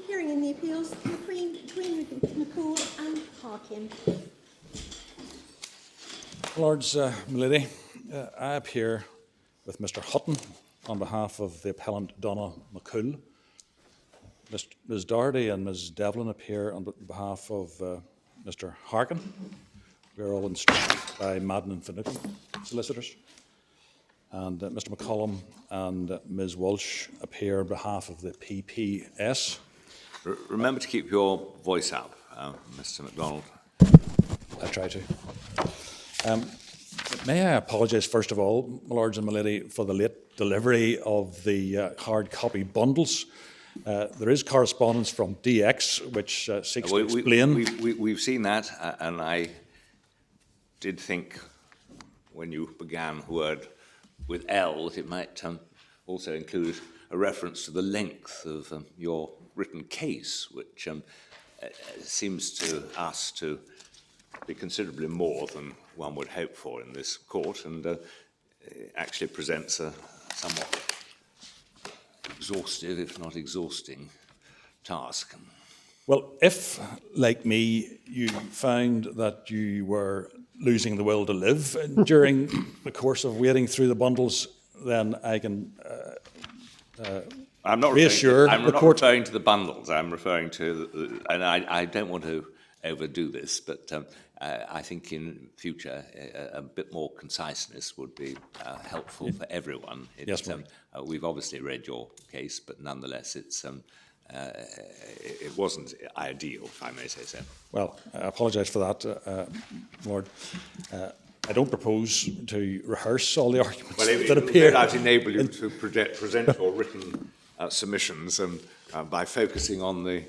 Hearing in the appeals between McCool and Harkin. Lords, milady, I appear with Mr. Hutton on behalf of the appellant Donna McCool. Ms. Doherty and Ms. Devlin appear on behalf of Mr. Harkin. We are all instructed by Madden and Finucane solicitors. And Mr. McCollum and Ms. Walsh appear on behalf of the PPS. Remember to keep your voice up, Mr. MacDonald. I try to. May I apologise, first of all, my lords and my lady, for the late delivery of the hard copy bundles. There is correspondence from DX which seeks to explain. We've seen that, and I did think when you began the word with L that it might also include a reference to the length of your written case, which seems to us to be considerably more than one would hope for in this court, and actually presents a somewhat exhaustive, if not exhausting, task. Well, if, like me, you found that you were losing the will to live during the course of wading through the bundles, then I can I'm not referring to the bundles. I'm referring to, and I don't want to overdo this, but I think in future a bit more conciseness would be helpful for everyone. Yes, we've obviously read your case, but nonetheless, it wasn't ideal, if I may say so. Well, I apologise for that, Lord. I don't propose to rehearse all the arguments that appear. I've enabled you to present your written submissions by focusing on the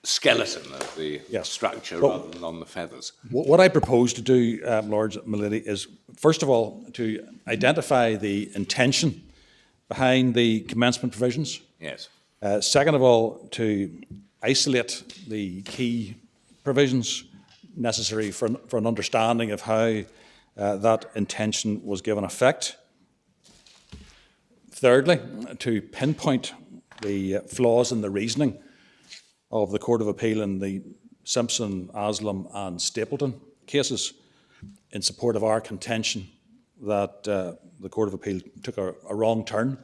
skeleton of the structure rather than on the feathers. What I propose to do, Lords and Milady, is first of all to identify the intention behind the commencement provisions. Yes. Second of all, to isolate the key provisions necessary for an understanding of how that intention was given effect. Thirdly, to pinpoint the flaws in the reasoning of the Court of Appeal in the Simpson, Aslam and Stapleton cases in support of our contention that the Court of Appeal took a wrong turn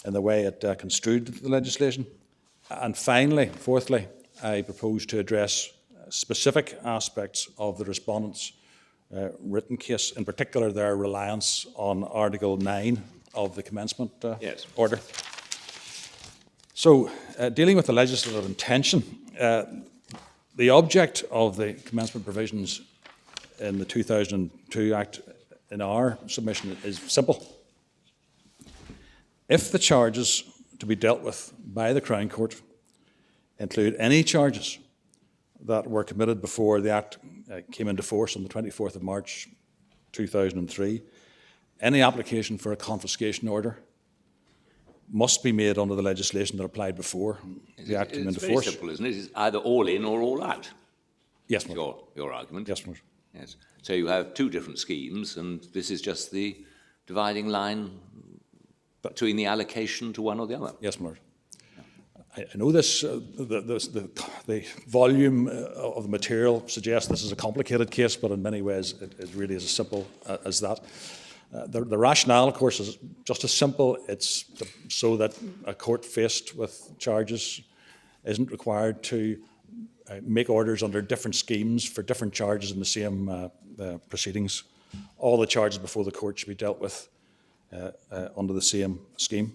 in the way it construed the legislation. And finally, fourthly, I propose to address specific aspects of the respondents' written case, in particular their reliance on Article 9 of the commencement order. So, dealing with the legislative intention, the object of the commencement provisions in the 2002 Act in our submission is simple. If the charges to be dealt with by the Crown Court include any charges that were committed before the Act came into force on the 24th of March 2003, any application for a confiscation order must be made under the legislation that applied before the Act came into force. It's very simple, isn't it? It's either all in or all out. Yes, Lord. Your argument. Yes, Lord. Yes. So you have two different schemes, and this is just the dividing line between the allocation to one or the other. Yes, Lord. I know this, the volume of the material suggests this is a complicated case, but in many ways it really is as simple as that. The rationale, of course, is just as simple. It's so that a court faced with charges isn't required to make orders under different schemes for different charges in the same proceedings. All the charges before the court should be dealt with under the same scheme.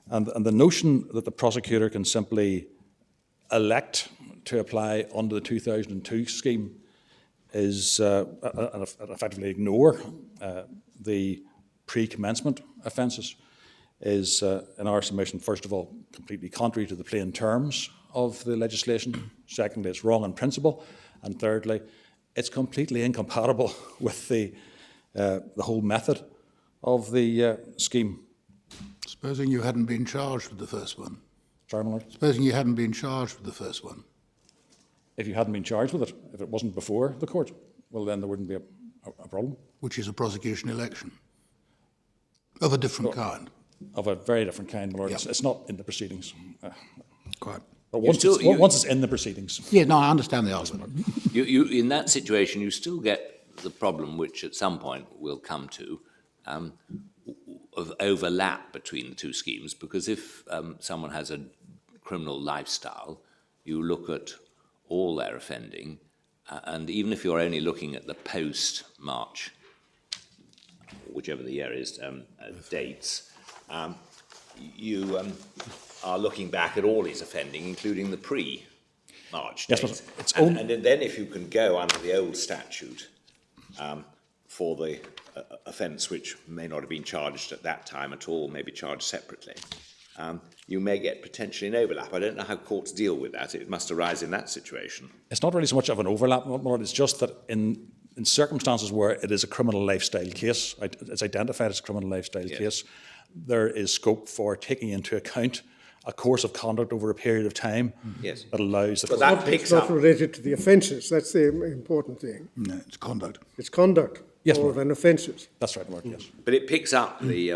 And the notion that the prosecutor can simply elect to apply under the 2002 scheme is and effectively ignore the pre-commencement offences is, in our submission, first of all, completely contrary to the plain terms of the legislation. Secondly, it's wrong in principle. And thirdly, it's completely incompatible with the whole method of the scheme. Supposing you hadn't been charged with the first one? Sorry, my lord. Supposing you hadn't been charged with the first one. If you hadn't been charged with it, if it wasn't before the court, well, then there wouldn't be a problem. Which is a prosecution election of a different kind. Of a very different kind, my lord. Yep. It's not in the proceedings. Quite. But once it's in the proceedings. Yeah, no, I understand the argument. In that situation, you still get the problem, which at some point we'll come to, of overlap between the two schemes, because if someone has a criminal lifestyle, you look at all their offending, and even if you're only looking at the post-March, whichever the year is, dates, you are looking back at all his offending, including the pre-March dates. Yes, but and then if you can go under the old statute for the offence which may not have been charged at that time at all, may be charged separately, you may get potentially an overlap. I don't know how courts deal with that. It must arise in that situation. It's not really so much of an overlap, my lord. It's just that in circumstances where it is a criminal lifestyle case, it's identified as a criminal lifestyle case, there is scope for taking into account a course of conduct over a period of time that allows the But court. that picks It's not up. related to the offences. That's the important thing. No, it's conduct. It's conduct Yes, more Lord. than offences. That's right, my lord, yes. But it picks up the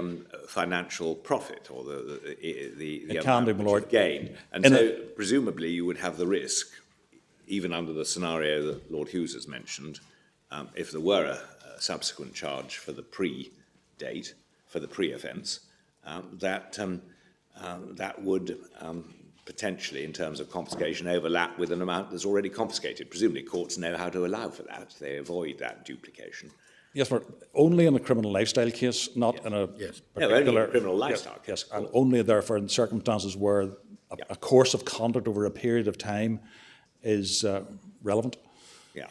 financial profit or the It can amount do, my which lord. is gained. And In so presumably you would have the risk, even under the scenario that Lord Hughes has mentioned, if there were a subsequent charge for the pre-date, for the pre-offence, that would potentially, in terms of confiscation, overlap with an amount that's already confiscated. Presumably courts know how to allow for that. They avoid that duplication. Yes, my lord. Only in a criminal lifestyle case, not in a No, only in a criminal lifestyle case. Yes, and only therefore in circumstances where a course of conduct over a period of time is relevant. Yeah.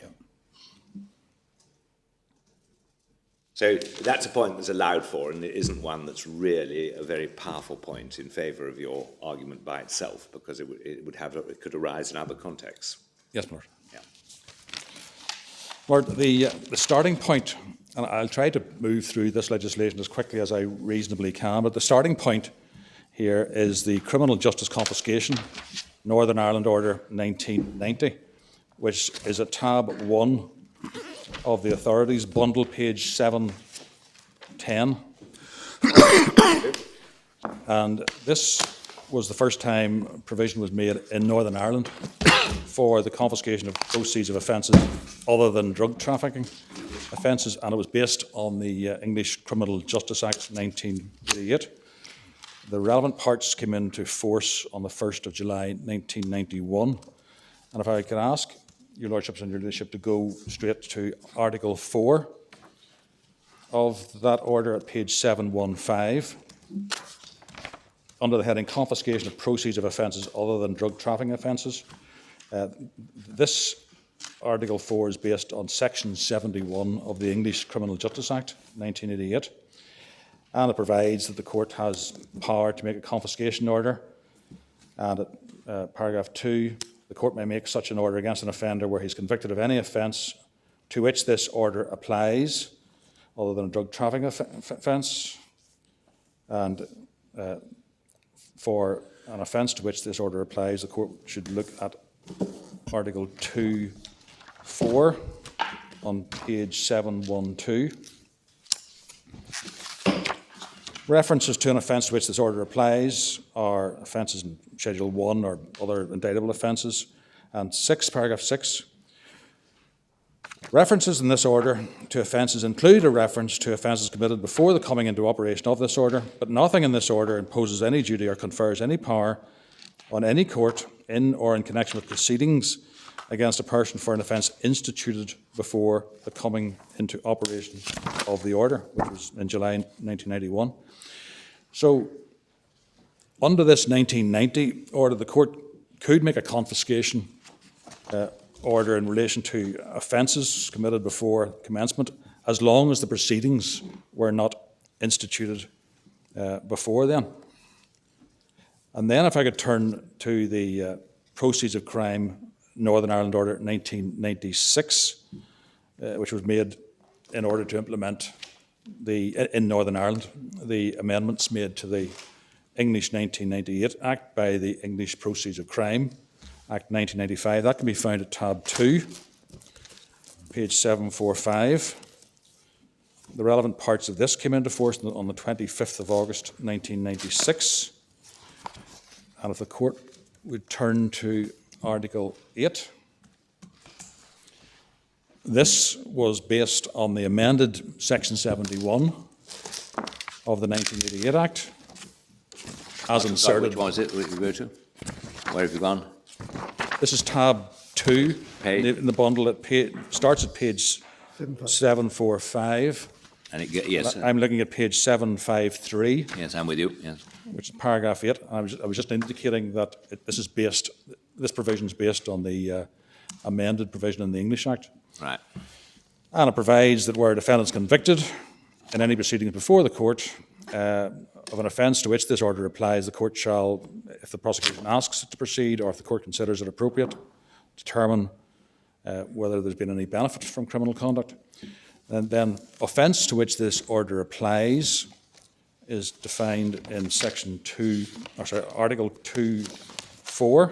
So that's a point that's allowed for, and it isn't one that's really a very powerful point in favour of your argument by itself, because it could arise in other contexts. Yes, my lord. Yeah. Lord, the starting point, and I'll try to move through this legislation as quickly as I reasonably can, but the starting point here is the Criminal Justice Confiscation, Northern Ireland Order 1990, which is at tab 1 of the authorities bundle, page 710. And this was the first time provision was made in Northern Ireland for the confiscation of proceeds of offences other than drug trafficking offences, and it was based on the English Criminal Justice Act 1988. The relevant parts came into force on the 1st of July 1991. And if I could ask your Lordships and your Ladyship to go straight to Article 4 of that order at page 715, under the heading Confiscation of Proceeds of Offences Other than Drug Trafficking Offences. This Article 4 is based on Section 71 of the English Criminal Justice Act 1988, and it provides that the court has power to make a confiscation order, and at paragraph 2, the court may make such an order against an offender where he's convicted of any offence to which this order applies, other than a drug trafficking offence, and for an offence to which this order applies, the court should look at Article 2.4 on page 712. References to an offence to which this order applies are offences in Schedule 1 or other indictable offences. And paragraph 6, references in this order to offences include a reference to offences committed before the coming into operation of this order, but nothing in this order imposes any duty or confers any power on any court in or in connection with proceedings against a person for an offence instituted before the coming into operation of the order, which was in July 1991. So, under this 1990 order, the court could make a confiscation order in relation to offences committed before commencement, as long as the proceedings were not instituted before then. And then if I could turn to the Proceeds of Crime Northern Ireland Order 1996, which was made in order to implement in Northern Ireland the amendments made to the English 1998 Act by the English Proceeds of Crime Act 1995. That can be found at tab 2, page 745. The relevant parts of this came into force on the 25th of August 1996. And if the court would turn to Article 8, this was based on the amended Section 71 of the 1988 Act, as inserted. Which one is it? Where did you go to? Where have you gone? This is tab 2 Page. in the bundle. It starts at page 745. And yes, I'm looking at page 753, yes, I'm with you. Yes. which is paragraph 8. I was just indicating that this provision is based on the amended provision in the English Act. Right. And it provides that where a defendant is convicted in any proceedings before the court of an offence to which this order applies, the court shall, if the prosecution asks it to proceed or if the court considers it appropriate, determine whether there's been any benefit from criminal conduct. And then offence to which this order applies is defined in Article 2.4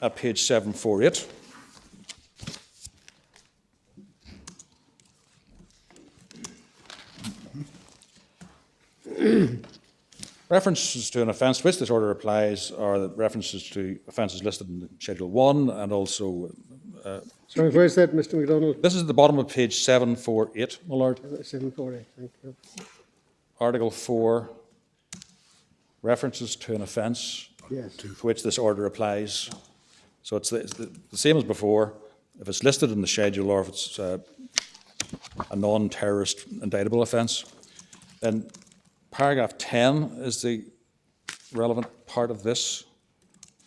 at page 748. References to an offence to which this order applies are the references to offences listed in Schedule 1 and also... Sorry, where's that, Mr. MacDonald? This is at the bottom of page 748, my lord. 748, thank you. Article 4, references to an offence Yes. to which this order applies. So it's the same as before. If it's listed in the schedule or if it's a non-terrorist indictable offence, then paragraph 10 is the relevant part of this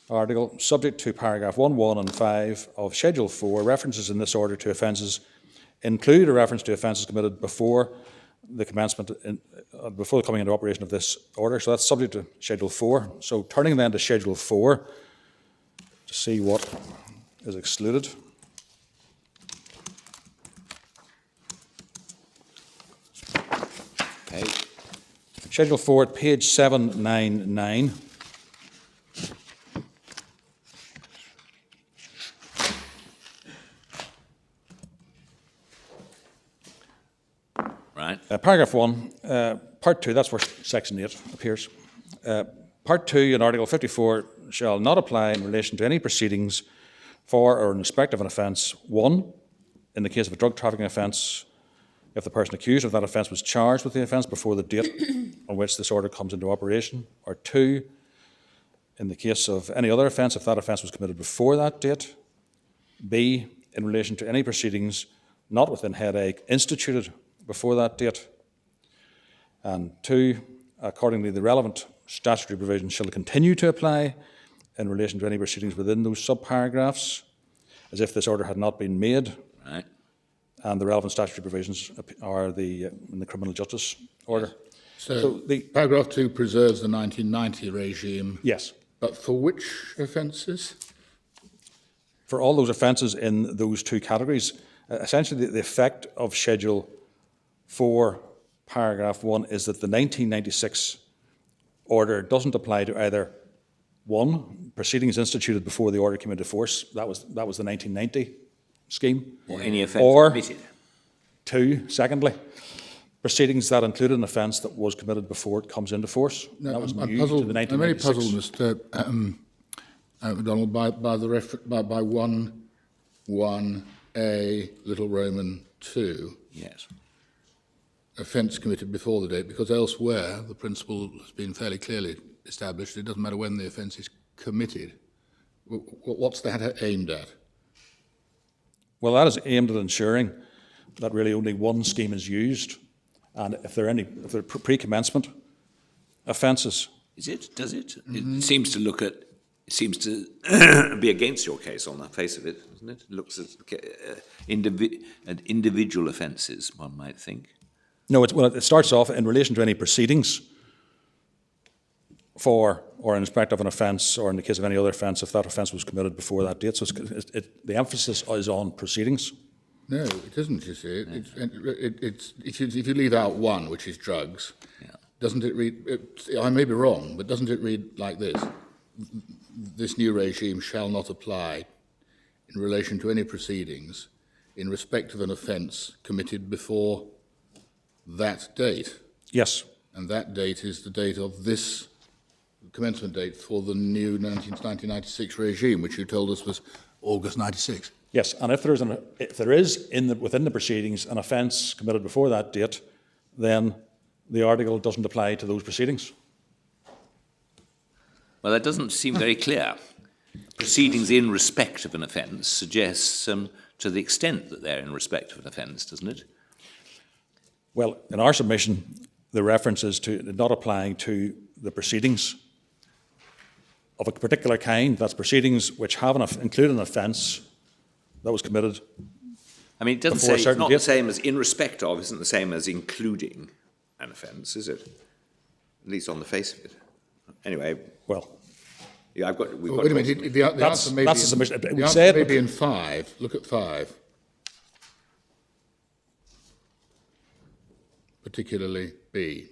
article. Subject to paragraph 1, 1 and 5 of Schedule 4, references in this order to offences include a reference to offences committed before the commencement, before the coming into operation of this order. So that's subject to Schedule 4. So turning then to Schedule 4 to see what is excluded. Okay. Schedule 4 at page 799. Right. Paragraph 1, Part 2, that's where Section 8 appears. Part 2 in Article 54 shall not apply in relation to any proceedings for or in respect of an offence. 1, in the case of a drug trafficking offence, if the person accused of that offence was charged with the offence before the date on which this order comes into operation. Or 2, in the case of any other offence, if that offence was committed before that date. B, in relation to any proceedings not within head A instituted before that date. And 2, accordingly, the relevant statutory provision shall continue to apply in relation to any proceedings within those subparagraphs, as if this order had not been made. Right. And the relevant statutory provisions are in the criminal justice order. So paragraph 2 preserves the 1990 regime. Yes. But for which offences? For all those offences in those two categories, essentially the effect of Schedule 4, paragraph 1 is that the 1996 order doesn't apply to either 1, proceedings instituted before the order came into force, that was the 1990 scheme, Or any offence or committed. 2, secondly, proceedings that included an offence that was committed before it comes into force. No, that was I'm new puzzled. to the I'm very 1996. puzzled, Mr. MacDonald, by 1(1)(a) little Roman 2. Yes. Offence committed before the date, because elsewhere the principle has been fairly clearly established. It doesn't matter when the offence is committed. What's that aimed at? Well, that is aimed at ensuring that really only one scheme is used, and if there are pre-commencement offences. Is it? Does it? It seems to look at. It seems to be against your case on the face of it, doesn't it? It looks at individual offences, one might think. No, it starts off in relation to any proceedings for or in respect of an offence, or in the case of any other offence, if that offence was committed before that date. So the emphasis is on proceedings. No, it isn't, you see. If you leave out 1, which is drugs, doesn't it read, I may be wrong, but doesn't it read like this? This new regime shall not apply in relation to any proceedings in respect of an offence committed before that date. Yes. And that date is the date of this commencement date for the new 1996 regime, which you told us was August 96. Yes, and if there is within the proceedings an offence committed before that date, then the article doesn't apply to those proceedings. Well, that doesn't seem very clear. Proceedings in respect of an offence suggests to the extent that they're in respect of an offence, doesn't it? Well, in our submission, the reference is to not applying to the proceedings of a particular kind. That's proceedings which include an offence that was committed. I mean, it doesn't Before a say, it's certain not date. the same as in respect of, isn't the same as including an offence, is it? At least on the face of it. Anyway, Well, yeah, we've got. Wait a minute, the answer may that's be a submission. the We answer said- may be in 5. Look at 5. Particularly B.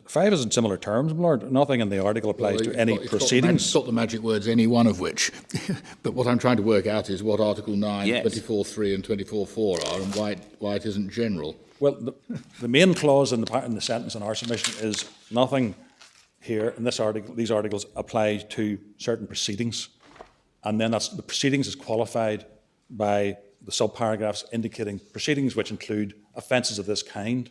Five is in similar terms, my Lord. Nothing in the article applies to any proceedings. It's got the magic words, any one of which. But what I'm trying to work out is what Article 9, Yes. 24.3 and 24.4 are, and why it isn't general. Well, the main clause in the sentence in our submission is nothing here in this article. These articles apply to certain proceedings, and then the proceedings is qualified by the subparagraphs indicating proceedings which include offences of this kind.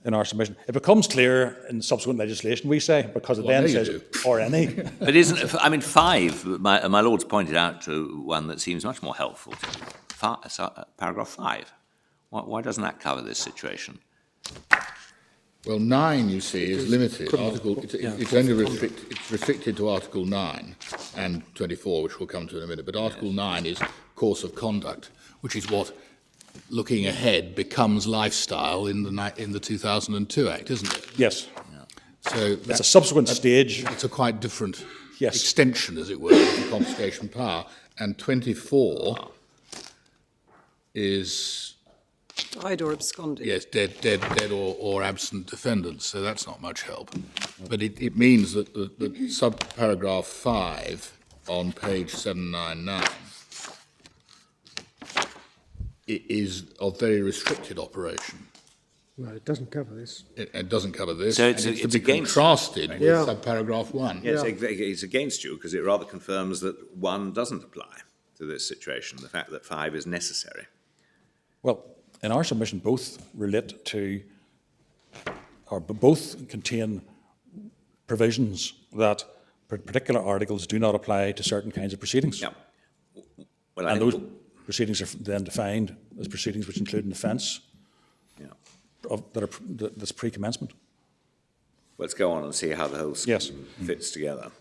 In our submission, it becomes clear in subsequent legislation. We say because it then there you says do. or any. But isn't, I mean, 5, my Lord's pointed out to one that seems much more helpful to me. Paragraph 5. Why doesn't that cover this situation? Well, 9, you see, is limited. It's only restricted to Article 9 and 24, which we'll come to in a minute. But Article 9 is course of conduct, which is what, looking ahead, becomes lifestyle in the 2002 Act, isn't it? Yes, So it's a subsequent stage. It's a quite different Yes. extension, as it were, of the confiscation power. And 24 is, Died or absconded. yes, dead or absent defendants, so that's not much help. But it means that the subparagraph 5 on page 799 is of very restricted operation. No, it doesn't cover this. It doesn't cover this. So it's and to it's be against- contrasted with Yeah. subparagraph 1. Yes, it's against you because it rather confirms that 1 doesn't apply to this situation, the fact that 5 is necessary. Well, in our submission, both relate to, or both contain provisions that particular articles do not apply to certain kinds of proceedings. Yeah. Well, I And think, those proceedings are then defined as proceedings which include an offence yeah. that's pre-commencement. Let's go on and see how the whole Yes. scheme fits together.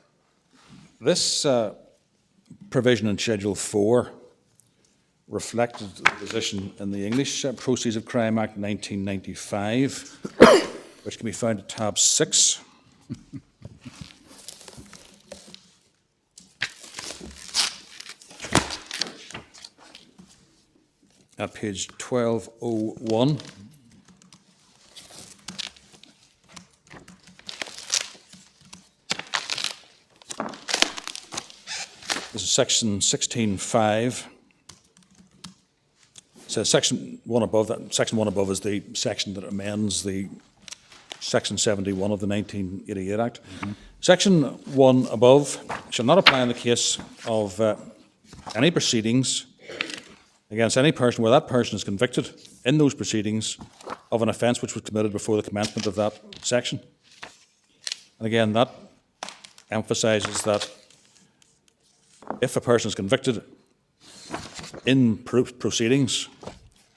This provision in Schedule 4 reflected the position in the English Proceeds of Crime Act 1995, which can be found at tab 6. At page 1201. This is section 16.5. So section 1 above that, section 1 above is the section that amends the section 71 of the 1988 Act. Section 1 above shall not apply in the case of any proceedings against any person where that person is convicted in those proceedings of an offence which was committed before the commencement of that section. And again, that emphasises that if a person is convicted in proceedings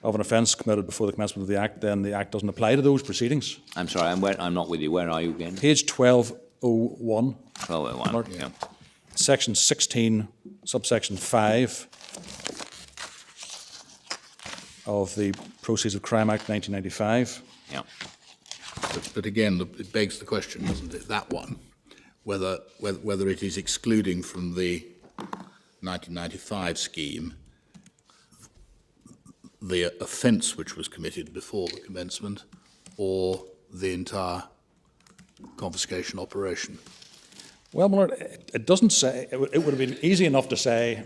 of an offence committed before the commencement of the Act, then the Act doesn't apply to those proceedings. I'm sorry, I'm not with you. Where are you again? Page 1201, 1201. Lord. Yeah. section 16, subsection 5 of the Proceeds of Crime Act 1995. Yeah. But again, it begs the question, doesn't it, that one, whether it is excluding from the 1995 scheme the offence which was committed before the commencement or the entire confiscation operation? Well, my lord, it doesn't say, it would have been easy enough to say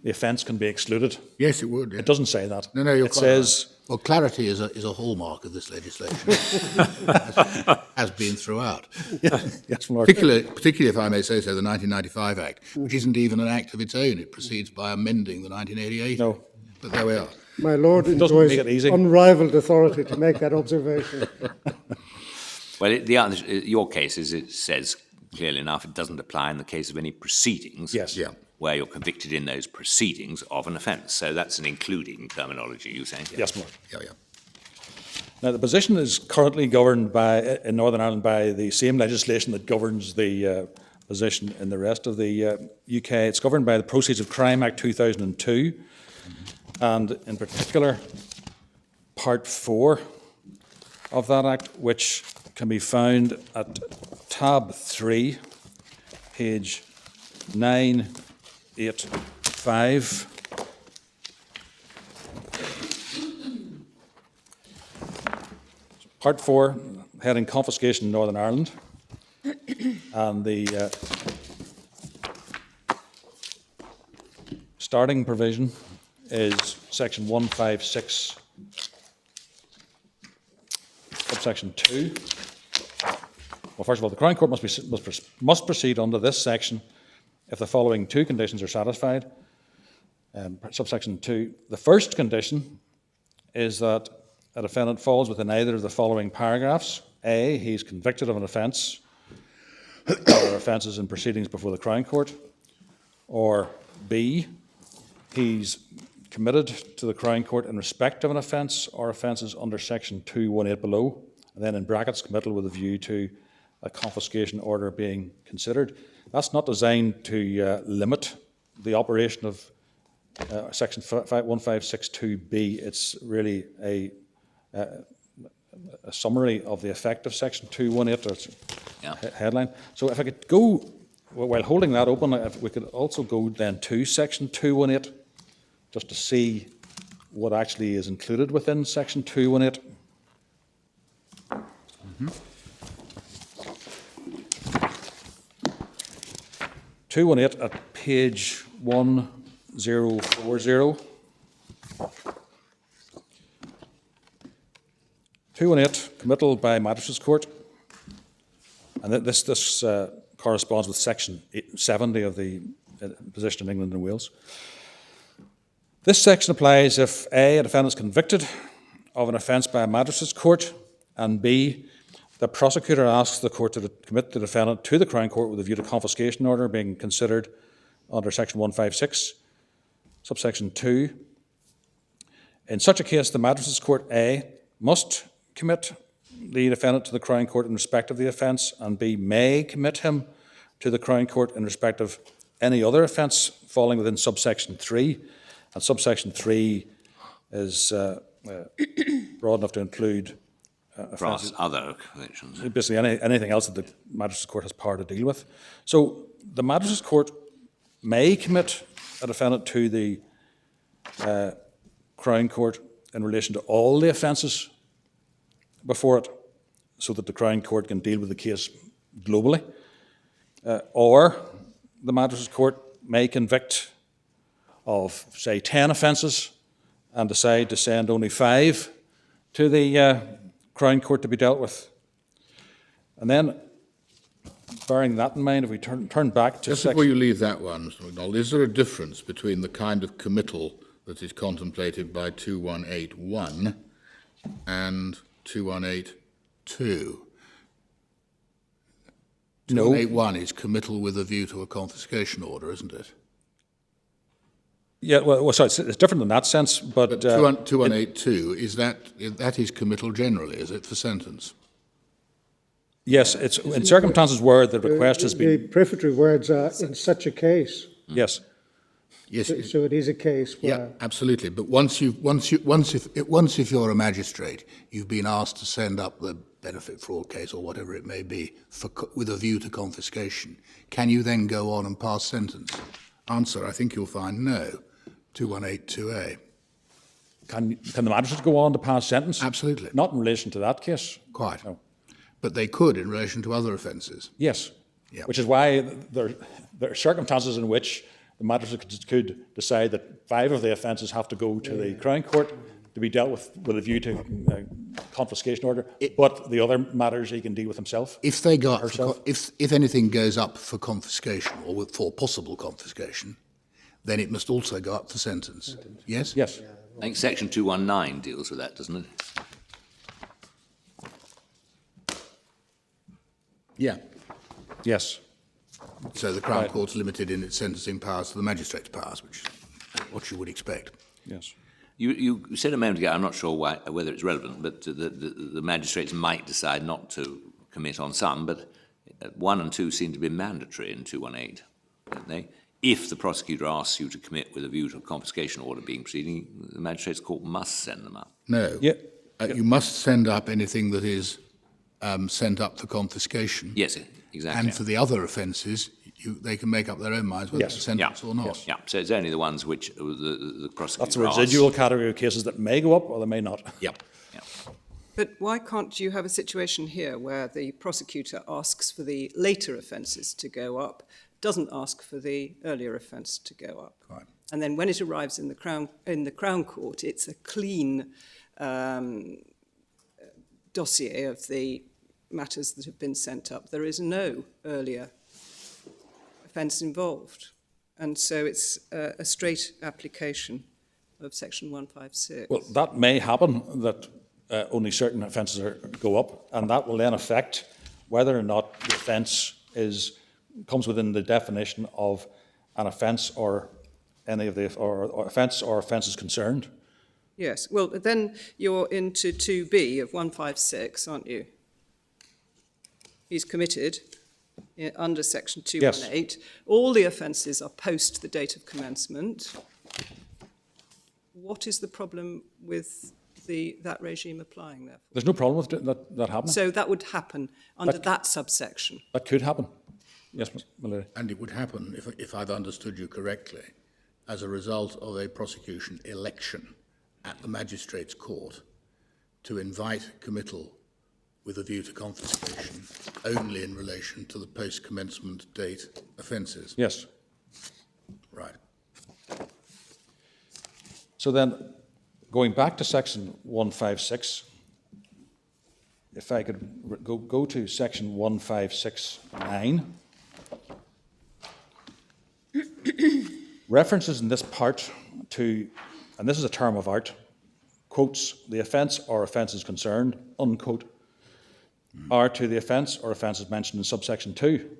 the offence can be excluded. Yes, it would. Yeah. It doesn't say that. No, you're it quite says, right. Well, clarity is a hallmark of this legislation, has been throughout. yes, my lord. Particularly, if I may say so, the 1995 Act, which isn't even an act of its own. It proceeds by amending the 1988 No. Act. But there we are. My Lord doesn't enjoys make it easy. unrivaled authority to make that observation. Well, your case is, it says clearly enough, it doesn't apply in the case of any proceedings. Yes. Yeah. Where you're convicted in those proceedings of an offence. So that's an including terminology, you say? Yes, my lord. Yeah. Now, the position is currently governed in Northern Ireland by the same legislation that governs the position in the rest of the UK. It's governed by the Proceeds of Crime Act 2002, and in particular, Part 4 of that Act, which can be found at tab 3, page 985. Part 4, heading Confiscation in Northern Ireland, and the starting provision is section 156, subsection 2. Well, first of all, the Crown Court must proceed under this section if the following two conditions are satisfied. Subsection 2. The first condition is that a defendant falls within either of the following paragraphs. A, he's convicted of an offence or offences in proceedings before the Crown Court. Or B, he's committed to the Crown Court in respect of an offence or offences under section 218 below, and then in brackets, committal with a view to a confiscation order being considered. That's not designed to limit the operation of section 1562B. It's really a summary of the effect of section 218, or headline. So if I could go, while holding that open, if we could also go then to section 218, just to see what actually is included within section 218. 218 at page 1040. 218, committal by magistrates court, and this corresponds with section 70 of the position in England and Wales. This section applies if A, a defendant is convicted of an offence by a magistrates court, and B, the prosecutor asks the court to commit the defendant to the Crown Court with a view to confiscation order being considered under section 156, subsection 2. In such a case, the magistrates court A must commit the defendant to the Crown Court in respect of the offence, and B, may commit him to the Crown Court in respect of any other offence falling within subsection 3. And subsection 3 is broad enough to include offences, other convictions. basically anything else that the magistrates court has power to deal with. So the magistrates court may commit a defendant to the Crown Court in relation to all the offences before it, so that the Crown Court can deal with the case globally. Or the magistrates court may convict of, say, 10 offences and decide to send only 5 to the Crown Court to be dealt with. And then, bearing that in mind, if we turn back to Just before you leave that one, Mr. MacDonald, is there a difference between the kind of committal that is contemplated by 2181 and 2182? No. 2181 is committal with a view to a confiscation order, isn't it? Yeah, well, sorry, it's different in that sense, but 2182, is that is committal generally, is it, for sentence? yes, it's in circumstances where the request has The been. prefatory words are in such a case. Yes, Yes. So it is a case where. Yeah, absolutely. But once if you're a magistrate, you've been asked to send up the benefit fraud case or whatever it may be with a view to confiscation, can you then go on and pass sentence? Answer, I think you'll find no. 2182A. can the magistrate go on to pass sentence? Absolutely. Not in relation to that case. Quite. No. But they could in relation to other offences. Yes. Yeah. Which is why there are circumstances in which the magistrate could decide that 5 of the offences have to go to the Crown Court to be dealt with a view to confiscation order, but the other matters he can deal with himself. If they go up herself. if anything goes up for confiscation or for possible confiscation, then it must also go up for sentence. Yes? Yes. I think Section 219 deals with that, doesn't it? Yeah. Yes. So the Crown Right. Court's limited in its sentencing powers to the magistrate's powers, which is what you would expect. Yes. You said a moment ago, I'm not sure whether it's relevant, but the magistrates might decide not to commit on some, but 1 and 2 seem to be mandatory in 218, don't they? If the prosecutor asks you to commit with a view to a confiscation order being proceeding, the magistrate's court must send them up. No. Yeah. You must send up anything that is sent up for confiscation. Yes, exactly. And for the other offences, they can make up their own minds whether Yes. to sentence or not. Yes. Yeah, so it's only the ones which the prosecutor That's a residual category of cases that may go up or they may not. Yep. Yeah. But why can't you have a situation here where the prosecutor asks for the later offences to go up, doesn't ask for the earlier offence to go up? Right. And then when it arrives in the Crown Court, it's a clean dossier of the matters that have been sent up. There is no earlier offence involved. And so it's a straight application of Section 156. Well, that may happen, that only certain offences go up, and that will then affect whether or not the offence comes within the definition of an offence or any of the or offence or offences concerned. Yes, well, then you're into 2B of 156, aren't you? He's committed under Section 218. Yes. All the offences are post the date of commencement. What is the problem with that regime applying, therefore? There's no problem with that happening. So that would happen under that subsection. That could happen. Yes, my lady. And it would happen, if I've understood you correctly, as a result of a prosecution election at the magistrate's court to invite committal with a view to confiscation only in relation to the post-commencement date offences. Yes. Right. So then, going back to Section 156, if I could go to Section 156(9). References in this part to, and this is a term of art, quotes, the offence or offences concerned, unquote, are to the offence or offences mentioned in subsection 2.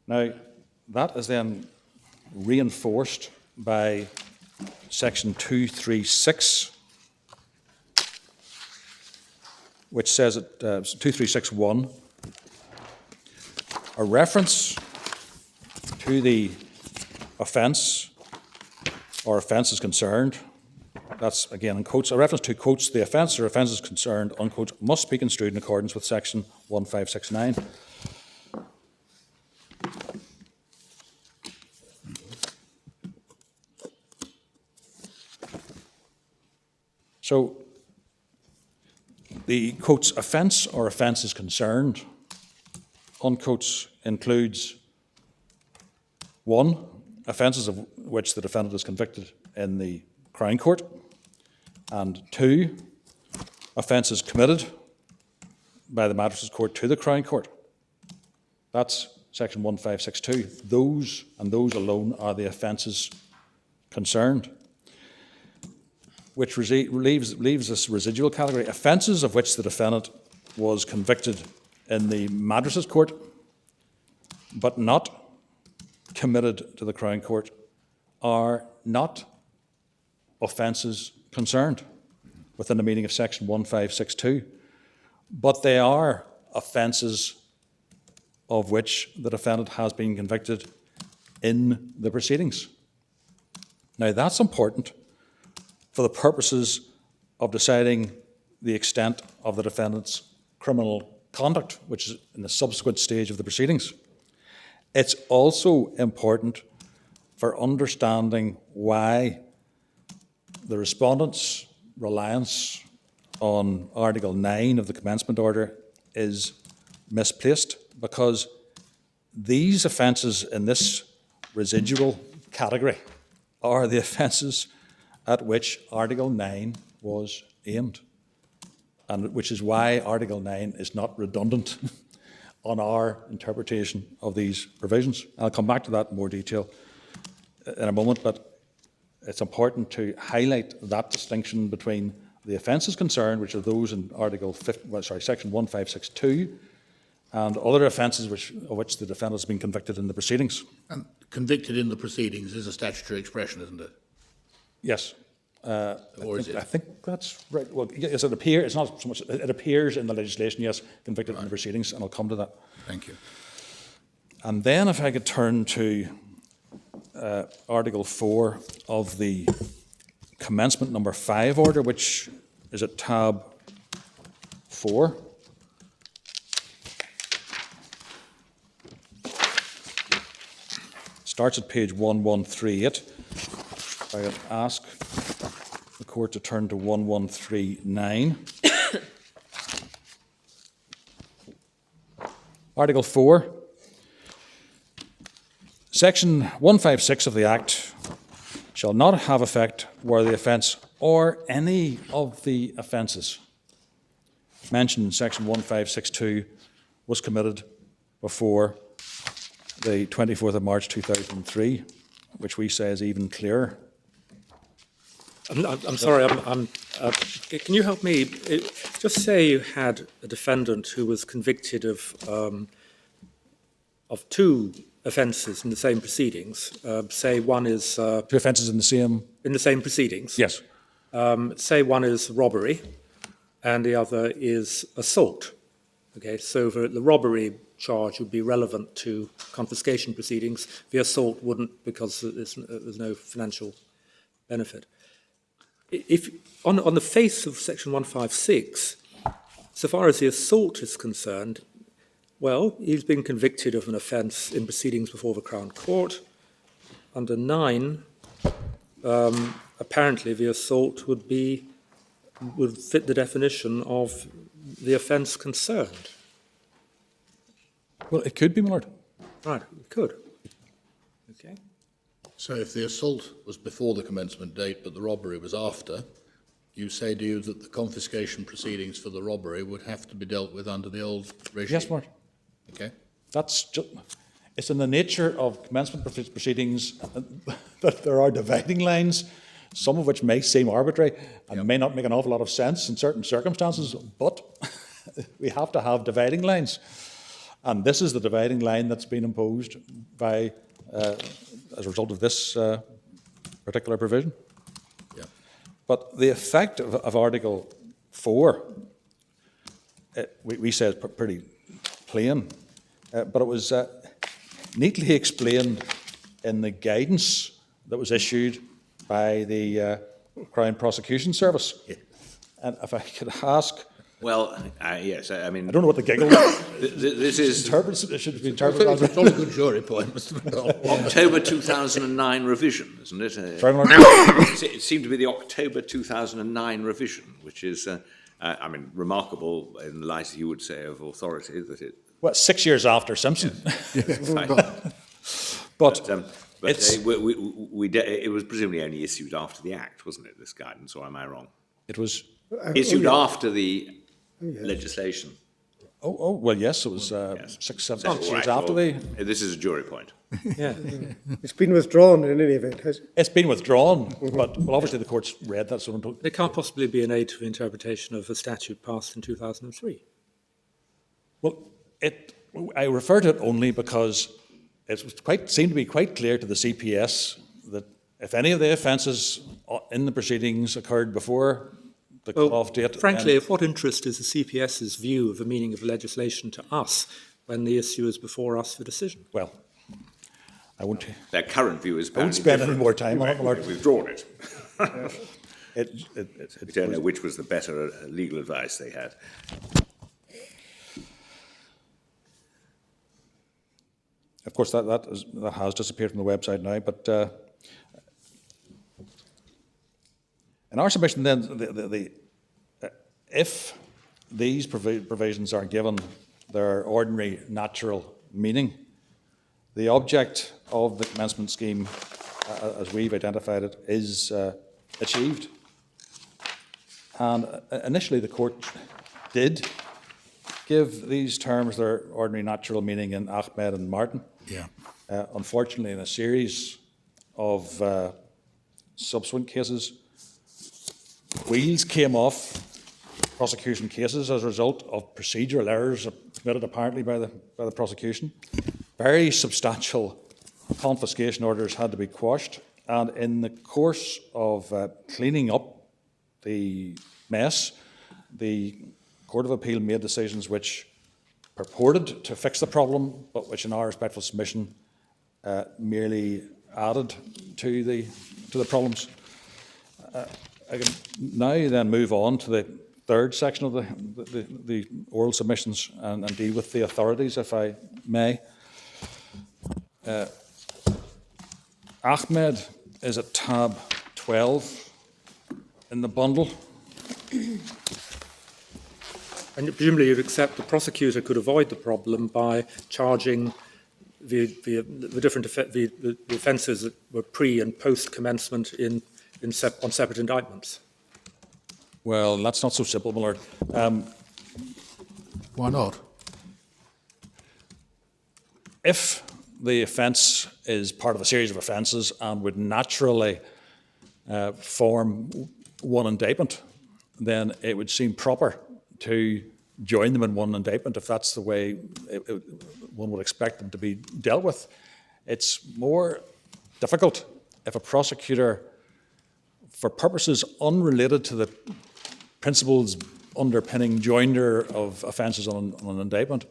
Now, that is then reinforced by Section 236, which says at 236(1), a reference to the offence or offences concerned, that's again in quotes, a reference to quotes, the offence or offences concerned, unquote, must be construed in accordance with Section 1569. So the quotes offence or offences concerned, unquotes, includes 1, offences of which the defendant is convicted in the Crown Court, and 2, offences committed by the Magistrates' Court to the Crown Court. That's Section 1562. Those and those alone are the offences concerned, which leaves this residual category. Offences of which the defendant was convicted in the Magistrates' Court, but not committed to the Crown Court, are not offences concerned within the meaning of Section 1562, but they are offences of which the defendant has been convicted in the proceedings. Now, that's important for the purposes of deciding the extent of the defendant's criminal conduct, which is in the subsequent stage of the proceedings. It's also important for understanding why the respondents' reliance on Article 9 of the commencement order is misplaced, because these offences in this residual category are the offences at which Article 9 was aimed, and which is why Article 9 is not redundant on our interpretation of these provisions. I'll come back to that in more detail in a moment, but it's important to highlight that distinction between the offences concerned, which are those in Section 1562, and other offences of which the defendant has been convicted in the proceedings. And convicted in the proceedings is a statutory expression, isn't it? Yes. Or is it? I think that's right. Well, yes, it appears. It's not so much. It appears in the legislation. Yes, convicted in the proceedings, and I'll come to that. Thank you. And then, if I could turn to Article 4 of the commencement number 5 order, which is at tab 4. Starts at page 1138. I would ask the court to turn to 1139. Article 4. Section 156 of the Act shall not have effect where the offence or any of the offences mentioned in Section 1562 was committed before the 24th of March 2003, which we say is even clearer. I'm sorry, can you help me? Just say you had a defendant who was convicted of two offences in the same proceedings. Say one is... Two offences in the same... In the same proceedings. Yes. Say one is robbery and the other is assault. Okay, so the robbery charge would be relevant to confiscation proceedings. The assault wouldn't, because there's no financial benefit. If on the face of Section 156, so far as the assault is concerned, well, he's been convicted of an offence in proceedings before the Crown Court. Under 9, apparently the assault would fit the definition of the offence concerned. Well, it could be, my lord. Right, it could. Okay. So if the assault was before the commencement date, but the robbery was after, you say, do you, that the confiscation proceedings for the robbery would have to be dealt with under the old regime? Yes, my lord. Okay. That's just... It's in the nature of commencement proceedings that there are dividing lines, some of which may seem arbitrary and may not make an awful lot of sense in certain circumstances, but we have to have dividing lines. And this is the dividing line that's been imposed by, as a result of this particular provision. Yeah. But the effect of Article 4, we say is pretty plain, but it was neatly explained in the guidance that was issued by the Crown Prosecution Service. Yeah. And if I could ask... Well, yes, I mean... I don't know what the giggle is. This is It should be interpreted as... It's not a good jury point, Mr. McCool. October 2009 revision, isn't it? Sorry, my lord. It seemed to be the October 2009 revision, which is, I mean, remarkable in the light, you would say, of authority, that it... Well, 6 years after Simpson. Fine. But But it was presumably only issued after the Act, wasn't it, this guidance, or am I wrong? it was... Issued after the legislation. Oh, well, yes, it was 6, 7 All years right, after well, the... This is a jury point. Yeah. It's been withdrawn in any event, has it? It's been withdrawn, but well, obviously the court's read that, so I'm told. It can't possibly be an aid to the interpretation of a statute passed in 2003. Well, I refer to it only because it seemed to be quite clear to the CPS that if any of the offences in the proceedings occurred before the cut-off date... Frankly, of what interest is the CPS's view of the meaning of legislation to us when the issue is before us for decision? Well, I won't... Their current view is... I won't spend any more time on it, my lord. We've withdrawn it. We don't know which was the better legal advice they had. Of course, that has disappeared from the website now, but In our submission, then, if these provisions are given their ordinary natural meaning, the object of the commencement scheme, as we've identified it, is achieved. And initially, the court did give these terms their ordinary natural meaning in Ahmed and Martin. Yeah. Unfortunately, in a series of subsequent cases, wheels came off prosecution cases as a result of procedural errors committed apparently by the prosecution. Very substantial confiscation orders had to be quashed, and in the course of cleaning up the mess, the Court of Appeal made decisions which purported to fix the problem, but which, in our respectful submission, merely added to the problems. I can now then move on to the third section of the oral submissions and deal with the authorities, if I may. Ahmed is at tab 12 in the bundle. And presumably you'd accept the prosecutor could avoid the problem by charging the offences that were pre and post commencement on separate indictments. Well, that's not so simple, my lord. Why not? If the offence is part of a series of offences and would naturally form one indictment, then it would seem proper to join them in one indictment if that's the way one would expect them to be dealt with. It's more difficult if a prosecutor, for purposes unrelated to the principles underpinning joinder of offences on an indictment,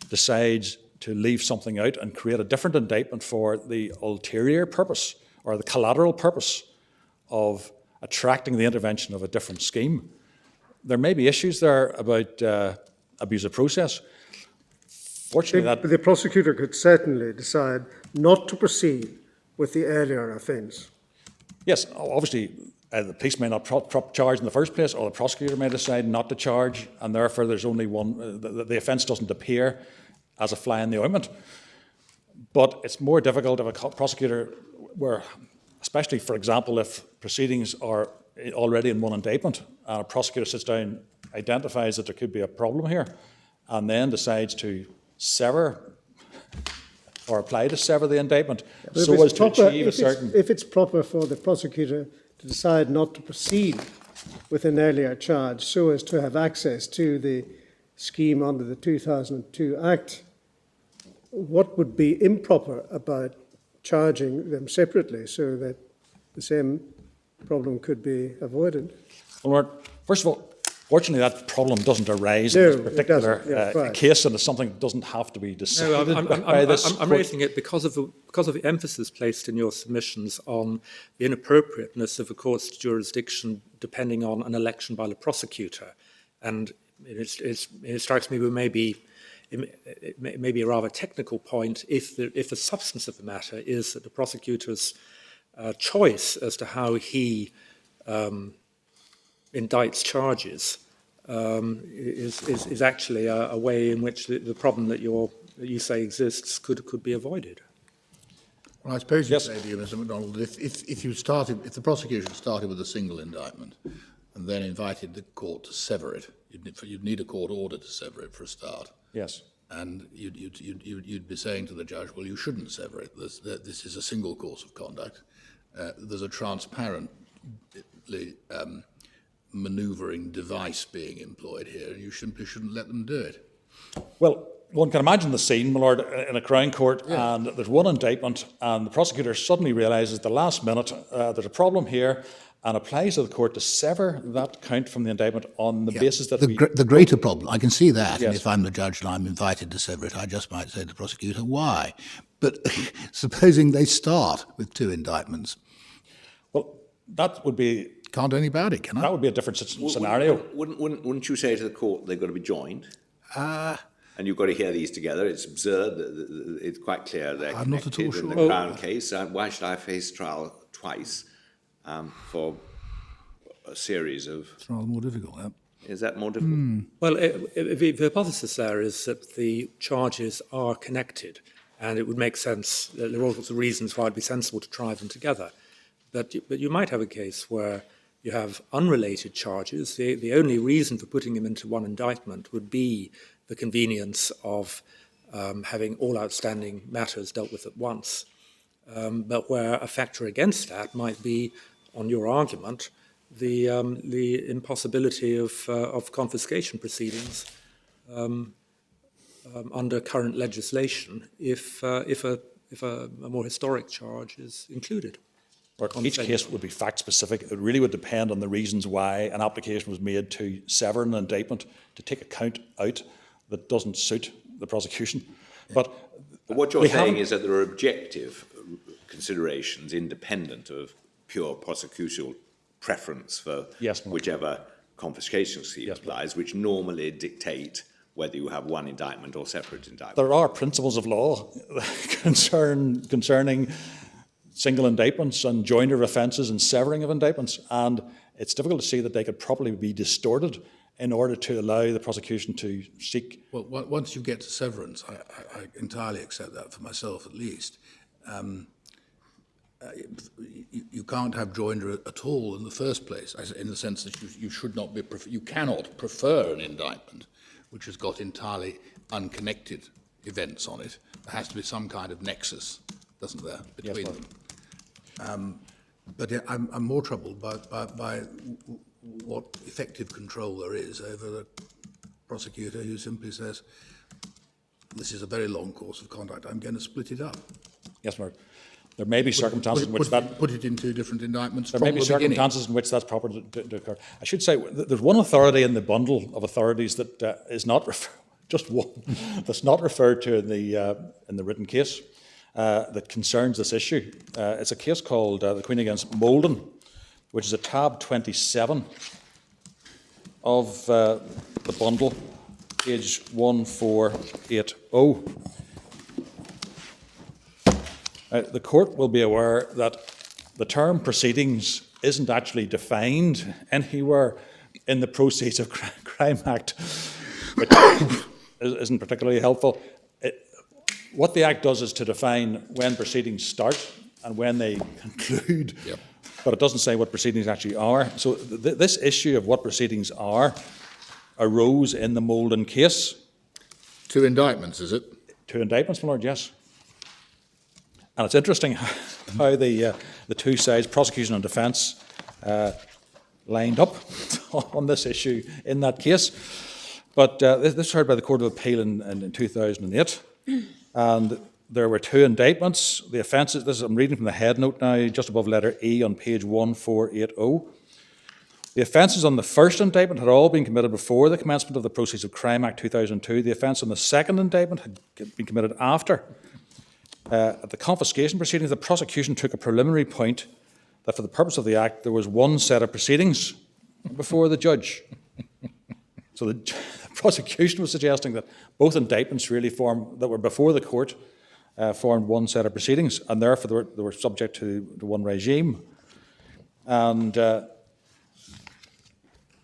decides to leave something out and create a different indictment for the ulterior purpose or the collateral purpose of attracting the intervention of a different scheme. There may be issues there about abuse of process. Fortunately, The prosecutor could certainly decide not to proceed with the earlier offence. yes, obviously, the police may not charge in the first place, or the prosecutor may decide not to charge, and therefore there's only one, the offence doesn't appear as a fly in the ointment. But it's more difficult if a prosecutor were, especially, for example, if proceedings are already in one indictment, and a prosecutor sits down, identifies that there could be a problem here, and then decides to sever or apply to sever the indictment so as to achieve a certain... If it's proper for the prosecutor to decide not to proceed with an earlier charge so as to have access to the scheme under the 2002 Act, what would be improper about charging them separately so that the same problem could be avoided? Well, Lord, first of all, fortunately that problem doesn't arise in this particular case, and it's something that doesn't have to be decided by this I'm court. raising it because of the emphasis placed in your submissions on the inappropriateness of a court's jurisdiction depending on an election by the prosecutor. And it strikes me it may be a rather technical point if the substance of the matter is that the prosecutor's choice as to how he indicts charges is actually a way in which the problem that you say exists could be avoided. Well, I suppose Yes. you say to you, Mr. MacDonald, if the prosecution started with a single indictment and then invited the court to sever it, you'd need a court order to sever it for a start. Yes. And you'd be saying to the judge, well, you shouldn't sever it. This is a single course of conduct. There's a transparently manoeuvring device being employed here, and you simply shouldn't let them do it. Well, one can imagine the scene, my lord, in a Crown Court, and there's one indictment, and the prosecutor suddenly realises at the last minute there's a problem here, and applies to the court to sever that count from the indictment on the basis that the greater problem, I can see that, Yes. and if I'm the judge and I'm invited to sever it, I just might say to the prosecutor, why? But supposing they start with two indictments. Well, that would be... Can't do anything about it, can I? That would be a different scenario. Wouldn't you say to the court they've got to be joined? And you've got to hear these together. It's absurd. It's quite clear they're I'm not at all connected in sure. the Crown case. Why should I face trial twice for a series of... It's rather more difficult, that. Is that more difficult? Well, the hypothesis there is that the charges are connected, and it would make sense. There are all sorts of reasons why it would be sensible to try them together. But you might have a case where you have unrelated charges. The only reason for putting them into one indictment would be the convenience of having all outstanding matters dealt with at once. But where a factor against that might be, on your argument, the impossibility of confiscation proceedings under current legislation if a more historic charge is included. Each case would be fact-specific. It really would depend on the reasons why an application was made to sever an indictment, to take a count out that doesn't suit the prosecution. But what you're saying is that there are objective considerations independent of pure prosecutorial preference for whichever confiscation scheme applies, which normally dictate whether you have one indictment or separate indictment. There are principles of law concerning single indictments and joinder of offences and severing of indictments, and it's difficult to see that they could properly be distorted in order to allow the prosecution to seek... Well, once you get to severance, I entirely accept that for myself at least. You can't have joinder at all in the first place, in the sense that you should not be... You cannot prefer an indictment which has got entirely unconnected events on it. There has to be some kind of nexus, doesn't there, between them? But I'm more troubled by what effective control there is over the prosecutor who simply says, this is a very long course of conduct, I'm going to split it up. Yes, Mark. There may be circumstances in which that... Put it in two different indictments. There may be circumstances in which that's proper to occur. I should say, there's one authority in the bundle of authorities that is not just one, that's not referred to in the written case that concerns this issue. It's a case called the Queen against Molden, which is a tab 27 of the bundle, page 1480. The court will be aware that the term proceedings isn't actually defined anywhere in the Proceeds of Crime Act, which isn't particularly helpful. What the Act does is to define when proceedings start and when they conclude, but it doesn't say what proceedings actually are. So this issue of what proceedings are arose in the Molden case. Two indictments, is it? Two indictments, my lord, yes. And it's interesting how the two sides, prosecution and defence, lined up on this issue in that case. But this was heard by the Court of Appeal in 2008. And there were two indictments. The offences, I'm reading from the head note now, just above letter E on page 1480. The offences on the first indictment had all been committed before the commencement of the Proceeds of Crime Act 2002. The offence on the second indictment had been committed after. At the confiscation proceedings, the prosecution took a preliminary point that for the purpose of the Act, there was one set of proceedings before the judge. So the prosecution was suggesting that both indictments really that were before the court formed one set of proceedings, and therefore they were subject to one regime. And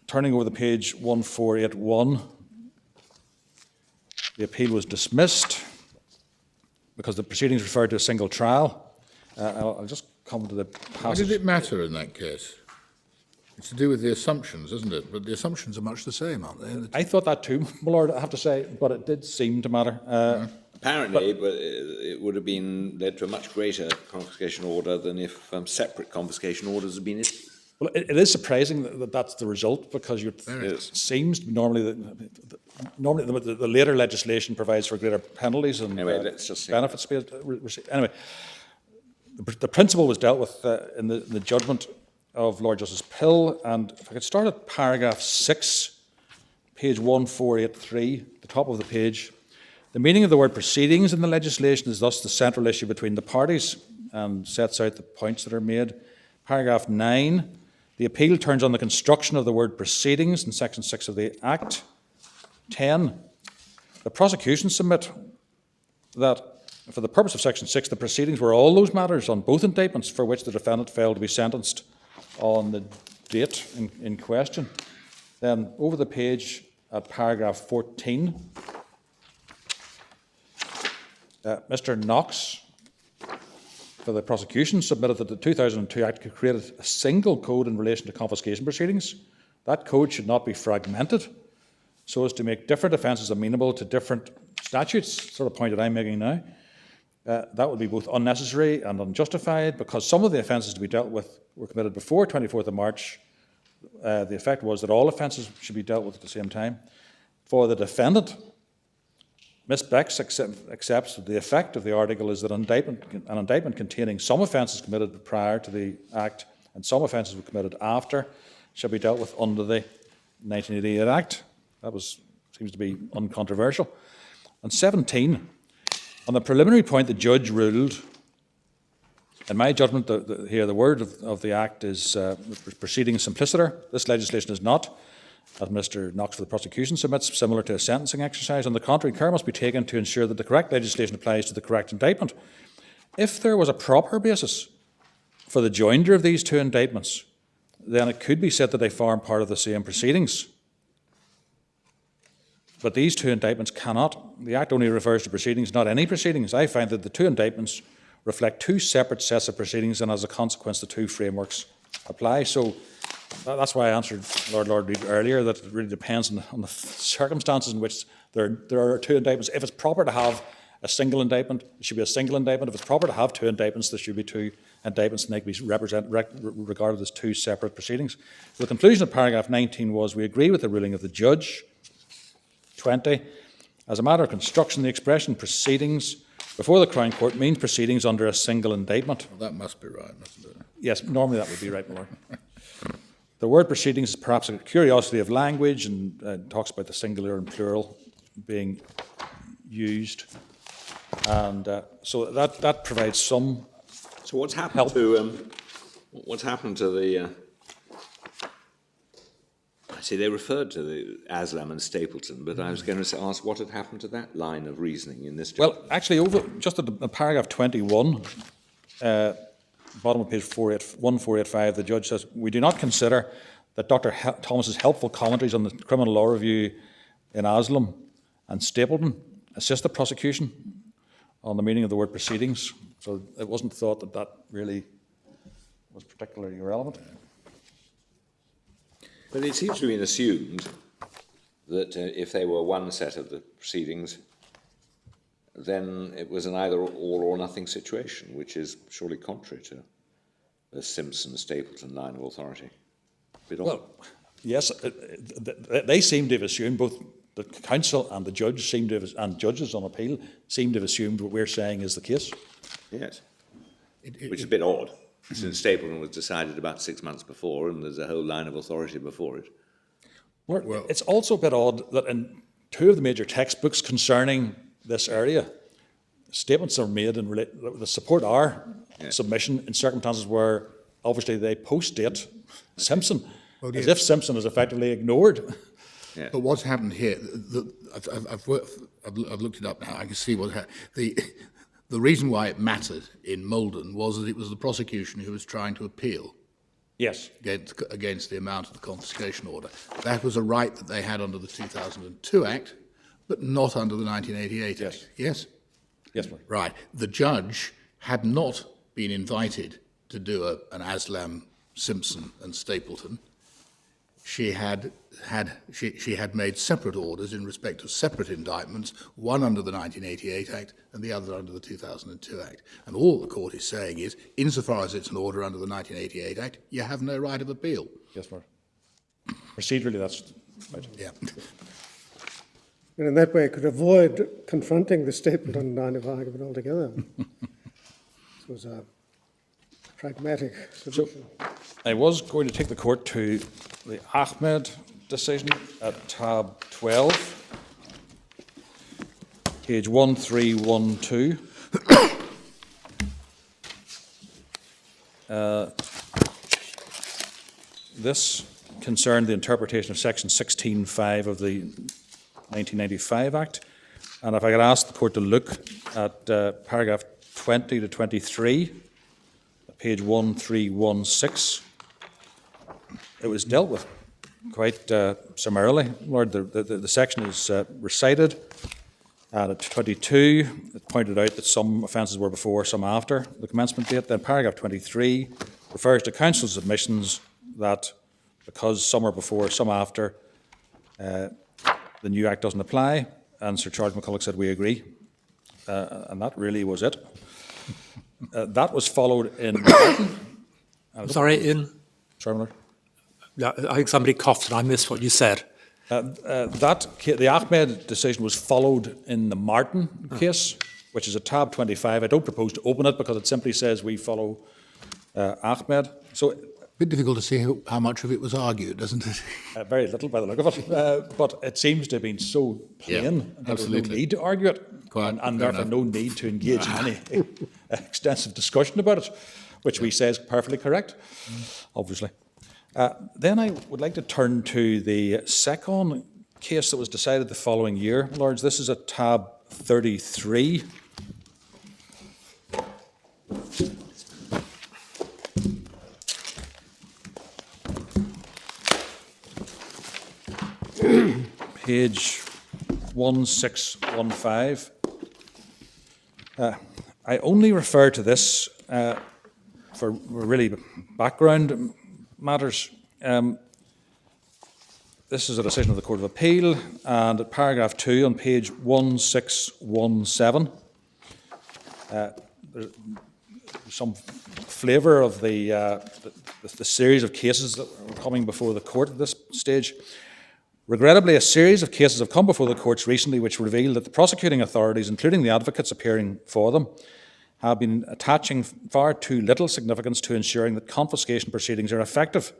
turning over the page 1481, the appeal was dismissed because the proceedings referred to a single trial. I'll just come to the passage. Why did it matter in that case? It's to do with the assumptions, isn't it? But the assumptions are much the same, aren't they? I thought that too, my lord, I have to say, but it did seem to matter. Apparently, but it would have been led to a much greater confiscation order than if separate confiscation orders had been issued. Well, it is surprising that that's the result, because it seems normally that the later legislation provides for greater penalties and benefits. Anyway, the principle was dealt with in the judgment of Lord Justice Pill, and if I could start at paragraph 6, page 1483, the top of the page. The meaning of the word proceedings in the legislation is thus the central issue between the parties, and sets out the points that are made. Paragraph 9, the appeal turns on the construction of the word proceedings in section 6 of the Act. 10, the prosecution submit that for the purpose of section 6, the proceedings were all those matters on both indictments for which the defendant failed to be sentenced on the date in question. Then over the page at paragraph 14, Mr. Knox, for the prosecution, submitted that the 2002 Act created a single code in relation to confiscation proceedings. That code should not be fragmented so as to make different offences amenable to different statutes, sort of point that I'm making now. That would be both unnecessary and unjustified, because some of the offences to be dealt with were committed before 24th of March. The effect was that all offences should be dealt with at the same time. For the defendant, Ms. Bex accepts that the effect of the article is that an indictment containing some offences committed prior to the Act and some offences were committed after shall be dealt with under the 1988 Act. That seems to be uncontroversial. And 17, on the preliminary point, the judge ruled, in my judgment, the word of the Act is proceeding simpliciter. This legislation is not, as Mr. Knox for the prosecution submits, similar to a sentencing exercise. On the contrary, care must be taken to ensure that the correct legislation applies to the correct indictment. If there was a proper basis for the joinder of these two indictments, then it could be said that they form part of the same proceedings. But these two indictments cannot. The Act only refers to proceedings, not any proceedings. I find that the two indictments reflect two separate sets of proceedings, and as a consequence, the two frameworks apply. So that's why I answered Lord Reid earlier, that it really depends on the circumstances in which there are two indictments. If it's proper to have a single indictment, it should be a single indictment. If it's proper to have two indictments, there should be two indictments, and they can be regarded as two separate proceedings. The conclusion of paragraph 19 was, we agree with the ruling of the judge. 20, as a matter of construction, the expression proceedings before the Crown Court means proceedings under a single indictment. Well, that must be right, mustn't it? Yes, normally that would be right, my Lord. The word proceedings is perhaps a curiosity of language and talks about the singular and plural being used. And so that provides some So what's happened help. to the? I see they referred to the Aslam and Stapleton, but I was going to ask what had happened to that line of reasoning in this. Well, actually, just at the paragraph 21, bottom of page 1485, the judge says, we do not consider that Dr. Thomas's helpful commentaries on the criminal law review in Aslam and Stapleton assist the prosecution on the meaning of the word proceedings. So it wasn't thought that that really was particularly relevant. But it seems to have been assumed that if they were one set of the proceedings, then it was an either all or nothing situation, which is surely contrary to the Simpson-Stapleton line of authority. Well, yes, they seem to have assumed, both the counsel and the judge seem to have, and judges on appeal seem to have assumed what we're saying is the case. Yes, which is a bit odd, since Stapleton was decided about 6 months before, and there's a whole line of authority before it. Well, it's also a bit odd that in two of the major textbooks concerning this area, statements are made in that support our submission in circumstances where obviously they post-date Simpson, as if Simpson is effectively ignored. Yeah. But what's happened here, I've looked it up now, I can see what happened. The reason why it mattered in Malden was that it was the prosecution who was trying to appeal. Yes. Against the amount of the confiscation order. That was a right that they had under the 2002 Act, but not under the 1988 Act. Yes? Yes, Lord. Right. The judge had not been invited to do an Aslam, Simpson and Stapleton. She had made separate orders in respect of separate indictments, one under the 1988 Act and the other under the 2002 Act. And all the court is saying is, insofar as it's an order under the 1988 Act, you have no right of appeal. Yes, Lord. Procedurally, that's right. Yeah. And in that way, it could avoid confronting the Stapleton line of argument altogether. It was a pragmatic solution. So, I was going to take the court to the Ahmed decision at tab 12, page 1312. This concerned the interpretation of section 16.5 of the 1995 Act. And if I could ask the court to look at paragraph 20 to 23, page 1316. it was dealt with quite summarily, Lord. The section is recited. At 22, it pointed out that some offences were before, some after the commencement date. Then paragraph 23 refers to council's admissions that because some are before, some after, the new act doesn't apply. And Sir Charles McCulloch said, we agree. And that really was it. That was followed in... Sorry, in? Sorry, Miller. Yeah, I think somebody coughed and I missed what you said. The Ahmed decision was followed in the Martin case, which is at tab 25. I don't propose to open it because it simply says we follow Ahmed. So, Bit difficult to see how much of it was argued, doesn't it? very little by the look of it, but it seems to have been so plain that there was no need to argue it, and therefore no need to engage in any extensive discussion about it, which we say is perfectly correct, obviously. Then I would like to turn to the second case that was decided the following year, Lords. This is at tab 33. Page 1615. I only refer to this for really background matters. This is a decision of the Court of Appeal, and at paragraph 2 on page 1617, there's some flavour of the series of cases that are coming before the court at this stage. Regrettably, a series of cases have come before the courts recently which reveal that the prosecuting authorities, including the advocates appearing for them, have been attaching far too little significance to ensuring that confiscation proceedings are effective.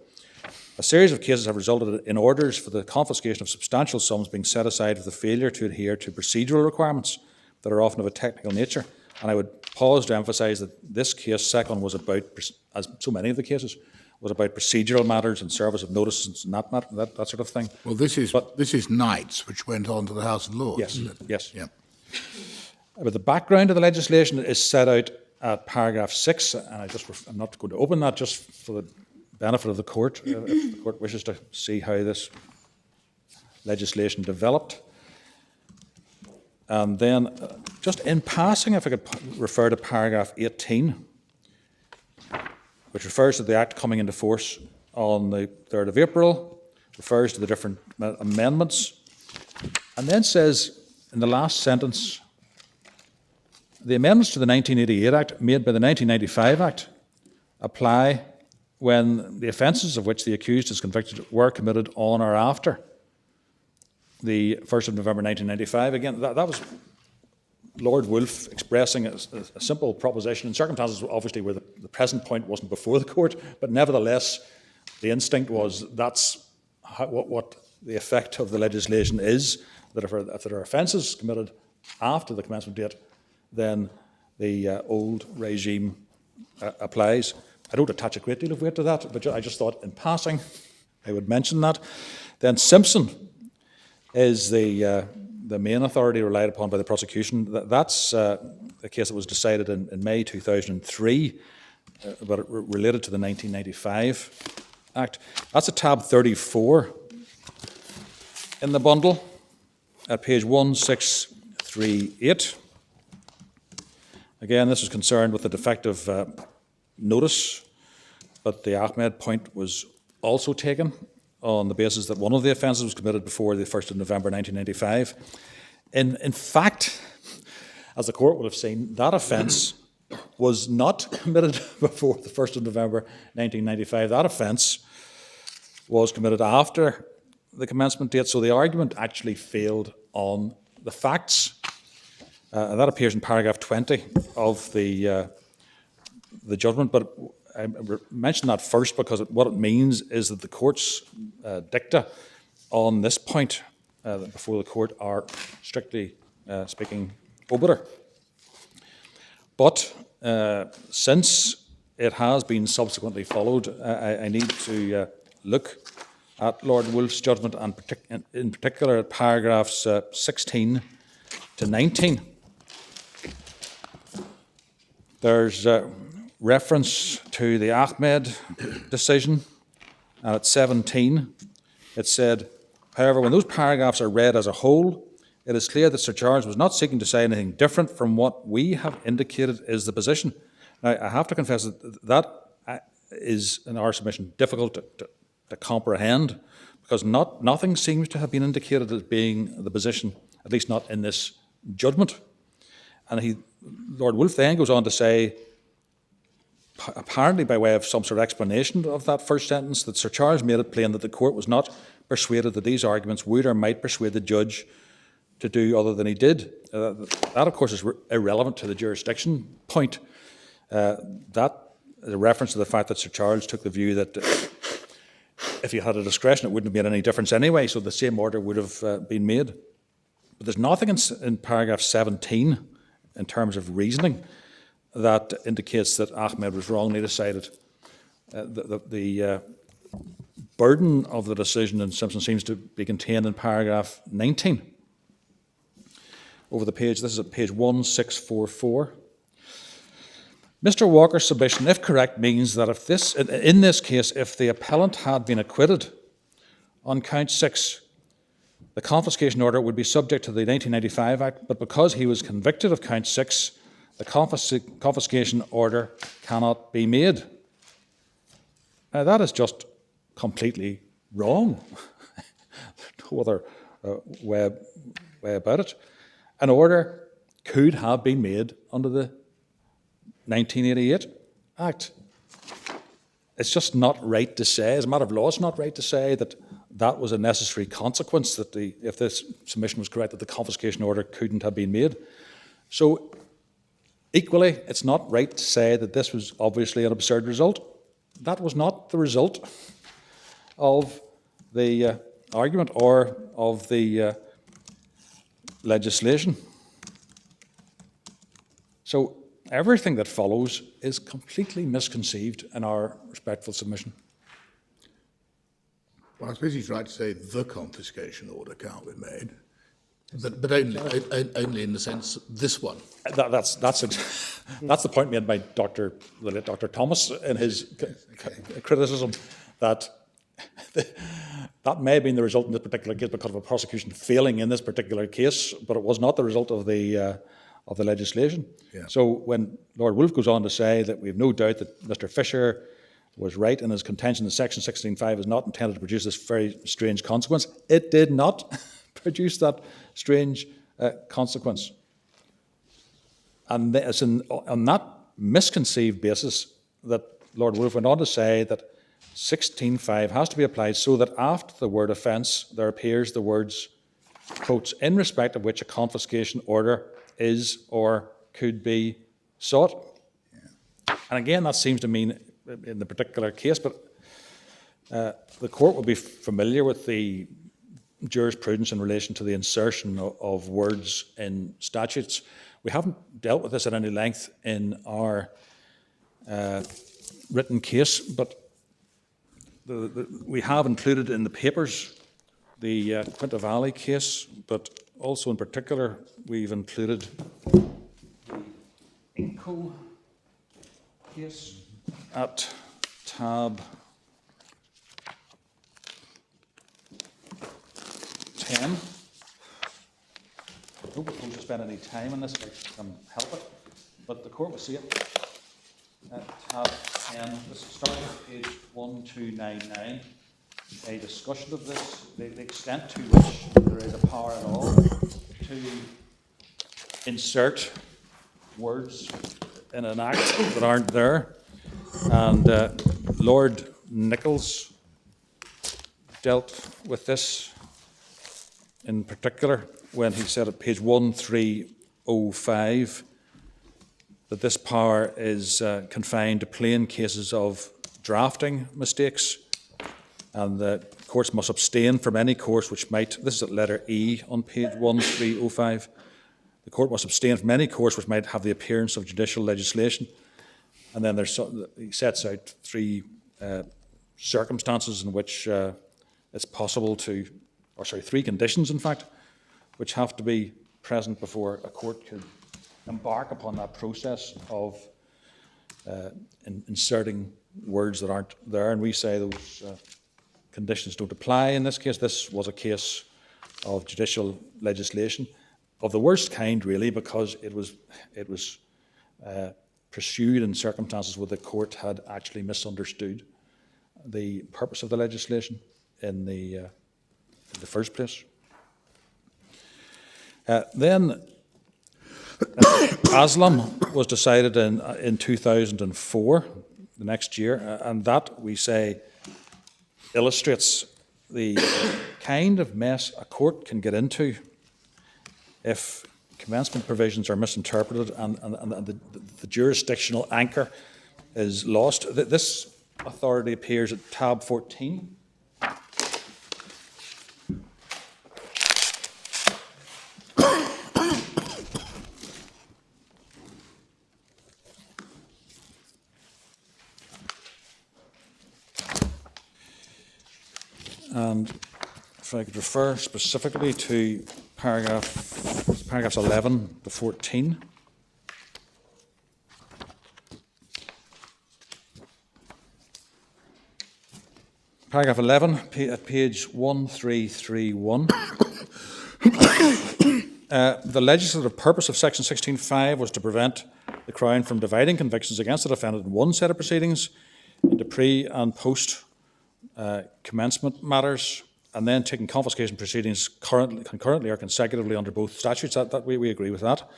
A series of cases have resulted in orders for the confiscation of substantial sums being set aside for the failure to adhere to procedural requirements that are often of a technical nature. And I would pause to emphasise that this case, second, was about, as so many of the cases, was about procedural matters and service of notices and that sort of thing. Well, this is Knights, which went on to the House of Lords. Yes, Isn't it? yes. Yeah. But the background of the legislation is set out at paragraph 6, and I'm not going to open that just for the benefit of the court, if the court wishes to see how this legislation developed. And then, just in passing, if I could refer to paragraph 18, which refers to the Act coming into force on the 3rd of April, refers to the different amendments, and then says in the last sentence, the amendments to the 1988 Act made by the 1995 Act apply when the offences of which the accused is convicted were committed on or after the 1st of November 1995. Again, that was Lord Wolfe expressing a simple proposition in circumstances, obviously, where the present point wasn't before the court, but nevertheless, the instinct was that's what the effect of the legislation is, that if there are offences committed after the commencement date, then the old regime applies. I don't attach a great deal of weight to that, but I just thought in passing I would mention that. Then Simpson is the main authority relied upon by the prosecution. That's a case that was decided in May 2003, but it related to the 1995 Act. That's at tab 34 in the bundle at page 1638. Again, this is concerned with the defective notice, but the Ahmed point was also taken on the basis that one of the offences was committed before the 1st of November 1995. In fact, as the court will have seen, that offence was not committed before the 1st of November 1995. That offence was committed after the commencement date, so the argument actually failed on the facts. And that appears in paragraph 20 of the judgment, but I mention that first because what it means is that the court's dicta on this point before the court are, strictly speaking, obiter. But since it has been subsequently followed, I need to look at Lord Wolfe's judgment, and in particular at paragraphs 16 to 19. There's reference to the Ahmed decision, And at 17, it said, however, when those paragraphs are read as a whole, it is clear that Sir Charles was not seeking to say anything different from what we have indicated is the position. Now, I have to confess that is, in our submission, difficult to comprehend, because nothing seems to have been indicated as being the position, at least not in this judgment. And Lord Wolfe then goes on to say, apparently by way of some sort of explanation of that first sentence, that Sir Charles made it plain that the court was not persuaded that these arguments would or might persuade the judge to do other than he did. That, of course, is irrelevant to the jurisdiction point. That is a reference to the fact that Sir Charles took the view that if he had a discretion, it wouldn't have made any difference anyway, so the same order would have been made. But there's nothing in paragraph 17 in terms of reasoning that indicates that Ahmed was wrongly decided. The burden of the decision in Simpson seems to be contained in paragraph 19. Over the page, this is at page 1644. Mr. Walker's submission, if correct, means that in this case, if the appellant had been acquitted on count 6, the confiscation order would be subject to the 1995 Act, but because he was convicted of count 6, the confiscation order cannot be made. Now, that is just completely wrong. No other way about it. An order could have been made under the 1988 Act. It's just not right to say, as a matter of law, it's not right to say that that was a necessary consequence, that if this submission was correct, that the confiscation order couldn't have been made. So, equally, it's not right to say that this was obviously an absurd result. That was not the result of the argument or of the legislation. So everything that follows is completely misconceived in our respectful submission. Well, I suppose he's right to say the confiscation order can't be made, but only in the sense this one. That's the point made by the late Dr. Thomas in his criticism that that may have been the result in this particular case because of a prosecution failing in this particular case, but it was not the result of the legislation. Yeah. So when Lord Wolfe goes on to say that we have no doubt that Mr. Fisher was right in his contention that Section 16.5 is not intended to produce this very strange consequence, it did not produce that strange consequence. And it's on that misconceived basis that Lord Wolfe went on to say that 16.5 has to be applied so that after the word offence there appears the words, quotes, in respect of which a confiscation order is or could be sought. Yeah. And again, that seems to mean in the particular case, but the court will be familiar with the jurisprudence in relation to the insertion of words in statutes. We haven't dealt with this at any length in our written case, but we have included in the papers the Quinta Valley case, but also in particular we've included the McCool case at tab 10. I don't propose to spend any time on this if I can help it, but the court will see it at tab 10. This starts at page 1299. A discussion of this, the extent to which there is a power at all to insert words in an act that aren't there. And Lord Nichols dealt with this in particular when he said at page 1305 that this power is confined to plain cases of drafting mistakes, and the courts must abstain from any course which might, this is at letter E on page 1305, the court must abstain from any course which might have the appearance of judicial legislation. And then he sets out three circumstances in which it's possible to, three conditions in fact, which have to be present before a court could embark upon that process of inserting words that aren't there. And we say those conditions don't apply in this case. This was a case of judicial legislation of the worst kind, really, because it was pursued in circumstances where the court had actually misunderstood the purpose of the legislation in the first place. Then Aslam was decided in 2004, the next year, and that, we say, illustrates the kind of mess a court can get into if commencement provisions are misinterpreted and the jurisdictional anchor is lost. This authority appears at tab 14. And if I could refer specifically to paragraphs 11 to 14. Paragraph 11 at page 1331. The legislative purpose of section 16.5 was to prevent the Crown from dividing convictions against the defendant in one set of proceedings into pre and post commencement matters, and then taking confiscation proceedings concurrently or consecutively under both statutes. That we agree with that.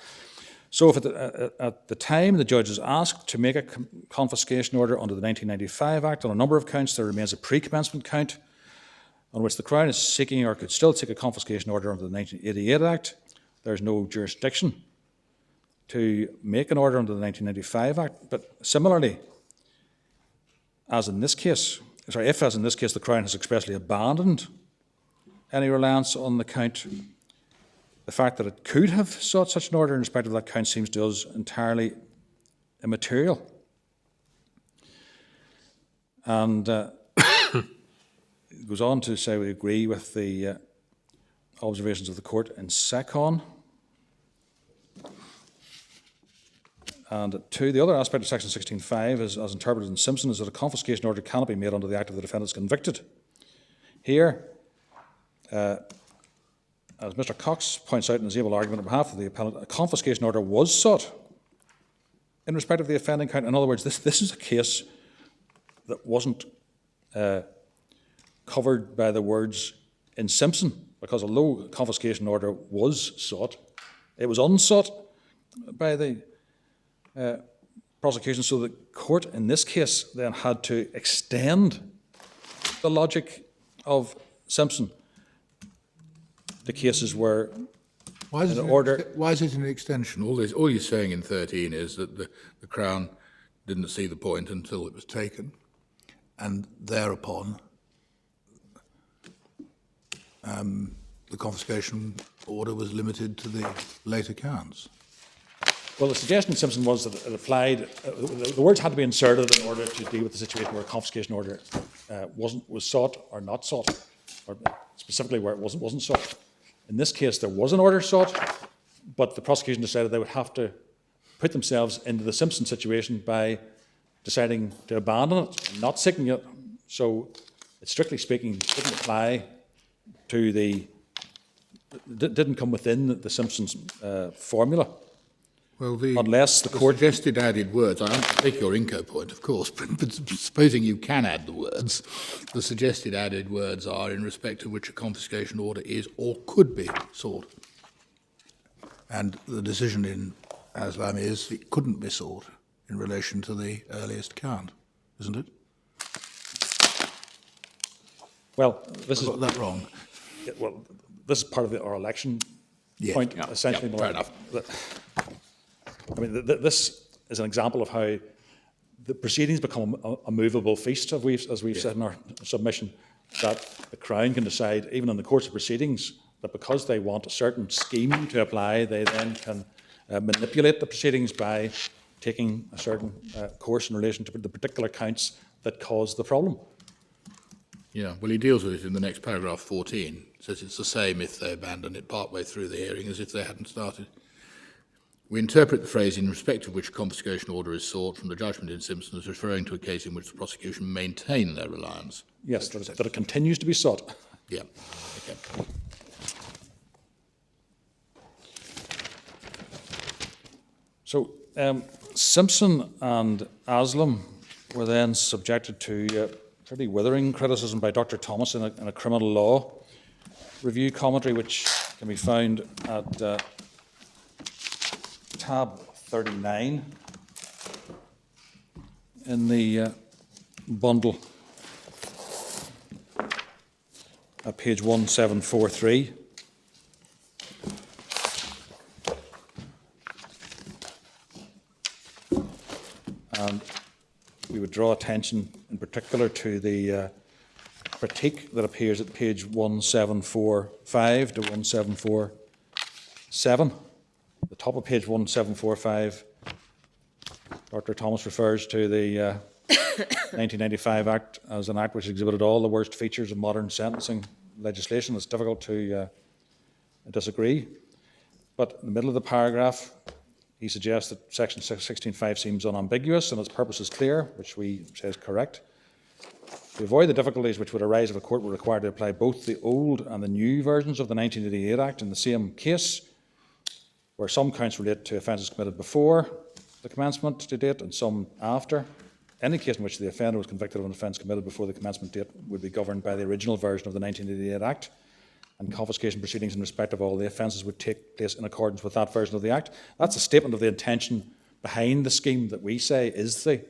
So if at the time the judge is asked to make a confiscation order under the 1995 Act on a number of counts, there remains a pre-commencement count on which the Crown is seeking or could still take a confiscation order under the 1988 Act. There is no jurisdiction to make an order under the 1995 Act. But similarly, if as in this case the Crown has expressly abandoned any reliance on the count, the fact that it could have sought such an order in respect of that count seems to us entirely immaterial. And it goes on to say we agree with the observations of the court in Secon. And two, the other aspect of section 16.5 is, as interpreted in Simpson, is that a confiscation order cannot be made under the act of the defendant is convicted. Here, as Mr. Cox points out in his able argument on behalf of the appellant, a confiscation order was sought in respect of the offending count. In other words, this is a case that wasn't covered by the words in Simpson, because although a confiscation order was sought, it was unsought by the prosecution. So the court in this case then had to extend the logic of Simpson to cases where Why is it an extension? All you're saying in 13 is that the Crown didn't see the point until it was taken, And thereupon, the confiscation order was limited to the later counts. Well, the suggestion in Simpson was that it applied, the words had to be inserted in order to deal with the situation where a confiscation order was sought or not sought, or specifically where it wasn't sought. In this case, there was an order sought, but the prosecution decided they would have to put themselves into the Simpson situation by deciding to abandon it and not seeking it. So, it strictly speaking, didn't apply to didn't come within the Simpsons formula. Well, unless the court suggested added words. I take your Inco point, of course, but supposing you can add the words, the suggested added words are in respect to which a confiscation order is or could be sought. And the decision in Aslam is it couldn't be sought in relation to the earliest count, isn't it? Well, this Got that wrong. Well, this is part of our election point, essentially. Fair enough. I mean, this is an example of how the proceedings become a movable feast, as we've said in our submission, that the Crown can decide, even in the course of proceedings, that because they want a certain scheme to apply, they then can manipulate the proceedings by taking a certain course in relation to the particular counts that cause the problem. Yeah, well, he deals with it in the next paragraph 14. Says it's the same if they abandon it partway through the hearing as if they hadn't started. We interpret the phrase in respect of which confiscation order is sought from the judgment in Simpson as referring to a case in which the prosecution maintain their reliance. Yes, that it continues to be sought. Yeah. Okay. So Simpson and Aslam were then subjected to pretty withering criticism by Dr. Thomas in a criminal law review commentary, which can be found at tab 39 in the bundle at page 1743. And we would draw attention in particular to the critique that appears at page 1745 to 1747. The top of page 1745, Dr. Thomas refers to the 1995 Act as an act which exhibited all the worst features of modern sentencing legislation. It's difficult to disagree. But in the middle of the paragraph, he suggests that section 16.5 seems unambiguous and its purpose is clear, which we say is correct. To avoid the difficulties which would arise if a court were required to apply both the old and the new versions of the 1988 Act in the same case, where some counts relate to offences committed before the commencement to date and some after, any case in which the offender was convicted of an offence committed before the commencement date would be governed by the original version of the 1988 Act, and confiscation proceedings in respect of all the offences would take place in accordance with that version of the Act. That's a statement of the intention behind the scheme that we say is the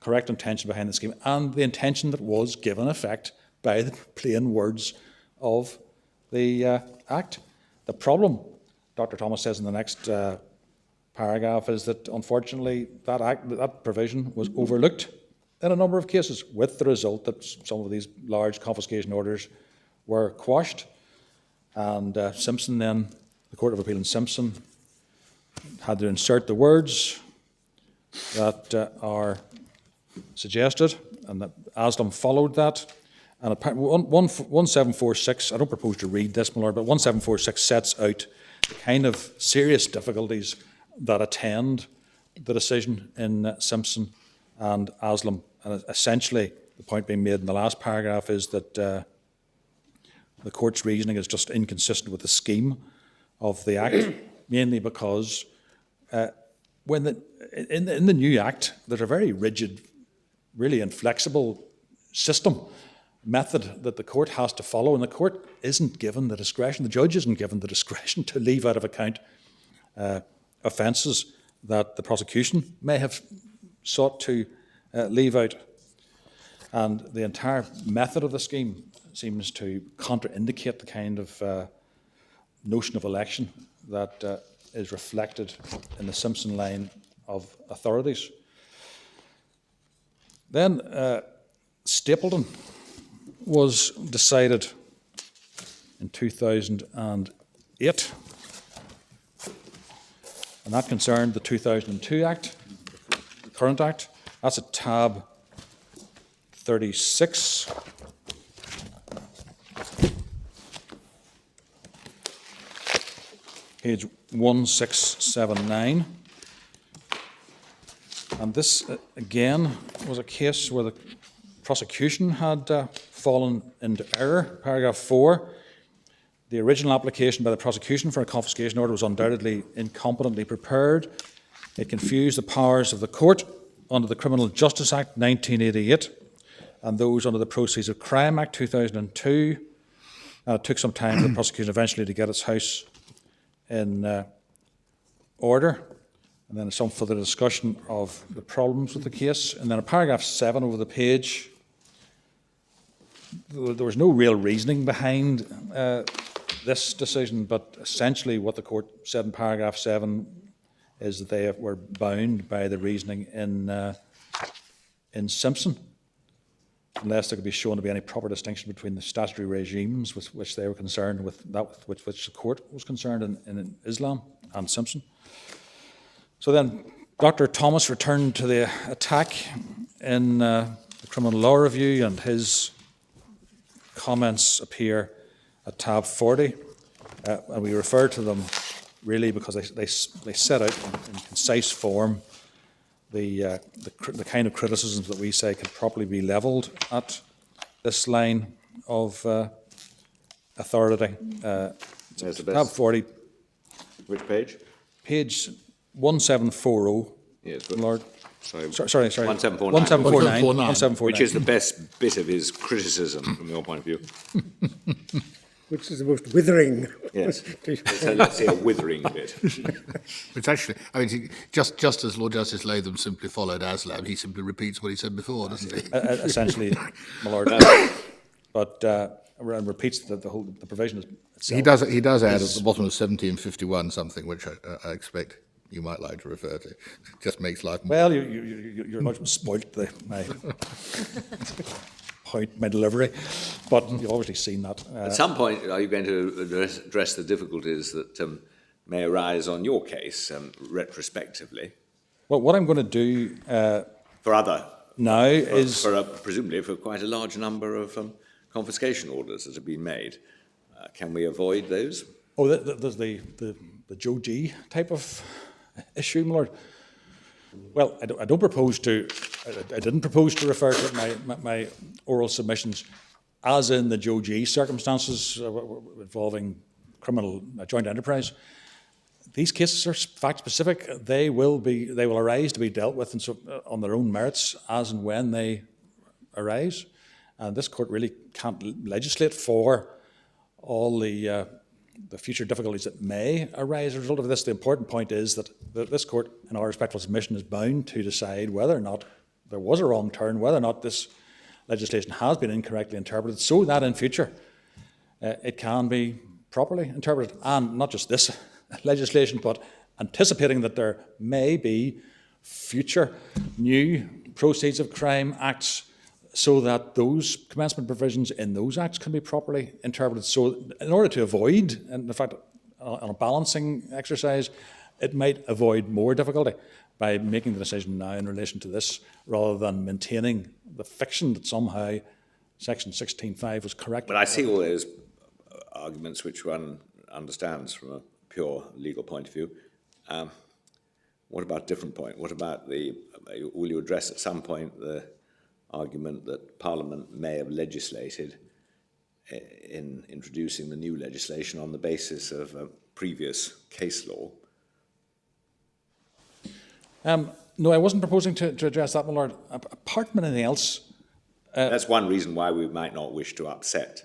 correct intention behind the scheme, and the intention that was given effect by the plain words of the Act. The problem, Dr. Thomas says in the next paragraph, is that unfortunately that provision was overlooked in a number of cases, with the result that some of these large confiscation orders were quashed. And Simpson then, the Court of Appeal in Simpson, had to insert the words that are suggested, and that Aslam followed that. And 1746, I don't propose to read this, my Lord, but 1746 sets out the kind of serious difficulties that attend the decision in Simpson and Aslam. And essentially, the point being made in the last paragraph is that the court's reasoning is just inconsistent with the scheme of the Act, mainly because in the new Act, there's a very rigid, really inflexible method that the court has to follow, and the court isn't given the discretion, the judge isn't given the discretion to leave out of account offences that the prosecution may have sought to leave out. And the entire method of the scheme seems to contraindicate the kind of notion of election that is reflected in the Simpson line of authorities. Then Stapleton was decided in 2008, and that concerned the 2002 Act, the current Act. That's at tab 36. Page 1679. And this, again, was a case where the prosecution had fallen into error. Paragraph 4. The original application by the prosecution for a confiscation order was undoubtedly incompetently prepared. It confused the powers of the court under the Criminal Justice Act 1988 and those under the Proceeds of Crime Act 2002. And it took some time for the prosecution eventually to get its house in order. And then some further discussion of the problems with the case. And then in paragraph 7 over the page, there was no real reasoning behind this decision, but essentially what the court said in paragraph 7 is that they were bound by the reasoning in Simpson, unless there could be shown to be any proper distinction between the statutory regimes with which they were concerned with that with which the court was concerned in Islam and Simpson. So then Dr. Thomas returned to the attack in the Criminal Law Review, and his comments appear at tab 40, and we refer to them really, because they set out in concise form the kind of criticisms that we say could properly be levelled at this line of authority. There's the Tab best. 40, Which page? page 1740, Yes, but Lord. sorry. Sorry. 1749. 1749. 1749. Which is the best bit of his criticism from your point of view? Which is the most withering. Yes. So let's see a withering bit. It's actually, I mean, just as Lord Justice Latham simply followed Aslab, he simply repeats what he said before, doesn't he? Essentially, my Lord. But and repeats the provision itself. He does add at the bottom of 1751 something which I expect you might like to refer to. It just makes life more. Well, your Lordship spoilt my point, my delivery, but you've obviously seen that. At some point, are you going to address the difficulties that may arise on your case retrospectively Well, what I'm going to do for other, now is presumably for quite a large number of confiscation orders that have been made? Can we avoid those? there's the Joe G type of issue, my Lord. Well, I didn't propose to refer to my oral submissions as in the Joe G circumstances involving criminal joint enterprise. These cases are fact specific. They will arise to be dealt with on their own merits as and when they arise. And this court really can't legislate for all the future difficulties that may arise as a result of this. The important point is that this court, in our respectful submission, is bound to decide whether or not there was a wrong turn, whether or not this legislation has been incorrectly interpreted, so that in future it can be properly interpreted. And not just this legislation, but anticipating that there may be future new proceeds of crime acts, so that those commencement provisions in those acts can be properly interpreted. So in order to avoid, and in fact, on a balancing exercise, it might avoid more difficulty by making the decision now in relation to this, rather than maintaining the fiction that somehow Section 16.5 was correct. But I see all those arguments which one understands from a pure legal point of view. What about a different point? What about will you address at some point the argument that Parliament may have legislated in introducing the new legislation on the basis of previous case law? No, I wasn't proposing to address that, my Lord. Apart from anything else... That's one reason why we might not wish to upset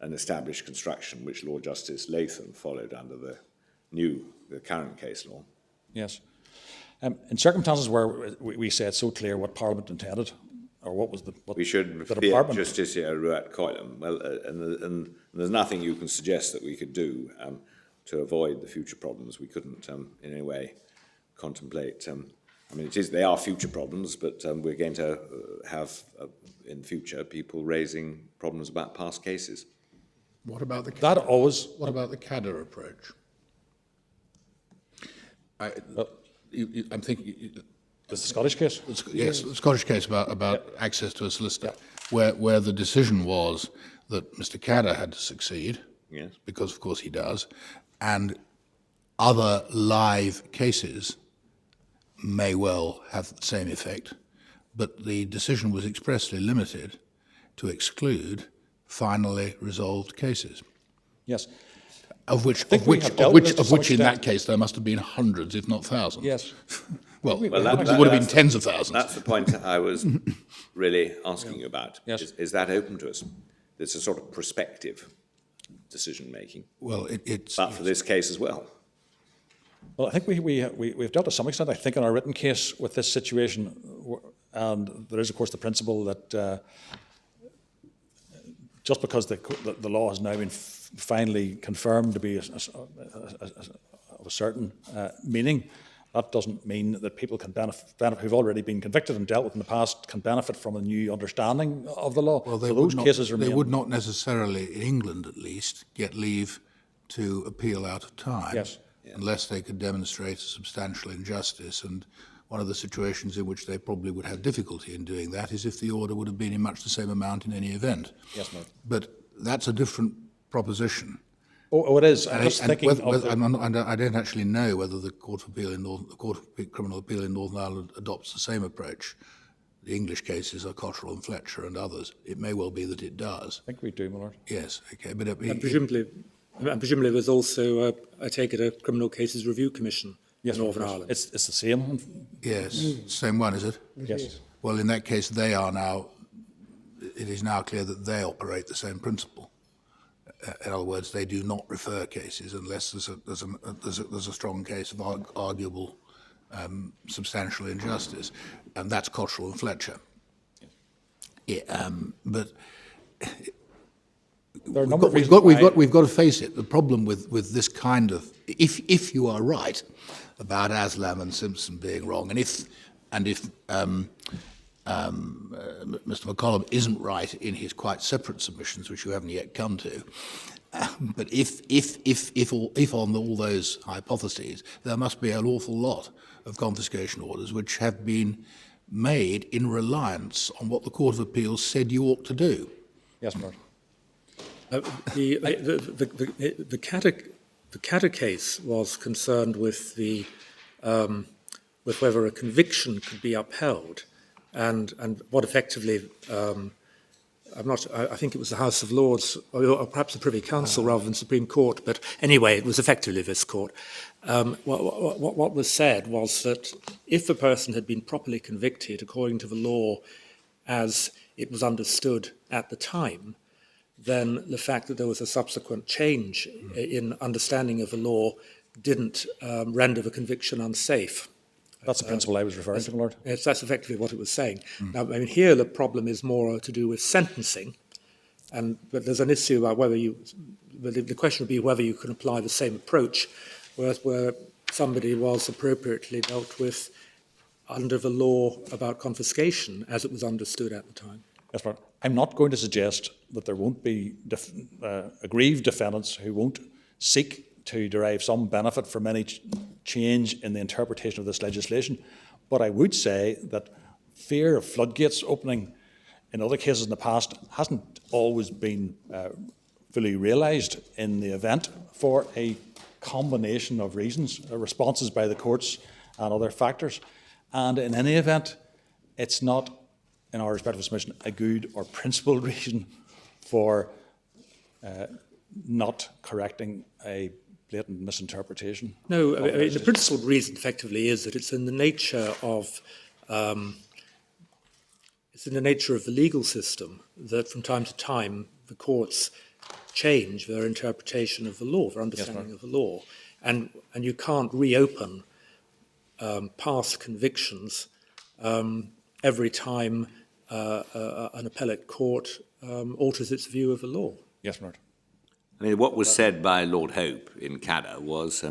an established construction which Lord Justice Latham followed under the current case law. Yes. In circumstances where we say it's so clear what Parliament intended, or what was what we should the fear Department... Justitia Ruat Coelum. Well, and there's nothing you can suggest that we could do to avoid the future problems. We couldn't in any way contemplate. I mean, they are future problems, but we're going to have in future people raising problems about past cases. What about the What about the CADA approach? I'm thinking. The Scottish case? Yes, the Scottish case about access to a solicitor, where the decision was that Mr. CADA had to succeed, Yes. because of course he does, and other live cases may well have the same effect, but the decision was expressly limited to exclude finally resolved cases. Yes. Of which in that case there must have been hundreds, if not thousands. Yes. Well, Well, it would have been tens of thousands. That's the point I was really asking you about. Yes. Is that open to us? It's a sort of prospective decision-making, Well, it's but for this case as well. Well, I think we've dealt to some extent, I think, in our written case with this situation, and there is, of course, the principle that just because the law has now been finally confirmed to be of a certain meaning, that doesn't mean that people can benefit who've already been convicted and dealt with in the past can benefit from a new understanding of the law. Well, so those cases remain. They would not necessarily, in England at least, get leave to appeal out of time, Yes. unless they could demonstrate a substantial injustice. And one of the situations in which they probably would have difficulty in doing that is if the order would have been in much the same amount in any event. Yes, ma'am. But that's a different proposition. Oh, it is. I'm just And thinking I don't actually know whether the Court of Criminal Appeal in Northern Ireland adopts the same approach. The English cases are Cottrell and Fletcher and others. It may well be that it does. I think we do, my lord. Yes, okay, but And presumably there's also, I take it, a Criminal Cases Review Commission Yes, in Northern of course. Ireland. It's the same. yes, same one, is it? Yes. Well, in that case, it is now clear that they operate the same principle. In other words, they do not refer cases unless there's a strong case of arguable substantial injustice, and that's Cottrell and Fletcher. Yeah, but There are a number of we've reasons got to face it. The problem with this kind of, if you are right about Aslam and Simpson being wrong, and if Mr. McCollum isn't right in his quite separate submissions, which you haven't yet come to, but if on all those hypotheses, there must be an awful lot of confiscation orders which have been made in reliance on what the Court of Appeal said you ought to do. Yes, my lord. The Catter case was concerned with with whether a conviction could be upheld, and what effectively, I think it was the House of Lords, or perhaps the Privy Council rather than Supreme Court, but anyway, it was effectively this court. What was said was that if a person had been properly convicted according to the law as it was understood at the time, then the fact that there was a subsequent change in understanding of the law didn't render the conviction unsafe. That's the principle I was referring to, my lord. Yes, that's effectively what it was saying. Now, I mean, here the problem is more to do with sentencing, but there's an issue about whether the question would be whether you can apply the same approach, where somebody was appropriately dealt with under the law about confiscation as it was understood at the time. Yes, my lord. I'm not going to suggest that there won't be aggrieved defendants who won't seek to derive some benefit from any change in the interpretation of this legislation. But I would say that fear of floodgates opening in other cases in the past hasn't always been fully realised in the event for a combination of reasons, responses by the courts and other factors. And in any event, it's not, in our respectful submission, a good or principled reason for not correcting a blatant misinterpretation. No, I mean, the principal reason effectively is that it's in the nature of the legal system that from time to time the courts change their interpretation of the law, their understanding of the law, and you can't reopen past convictions every time an appellate court alters its view of the law. Yes, my lord. I mean, what was said by Lord Hope in Cadder was,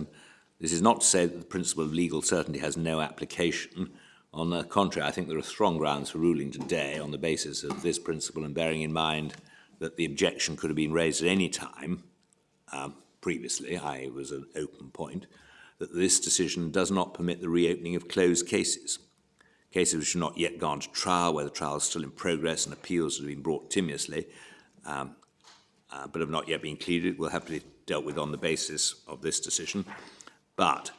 this is not to say that the principle of legal certainty has no application. On the contrary, I think there are strong grounds for ruling today on the basis of this principle, and bearing in mind that the objection could have been raised at any time previously, i.e. it was an open point, that this decision does not permit the reopening of closed cases. Cases which have not yet gone to trial, where the trial is still in progress and appeals have been brought timorously, but have not yet been pleaded, will have to be dealt with on the basis of this decision. But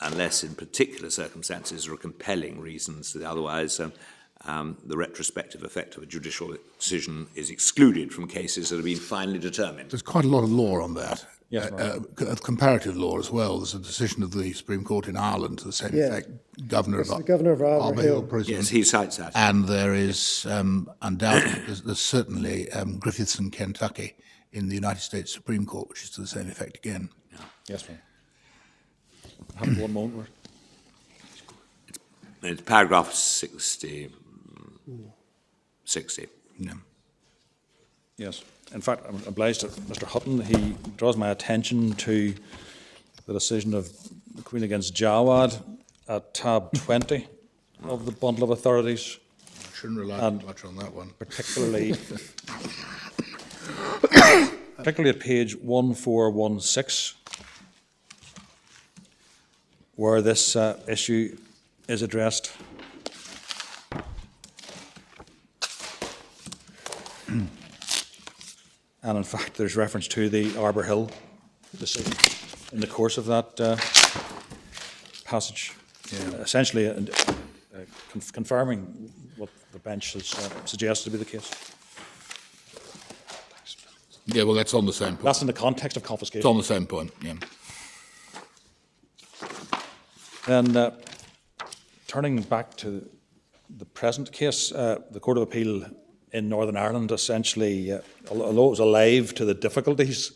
unless in particular circumstances there are compelling reasons that otherwise the retrospective effect of a judicial decision is excluded from cases that have been finally determined. There's quite a lot of law on that. Yes, Comparative law as well. There's a decision of the Supreme Court in Ireland to the same effect. The governor of Arbor Hill Prison. Yes, he cites that. And there is undoubtedly, there's certainly Griffiths in Kentucky in the United States Supreme Court, which is to the same effect again. Yeah. Yes, ma'am. Have one moment. It's paragraph 60. Yeah. Yes. In fact, I'm obliged to Mr. Hutton. He draws my attention to the decision of the Queen against Jawad at tab 20 of the bundle of authorities. I shouldn't rely too much on that one. Particularly at page 1416, where this issue is addressed. And in fact, there's reference to the Arbour Hill decision in the course of that passage, essentially confirming what the bench has suggested to be the case. Yeah, well, that's on the same point. That's in the context of confiscation. It's on the same point, yeah. Then, turning back to the present case, the Court of Appeal in Northern Ireland essentially, although it was alive to the difficulties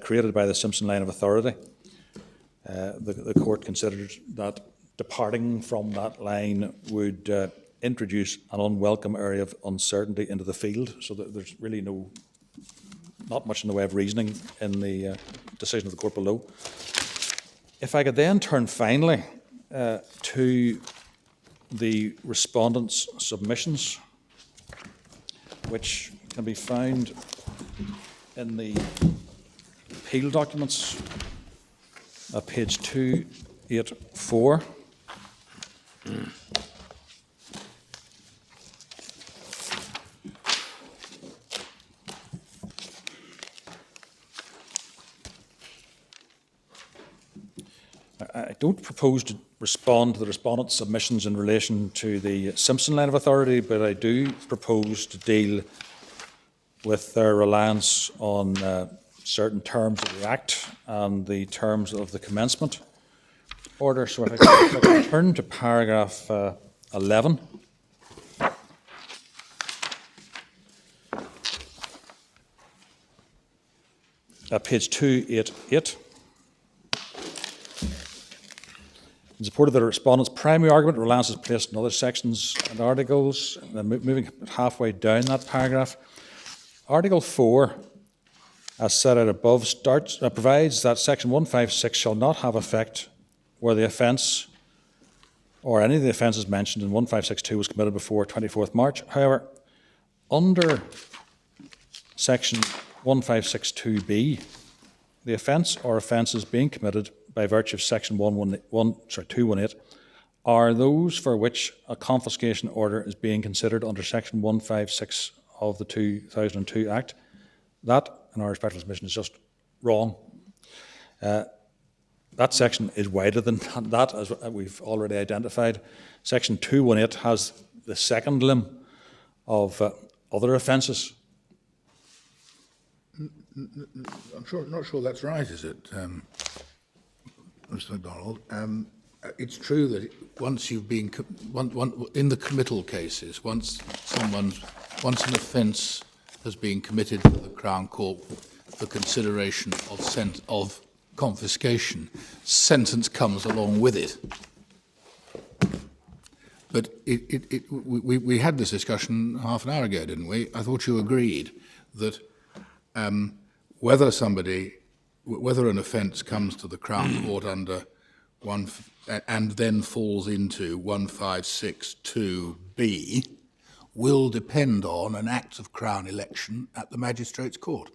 created by the Simpson line of authority, the court considered that departing from that line would introduce an unwelcome area of uncertainty into the field, so that there's really not much in the way of reasoning in the decision of the court below. If I could then turn finally to the respondents' submissions, which can be found in the appeal documents at page 284. I don't propose to respond to the respondents' submissions in relation to the Simpson line of authority, but I do propose to deal with their reliance on certain terms of the Act and the terms of the commencement order. So if I could turn to paragraph 11. Page 288. In support of the respondent's primary argument, reliance is placed in other sections and articles. And then moving halfway down that paragraph, Article 4, as set out above, provides that Section 156 shall not have effect where the offence or any of the offences mentioned in 1562 was committed before 24th March. However, under Section 1562b, the offence or offences being committed by virtue of Section 218 are those for which a confiscation order is being considered under Section 156 of the 2002 Act. That, in our respectful submission, is just wrong. That section is wider than that, as we've already identified. Section 218 has the second limb of other offences. I'm not sure that's right, is it, Mr. MacDonald? It's true that once you've been in the committal cases, once an offence has been committed to the Crown Court for consideration of confiscation, sentence comes along with it. But we had this discussion half an hour ago, didn't we? I thought you agreed that whether an offence comes to the Crown Court under and then falls into 1562b will depend on an Act of Crown election at the Magistrates' Court.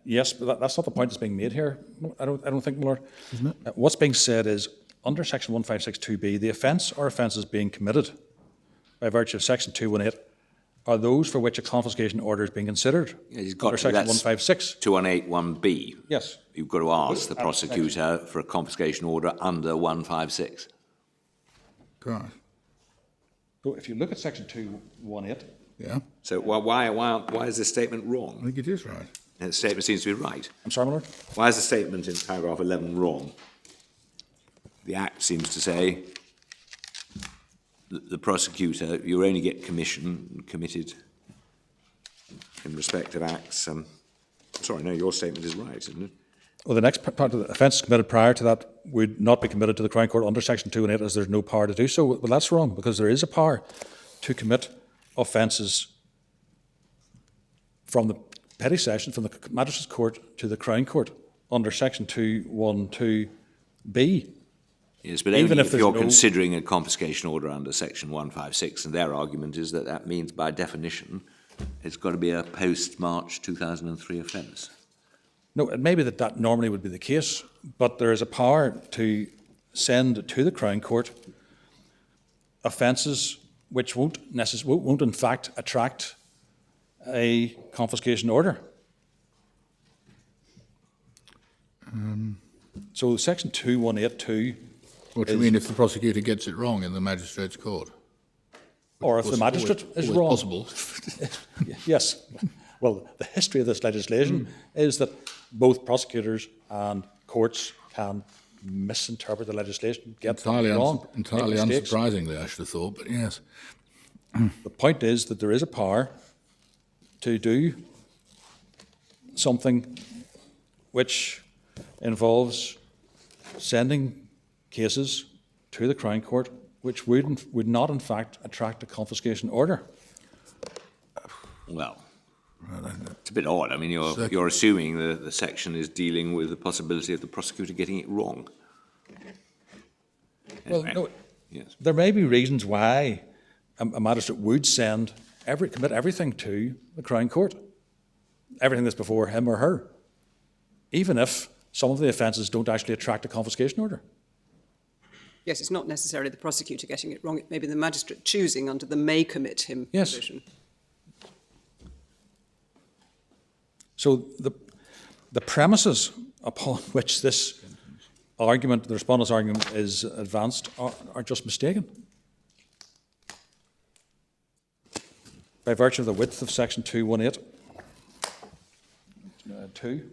Yes, but that's not the point that's being made here. I don't think, my Lord. Isn't it? What's being said is, under Section 1562b, the offence or offences being committed by virtue of Section 218 are those for which a confiscation order is being considered. Yeah, he's got under Section 156. 2181b. Yes. You've got to ask the prosecutor for a confiscation order under 156. Correct. So if you look at Section 218, Yeah, So why is this statement I wrong? think it is right. And the statement seems to be right. I'm sorry, my Lord? Why is the statement in paragraph 11 wrong? The Act seems to say that the prosecutor, you only get committed in respect of acts. Sorry, no, your statement is right, isn't it? Well, the next part of the offence committed prior to that would not be committed to the Crown Court under Section 218, as there's no power to do so. Well, that's wrong, because there is a power to commit offences from the petty session, from the Magistrates' Court to the Crown Court under Section 212b. Yes, but even if you're considering a confiscation order under Section 156, and their argument is that that means, by definition, it's got to be a post-March 2003 offence. No, it may be that normally would be the case, but there is a power to send to the Crown Court offences which won't in fact attract a confiscation order. So section 2182, What do you mean if the prosecutor gets it wrong in the magistrate's court? or if the magistrate is Always wrong. possible. Yes. Well, the history of this legislation is that both prosecutors and courts can misinterpret the legislation, get Entirely, it wrong, entirely make mistakes. unsurprisingly, I should have thought, but yes. The point is that there is a power to do something which involves sending cases to the Crown Court which would not in fact attract a confiscation order. Well, it's a bit odd. I mean, you're assuming the section is dealing with the possibility of the prosecutor getting it wrong. Well, Anyway, no, yes. there may be reasons why a magistrate would commit everything to the Crown Court, everything that's before him or her, even if some of the offences don't actually attract a confiscation order. Yes, it's not necessarily the prosecutor getting it wrong. It may be the magistrate choosing under the may commit him Yes. provision. So the premises upon which this argument, the respondent's argument, is advanced are just mistaken. By virtue of the width of section 218, 2.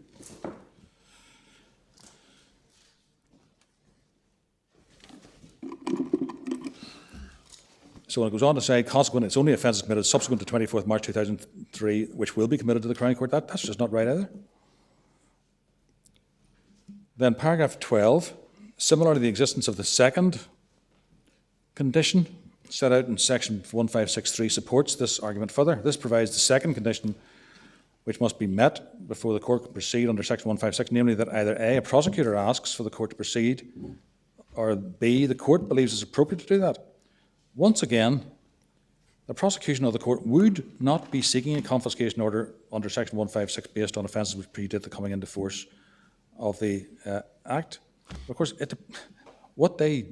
So it goes on to say, consequently, it's only offences committed subsequent to 24th March 2003 which will be committed to the Crown Court. That's just not right either. Then paragraph 12, similar to the existence of the second condition set out in section 1563, supports this argument further. This provides the second condition which must be met before the court can proceed under section 156, namely that either A, a prosecutor asks for the court to proceed, or B, the court believes it's appropriate to do that. Once again, the prosecution of the court would not be seeking a confiscation order under section 156 based on offences which predate the coming into force of the Act. Of course, what they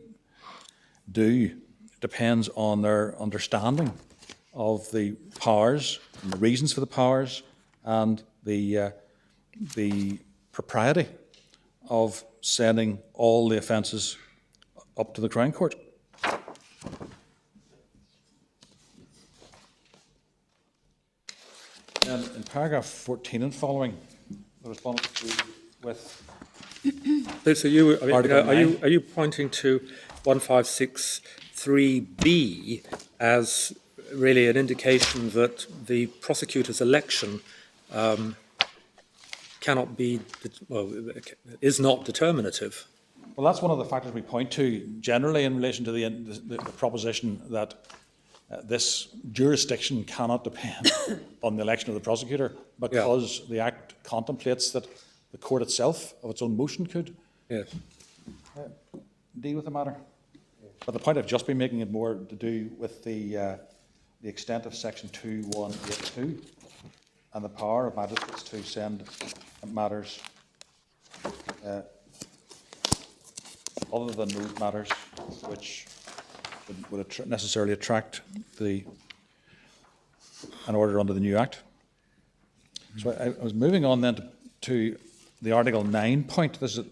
do depends on their understanding of the powers, and the reasons for the powers, and the propriety of sending all the offences up to the Crown Court. And in paragraph 14 and following, the respondent agrees with So you, I mean, Article 9. are you pointing to 156(3)(b) as really an indication that the prosecutor's election cannot be, well, is not determinative? Well, that's one of the factors we point to generally in relation to the proposition that this jurisdiction cannot depend on the election of the prosecutor, because the Act contemplates that the court itself, of its own motion, could deal with the matter. But the point I've just been making is more to do with the extent of section 2182 and the power of magistrates to send matters other than those matters which would necessarily attract an order under the new Act. So I was moving on then to the Article 9 point. This is,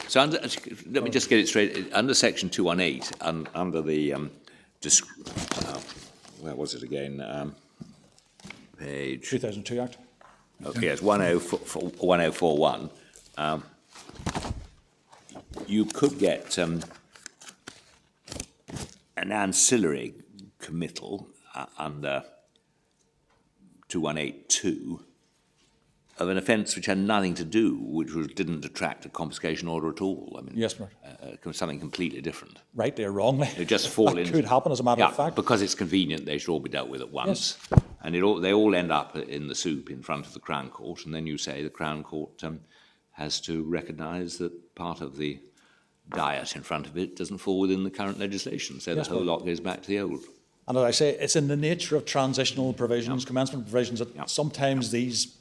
So let me just get it straight. Under section 218, under the, where was it again? Page 2002 Act. Okay, yes, 1041. You could get an ancillary committal under 2182 of an offence which had nothing to do, which didn't attract a confiscation order at all. I mean, Yes, sir. Something completely different. Rightly or wrongly. They just fall that in. could happen as a matter of fact. Because it's convenient, they should all be dealt with at once. Yes. And they all end up in the soup in front of the Crown Court, and then you say the Crown Court has to recognise that part of the diet in front of it doesn't fall within the current legislation, so Yes, the whole well- lot goes back to the old. And as I say, it's in the nature of transitional provisions, commencement provisions, that sometimes these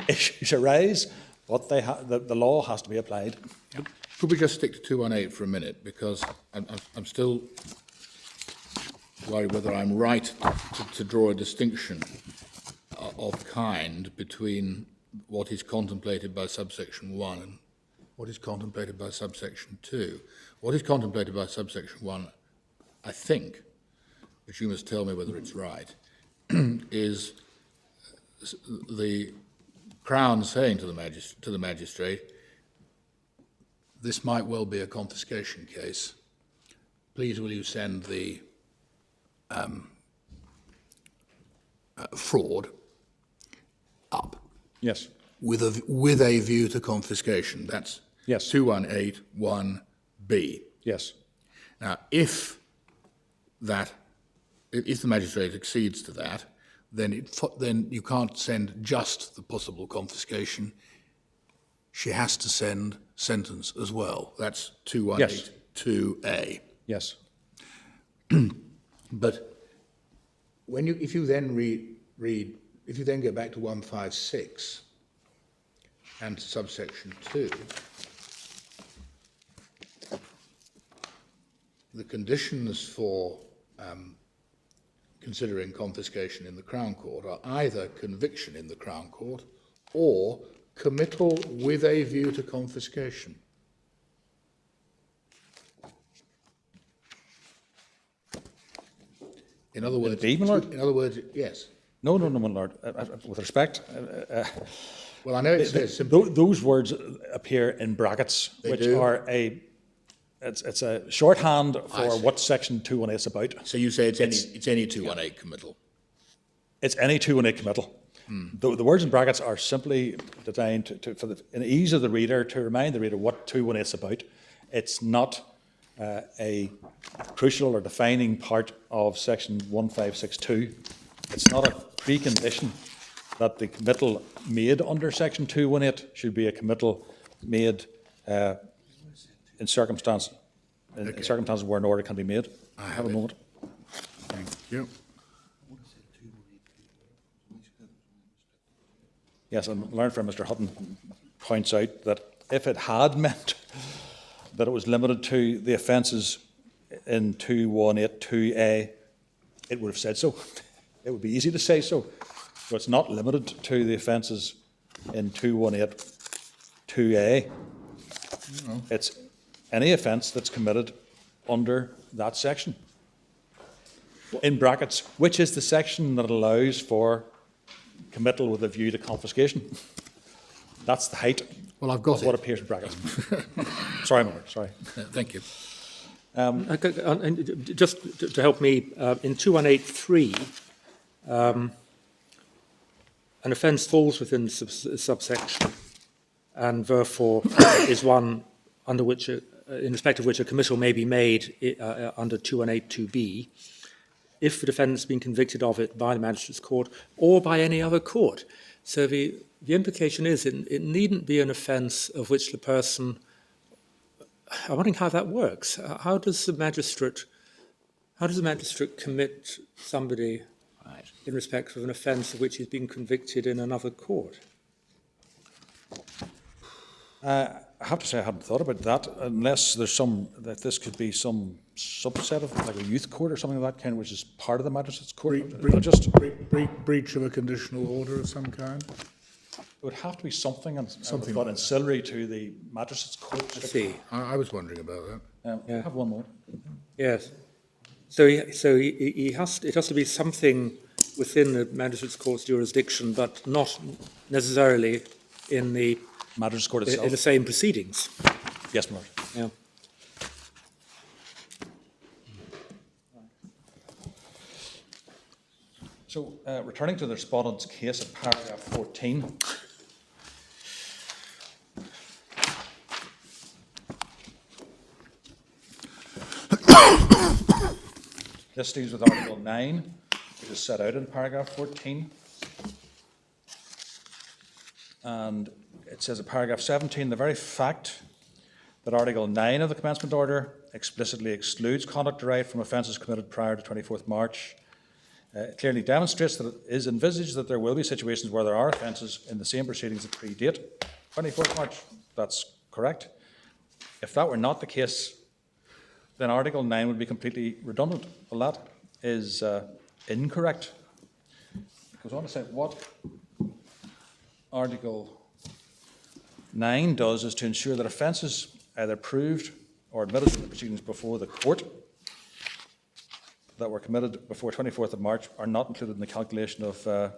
issues arise, but the law has to be applied. Could we just stick to 218 for a minute, because I'm still worried whether I'm right to draw a distinction of kind between what is contemplated by subsection 1 and what is contemplated by subsection 2. What is contemplated by subsection 1, I think, which you must tell me whether it's right, is the Crown saying to the magistrate, this might well be a confiscation case. Please will you send the fraud up Yes. with a view to confiscation. That's Yes. 2181B. Yes. Now, if the magistrate accedes to that, then you can't send just the possible confiscation. She has to send sentence as well. That's 2182A. Yes. But if you then go back to 156 and to subsection 2, the conditions for considering confiscation in the Crown Court are either conviction in the Crown Court or committal with a view to confiscation. In other words, Indeed, my lord. Yes. No, my lord. With respect, Well, I know it says simply. those words appear in brackets, They which do? are it's a shorthand for see. what section 218 is about. So you say it's any 218 committal. It's any 218 committal. The words in brackets are simply designed in the ease of the reader, to remind the reader what 218 is about. It's not a crucial or defining part of section 1562. It's not a precondition that the committal made under section 218 should be a committal made in circumstances where an order can be made. I have it. a moment. Thank you. Yes, and learned from Mr. Hutton points out that if it had meant that it was limited to the offences in 2182A, it would have said so. It would be easy to say so. So it's not limited to the offences in 2182A. No. It's any offence that's committed under that section. In brackets, which is the section that allows for committal with a view to confiscation. That's the height Well, I've got of what it. appears in brackets. Sorry, Mark, sorry. Thank you. And just to help me, in 2183, an offence falls within subsection, and therefore is one under which, in respect of which a committal may be made under 2182B, if the defendant's been convicted of it by the magistrate's court or by any other court. So the implication is it needn't be an offence of which the person. I'm wondering how that works. How does the magistrate commit somebody in respect of an offence of which he's been convicted in another court? I have to say I hadn't thought about that, unless there's that this could be some subset of like a youth court or something of that kind, which is part of the magistrate's court. Breach of a conditional order of some kind? It would have to be something Something like like ancillary to the magistrate's court. I see. I was wondering about that. I have one more. Yes. So it has to be something within the magistrate's court's jurisdiction, but not necessarily in the Magistrate's court itself. in the same proceedings. Yes, my lord. Yeah. So, returning to the respondent's case at paragraph 14. This deals with Article 9, which is set out in paragraph 14. And it says in paragraph 17, the very fact that Article 9 of the commencement order explicitly excludes conduct derived from offences committed prior to 24th March clearly demonstrates that it is envisaged that there will be situations where there are offences in the same proceedings that predate 24th March. That's correct. If that were not the case, then Article 9 would be completely redundant. Well, that is incorrect. goes on to say what Article 9 does is to ensure that offences either proved or admitted in the proceedings before the court that were committed before 24th of March are not included in the calculation of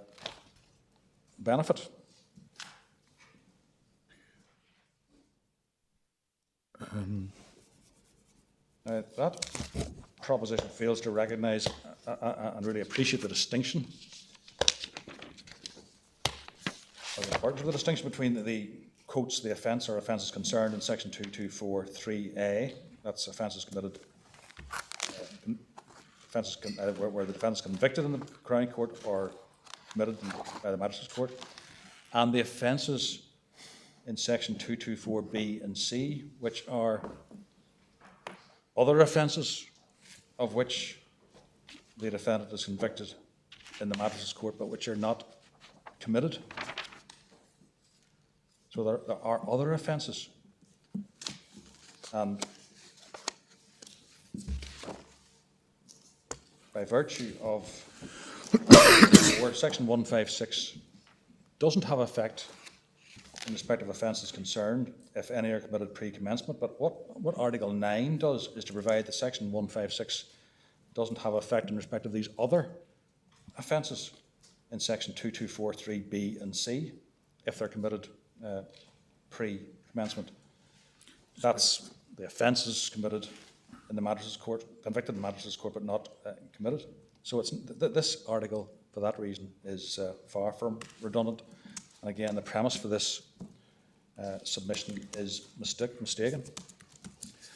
benefit. Now, that proposition fails to recognise and really appreciate the distinction, or the importance of the distinction between the quotes the offence or offences concerned in section 2243A, that's offences committed, where the defendant is convicted in the Crown Court or committed by the Magistrates Court, and the offences in section 224B and C, which are other offences of which the defendant is convicted in the Magistrates Court, but which are not committed. So there are other offences, and by virtue of section 156 doesn't have effect in respect of offences concerned if any are committed pre-commencement, but what Article 9 does is to provide that section 156 doesn't have effect in respect of these other offences in section 2243B and C if they're committed pre-commencement. That's the offences committed in the Magistrates Court, convicted in the Magistrates Court, but not committed. So it's, this article, for that reason, is far from redundant. And again, the premise for this submission is mistaken.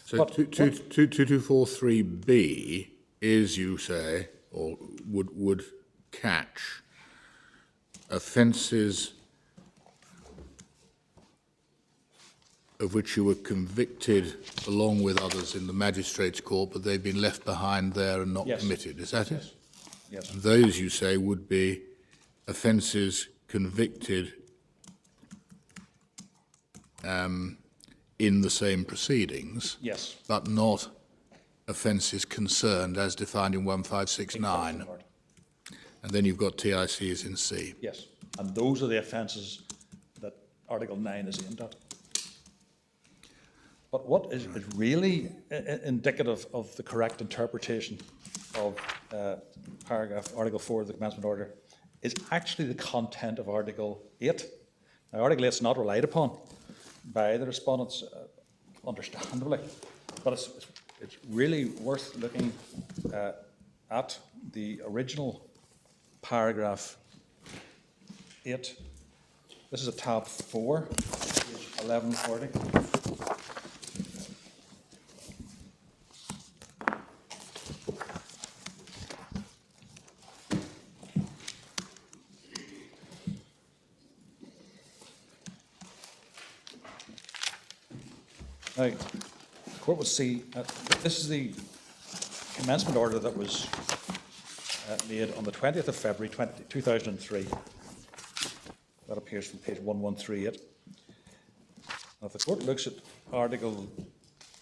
So 2243B is, you say, or would catch offences of which you were convicted along with others in the Magistrates Court, but they've been left behind there and not committed. Is that it? Yes. And those, you say, would be offences convicted in the same proceedings, Yes. but not offences concerned as defined in 1569. And then you've got TICs in C. Yes. And those are the offences that Article 9 is aimed at. But what is really indicative of the correct interpretation of Article 4 of the commencement order is actually the content of Article 8. Now, Article 8 is not relied upon by the respondents, understandably, but it's really worth looking at the original paragraph 8. This is a tab 4, page 1140. Now, the court will see, this is the commencement order that was made on the 20th of February 2003. That appears from page 1138. Now, if the court looks at Article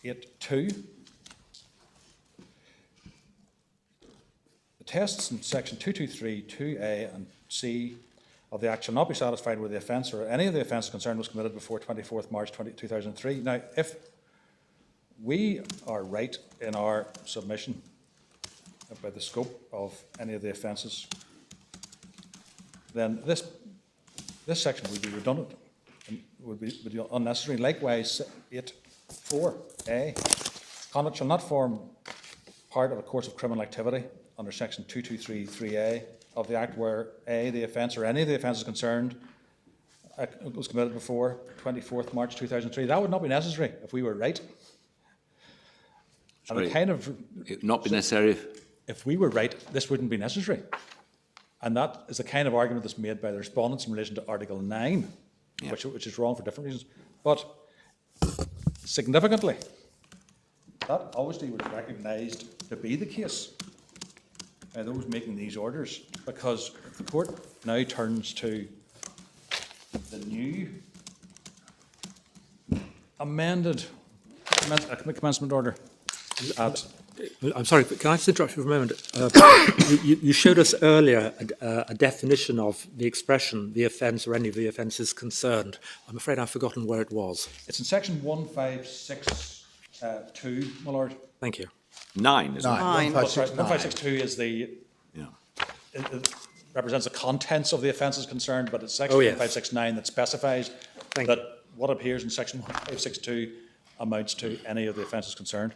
8.2, the tests in section 223, 2A and C of the Act shall not be satisfied where the offence or any of the offences concerned was committed before 24th March 2003. Now, if we are right in our submission about the scope of any of the offences, then this section would be redundant and would be unnecessary. Likewise, 8.4a, conduct shall not form part of a course of criminal activity under section 2233A of the Act where A, the offence or any of the offences concerned was committed before 24th March 2003. That would not be necessary if we were right. Sorry, and the kind of, it would not be necessary if we were right, this wouldn't be necessary. And that is the kind of argument that's made by the respondents in relation to Article 9, which is wrong for different reasons. But significantly, that obviously was recognised to be the case by those making these orders, because if the court now turns to the new amended commencement order at I'm sorry, but can I just interrupt you for a moment? You showed us earlier a definition of the expression, the offence or any of the offences concerned. I'm afraid I've forgotten where it was. It's in section 1562, my lord. Thank you. 9, isn't it? Nine. Oh, sorry, 1562 is Yeah. it represents the contents of the offences concerned, but it's section Oh, yes. 1569 that specifies Thank that what appears in section 1562 amounts to any of the offences concerned.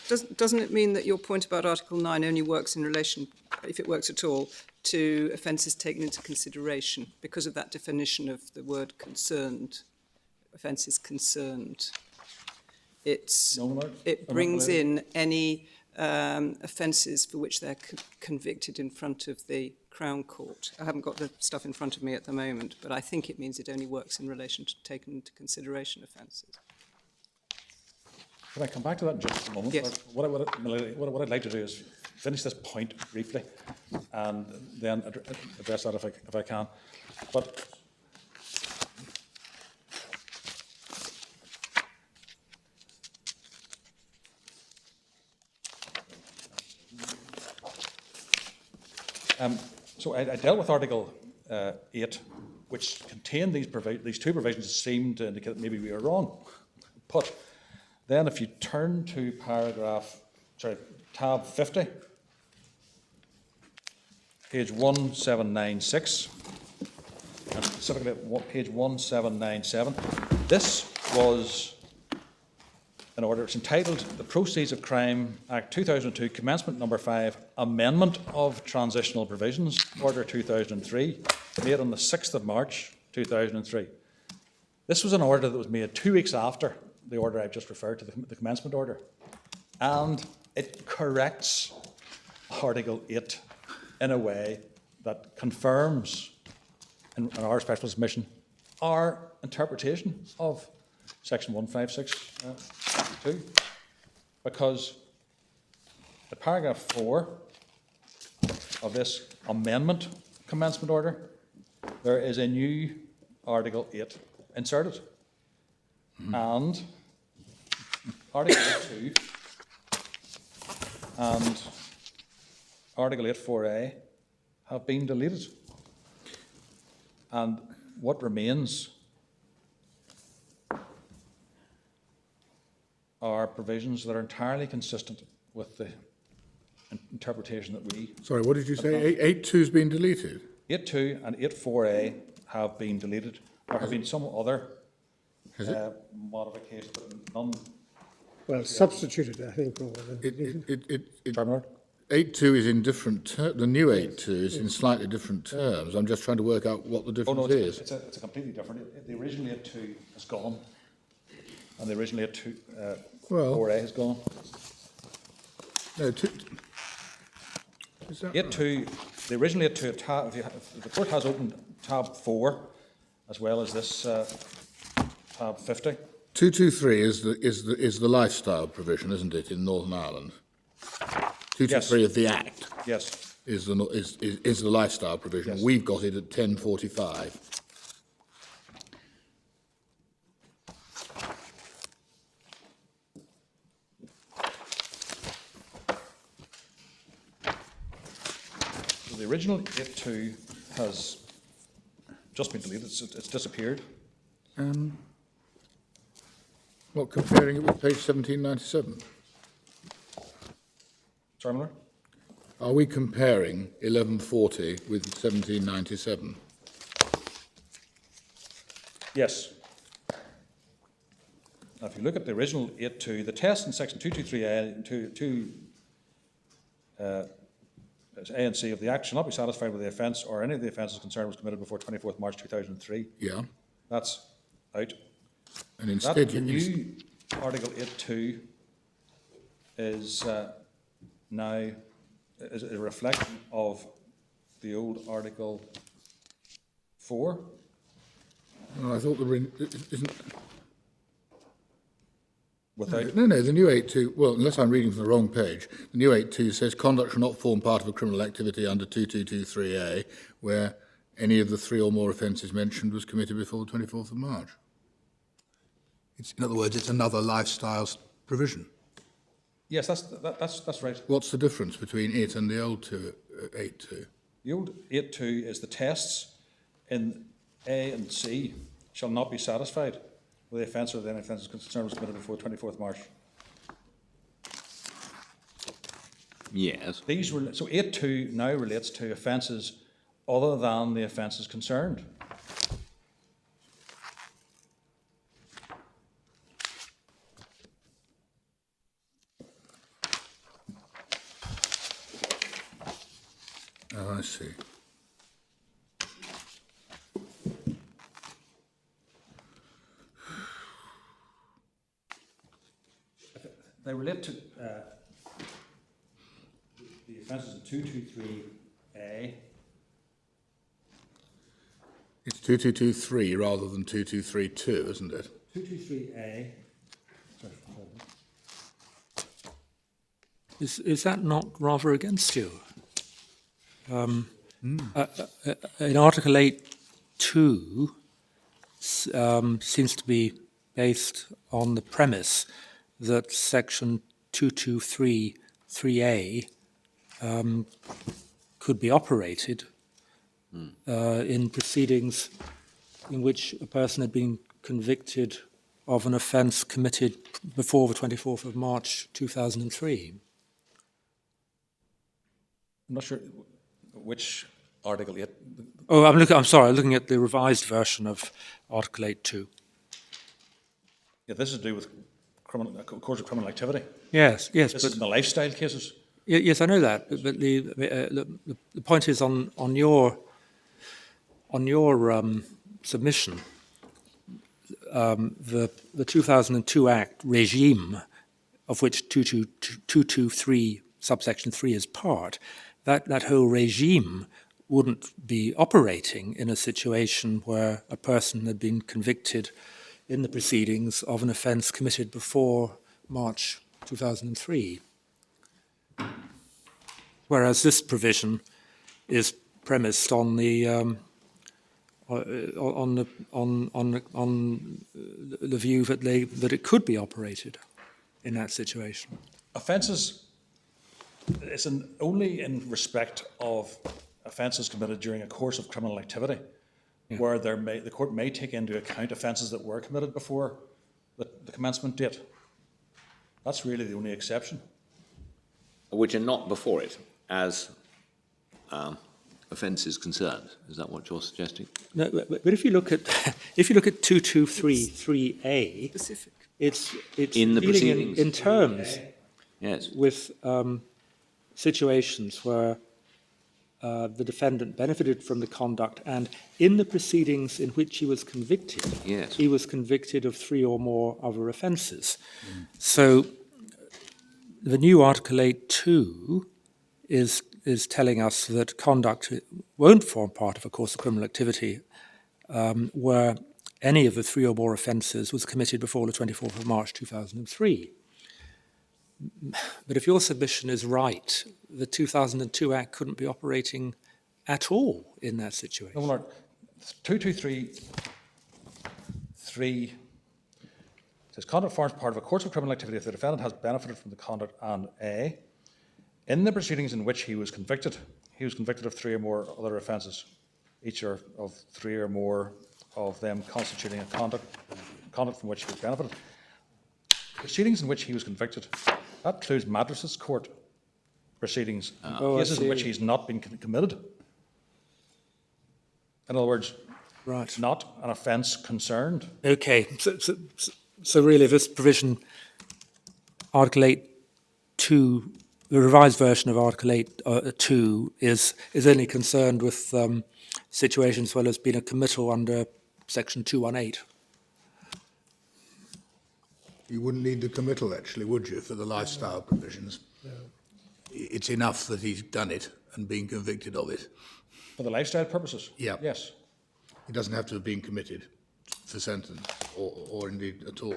Doesn't it mean that your point about Article 9 only works in relation, if it works at all, to offences taken into consideration because of that definition of the word concerned, offences concerned? No, my lord. It brings in any offences for which they're convicted in front of the Crown Court. I haven't got the stuff in front of me at the moment, but I think it means it only works in relation to taken into consideration offences. Can I come back to that in just a moment? Yes. What I'd like to do is finish this point briefly and then address that if I can. But so I dealt with Article 8, which contained these two provisions that seemed to indicate that maybe we were wrong. But then if you turn to tab 50, page 1796, and specifically page 1797, this was an order. It's entitled The Proceeds of Crime Act 2002, Commencement Number 5, Amendment of Transitional Provisions, Order 2003, made on the 6th of March 2003. This was an order that was made 2 weeks after the order I've just referred to, the commencement order. And it corrects Article 8 in a way that confirms, in our special submission, our interpretation of Section 1562. Because in paragraph 4 of this amendment commencement order, there is a new Article 8 inserted. And Article 8.2 and Article 8.4a have been deleted. And what remains are provisions that are entirely consistent with the interpretation that we... Sorry, what did you say? 8.2's been deleted? 8.2 and 8.4a have been deleted. There have been some other modifications, but none... Well, substituted, I think, rather than deleted. 8.2 is in different terms. The new 8.2 is in slightly different terms. I'm just trying to work out what the difference is. It's a completely different. The original 8.2 has gone, and the original 8.4a has gone. No, is that right? 8.2, the original 8.2, the court has opened tab 4, as well as this tab 50. 223 is the lifestyle provision, isn't it, in Northern Ireland? 223 Yes. of the Act Yes. is the lifestyle provision. Yes. We've got it at 1045. So the original 8.2 has just been deleted. It's disappeared. What, comparing it with page 1797? Sorry, Miller? Are we comparing 1140 with 1797? Yes. Now, if you look at the original 8.2, the test in section 223A and 2 A and C of the Act shall not be satisfied with the offence or any of the offences concerned was committed before 24th March 2003. Yeah. That's out. And instead, That new Article 8.2 is now is a reflection of the old Article 4. oh, I thought isn't. Without No, the new 8.2, well, unless I'm reading from the wrong page, the new 8.2 says conduct shall not form part of a criminal activity under 2223A, where any of the 3 or more offences mentioned was committed before the 24th of March. In other words, it's another lifestyle provision. Yes, that's right. What's the difference between it and the old 8.2? The old 8.2 is the tests in A and C shall not be satisfied with the offence or the offence is concerned was committed before 24th March. Yes. So 8.2 now relates to offences other than the offences concerned. Oh, I see. They relate to the offences in 223A. It's 2223 rather than 2232, isn't it? 223A. Is that not rather against you? In Article 8.2 seems to be based on the premise that Section 2233A could be operated in proceedings in which a person had been convicted of an offence committed before the 24th of March 2003. I'm not sure which Article 8. Oh, I'm looking at the revised version of Article 8.2. Yeah, this is to do with course of criminal activity. Yes, This but is in the lifestyle cases. yes, I know that. But the point is on your submission, the 2002 Act regime, of which 223 subsection 3 is part, that whole regime wouldn't be operating in a situation where a person had been convicted in the proceedings of an offence committed before March 2003. Whereas this provision is premised on the view that it could be operated in that situation. Offences is only in respect of offences committed during a course of criminal activity, where the court may take into account offences that were committed before the commencement date. That's really the only exception. Which are not before it, as offence is concerned. Is that what you're suggesting? No, but if you look at 2233A, Specific. it's In the dealing proceedings. in terms Yes. with situations where the defendant benefited from the conduct, and in the proceedings in which he was convicted, Yes. he was convicted of 3 or more other offences. So the new Article 8.2 is telling us that conduct won't form part of a course of criminal activity where any of the 3 or more offences was committed before the 24th of March 2003. But if your submission is right, the 2002 Act couldn't be operating at all in that situation. No, Lord, 2233 says conduct forms part of a course of criminal activity if the defendant has benefited from the conduct and A, in the proceedings in which he was convicted of 3 or more other offences, each of 3 or more of them constituting a conduct from which he was benefited. Proceedings in which he was convicted, that includes magistrates' court proceedings, cases in which he's not been committed. In other words, Right. not an offence concerned. Okay, so really this provision, Article 8.2, the revised version of Article 8.2 is only concerned with situations where there's been a committal under Section 218. You wouldn't need the committal, actually, would you, for the lifestyle provisions? No. It's enough that he's done it and been convicted of it. For the lifestyle purposes? Yeah. Yes. He doesn't have to have been committed for sentence, or indeed at all.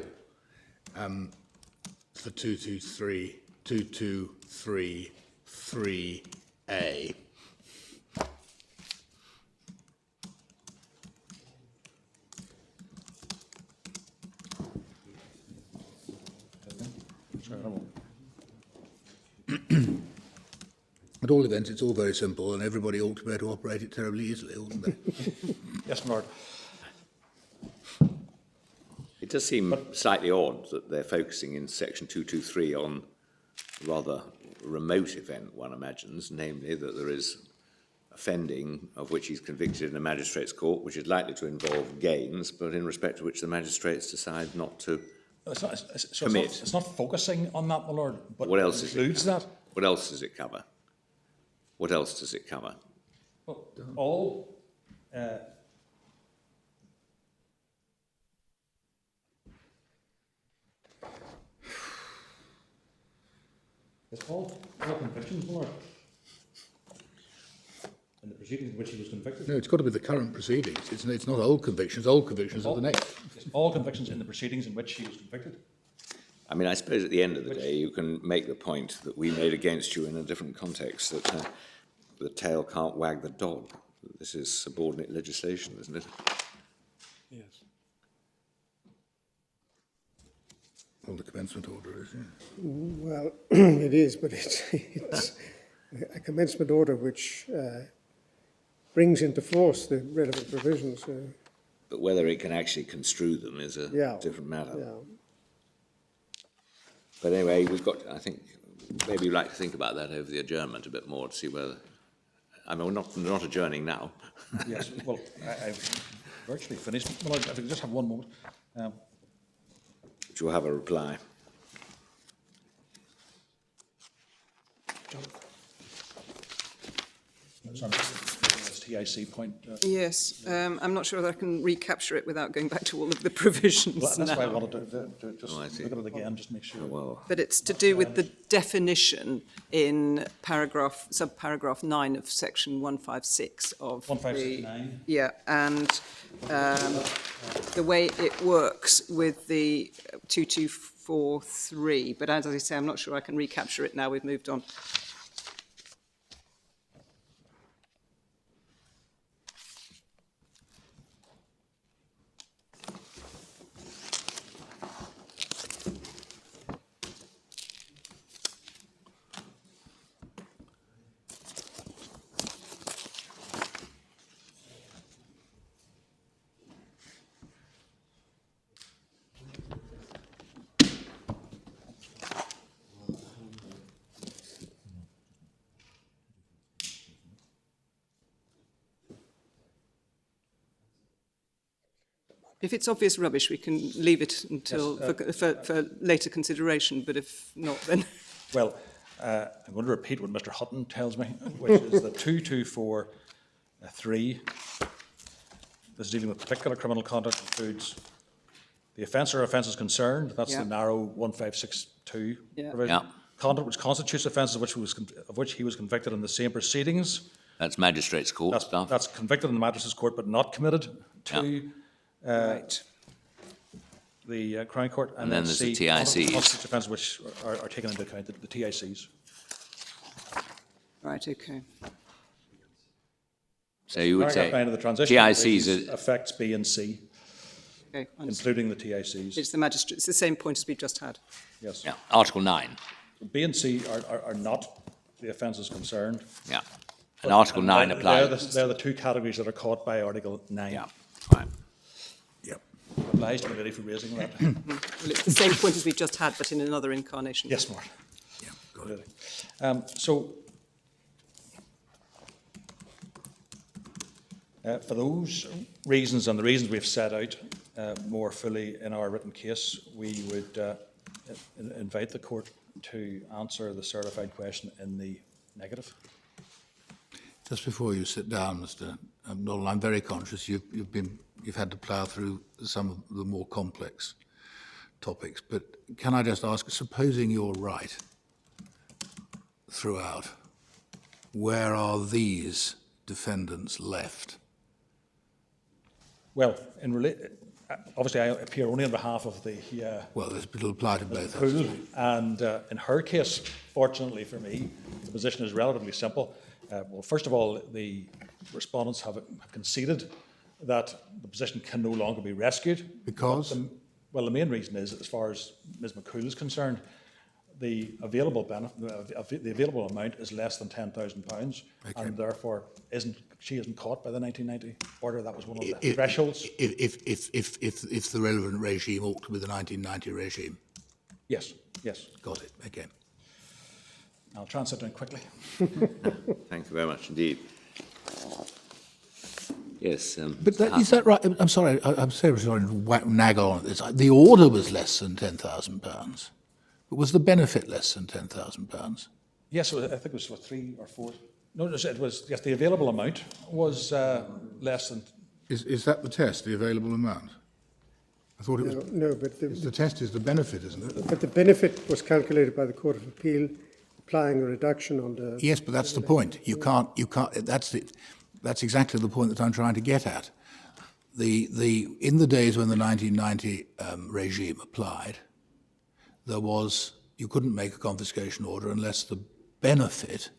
For 2233A. At all events, it's all very simple, and everybody ought to be able to operate it terribly easily, oughtn't they? Yes, my Lord. It does seem slightly odd that they're focusing in section 223 on a rather remote event, one imagines, namely that there is offending of which he's convicted in a magistrate's court, which is likely to involve gains, but in respect to which the magistrates decide not to commit. It's not focusing on that, my Lord, but What else it includes that. What else does it cover? What else does it cover? Well, all it's all convictions, my Lord. In the proceedings in which he was convicted. No, it's got to be the current proceedings. It's not old convictions. Old convictions are the next. It's all convictions in the proceedings in which he was convicted. I mean, I suppose at the end of the day, you can make the point that we made against you in a different context, that the tail can't wag the dog. This is subordinate legislation, isn't it? Yes. Well, the commencement order is, yeah. Well, it is, but it's a commencement order which brings into force the relevant provisions. But whether it can actually construe them is a different matter. Yeah. But anyway, we've got, I think, maybe you'd like to think about that over the adjournment a bit more to see whether, I mean, we're not adjourning now. Yes, well, I've virtually finished. Well, if I could just have one moment. Which will have a reply. Sorry, this TIC point. Yes, I'm not sure that I can recapture it without going back to all of the provisions Well, that's why I now. wanted to just I see. look at it again, just make sure. Well, But it's to do with the definition in subparagraph 9 of section 156 of 1569. Yeah, and the way it works with the 2243. But as I say, I'm not sure I can recapture it now. We've moved on. If it's obvious rubbish, we can leave it until for later consideration. But if not, then Well, I'm going to repeat what Mr. Hutton tells me, which is that 2243, this is dealing with particular criminal conduct, includes the offence or offences concerned. That's the narrow 1562 provision. Yeah. Conduct which constitutes offences of which he was convicted in the same proceedings. that's magistrate's court stuff. That's convicted in the magistrate's court, but not committed to right. the Crown Court. And then there's the C, TICs. constitutes offences which are taken into account, the TICs. Right. Okay. So you would say Paragraph 9 of the transition TICs provisions are, affects B and C, Okay. Understood. including the TICs. It's the magistrate. It's the same point as we've just had. Yes. yeah, Article 9, B and C are not the offences concerned. yeah. And Article 9 applies. They're the two categories that are caught by Article 9. Yeah, right. Yep. Obliged to me really for raising that. Well, it's the same point as we've just had, but in another incarnation. Yes, Mark. Yeah, got it. Really. So, for those reasons and the reasons we've set out more fully in our written case, we would invite the court to answer the certified question in the negative. Just before you sit down, Mr. Nolan, I'm very conscious you've had to plough through some of the more complex topics, but can I just ask, supposing you're right throughout, where are these defendants left? Well, obviously I appear only on behalf of the Well, it'll apply to both. McCool, and in her case, fortunately for me, the position is relatively simple. Well, first of all, the respondents have conceded that the position can no longer be rescued. Because? Well, the main reason is, as far as Ms. McCool is concerned, the available the available amount is less than £10,000, and therefore she isn't caught by the 1990 order. That was one of the thresholds. If the relevant regime ought to be the 1990 regime. Yes, yes. Got it. Okay. I'll try and sit down quickly. Thank you very much indeed. Yes. But is that right? I'm sorry. I'm so sorry to nag on at this. The order was less than £10,000, but was the benefit less than £10,000? Yes, I think it was 3 or 4. No, it was, yes, the available amount was less than. Is that the test, the available amount? I thought it was. No, but The test is the benefit, isn't it? but the benefit was calculated by the Court of Appeal, applying a reduction on the. Yes, but that's the point. You can't. That's it. That's exactly the point that I'm trying to get at. In the days when the 1990 regime applied, you couldn't make a confiscation order unless the benefit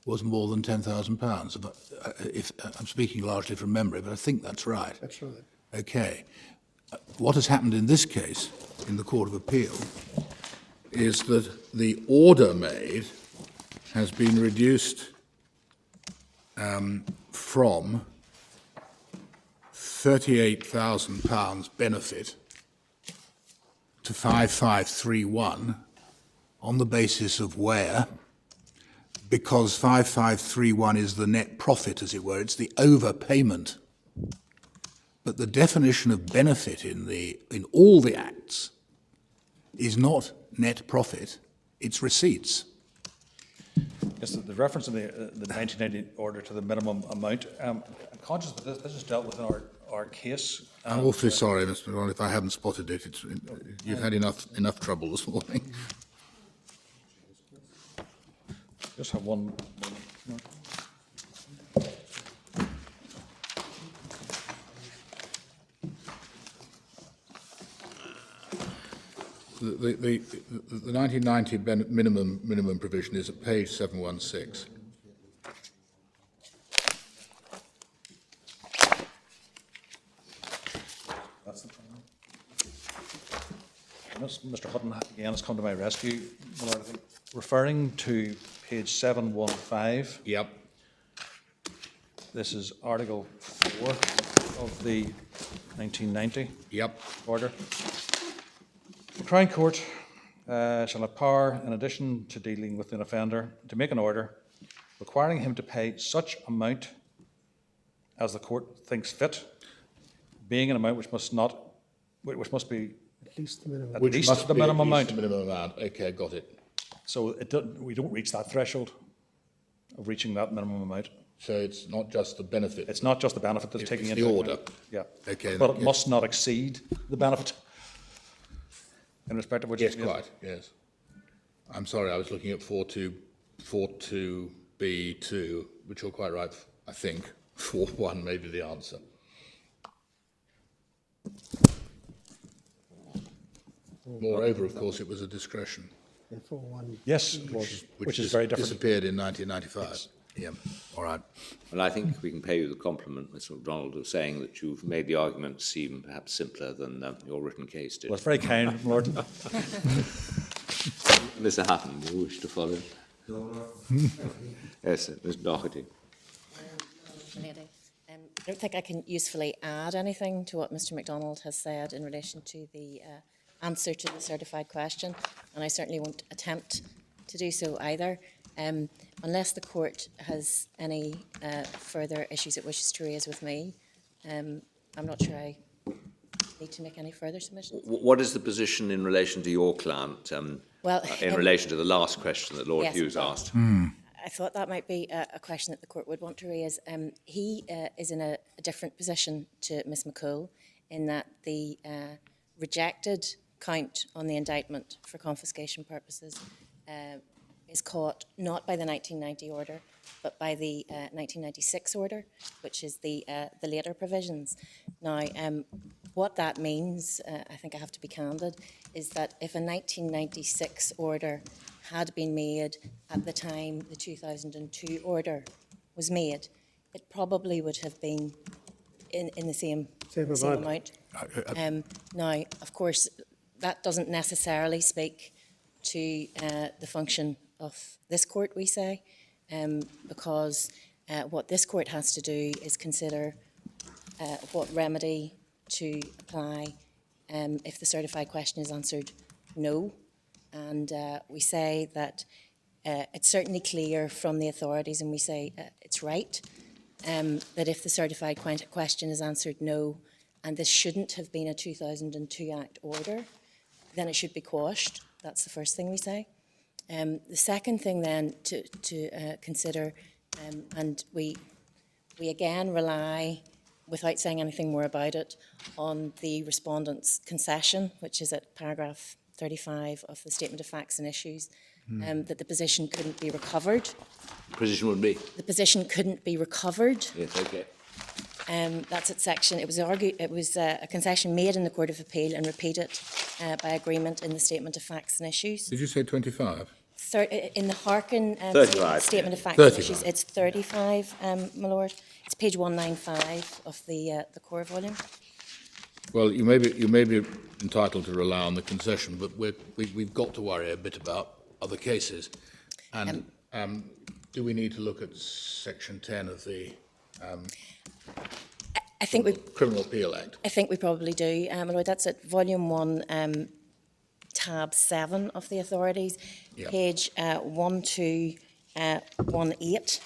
was more than £10,000. If I'm speaking largely from memory, but I think that's right. That's right. Okay. What has happened in this case, in the Court of Appeal, is that the order made has been reduced from £38,000 benefit to 5531 on the basis of where, because 5531 is the net profit, as it were, it's the overpayment. But the definition of benefit in all the acts is not net profit, it's receipts. Yes, the reference in the 1990 order to the minimum amount. I'm conscious that this is dealt with in our case. I'm awfully sorry, Mr. McDonald, if I haven't spotted it. You've had enough trouble this morning. Just have one. The 1990 minimum provision is at page 716. That's the problem. Mr. Hutton again has come to my rescue. Well, I think referring to page 715. Yep. This is Article 4 of the 1990 Yep. order. The Crown Court shall have power, in addition to dealing with an offender, to make an order requiring him to pay such amount as the court thinks fit, being an amount which must be At least the minimum. at least the minimum amount. The minimum amount. Okay, got it. So we don't reach that threshold of reaching that minimum amount. So it's not just the benefit. It's not just the benefit that's taking It's into the account. order. Yeah. Okay. But it yes. must not exceed the benefit. In respect of which. Yes, quite. Yes. I'm sorry, I was looking at 42B2, which you're quite right. I think 4.1 may be the answer. Moreover, of course, it was a discretion, Yeah, 4-1. Yes, it was, which is very different. Disappeared in 1995. Yeah. All right. Well, I think we can pay you the compliment, Mr. MacDonald, of saying that you've made the argument seem perhaps simpler than your written case did. Well, it's very kind, Lord. Mr. Harkin, do you wish to follow? Yes, Ms. Doherty. I don't think I can usefully add anything to what Mr. MacDonald has said in relation to the answer to the certified question, and I certainly won't attempt to do so either. Unless the court has any further issues it wishes to raise with me, I'm not sure I need to make any further submissions. What is the position in relation to your client, in relation to the last question that Lord yes, Hughes asked? I thought that might be a question that the court would want to raise. He is in a different position to Ms McCool in that the rejected count on the indictment for confiscation purposes is caught not by the 1990 order, but by the 1996 order, which is the later provisions. Now, what that means, I think I have to be candid, is that if a 1996 order had been made at the time the 2002 order was made, it probably would have been in the same amount. Now, of course, that doesn't necessarily speak to the function of this court, we say, because what this court has to do is consider what remedy to apply if the certified question is answered no. And we say that it's certainly clear from the authorities, and we say it's right, that if the certified question is answered no, and this shouldn't have been a 2002 Act order, then it should be quashed. That's the first thing we say. The second thing then to consider, and we again rely, without saying anything more about it, on the respondent's concession, which is at paragraph 35 of the Statement of Facts and Issues, that the position couldn't be recovered. Position would be? The position couldn't be recovered. Yes, okay. That's at section, it was argued, it was a concession made in the Court of Appeal and repeated by agreement in the Statement of Facts and Issues. Did you say 25? In the Harkin 35, Statement of Facts 35. and Issues, it's 35, my lord. It's page 195 of the core volume. Well, you may be entitled to rely on the concession, but we've got to worry a bit about other cases. And do we need to look at section 10 of the I think we Criminal Appeal Act? I think we probably do, my lord. That's at volume 1, tab 7 of the authorities, Yep. page 1218.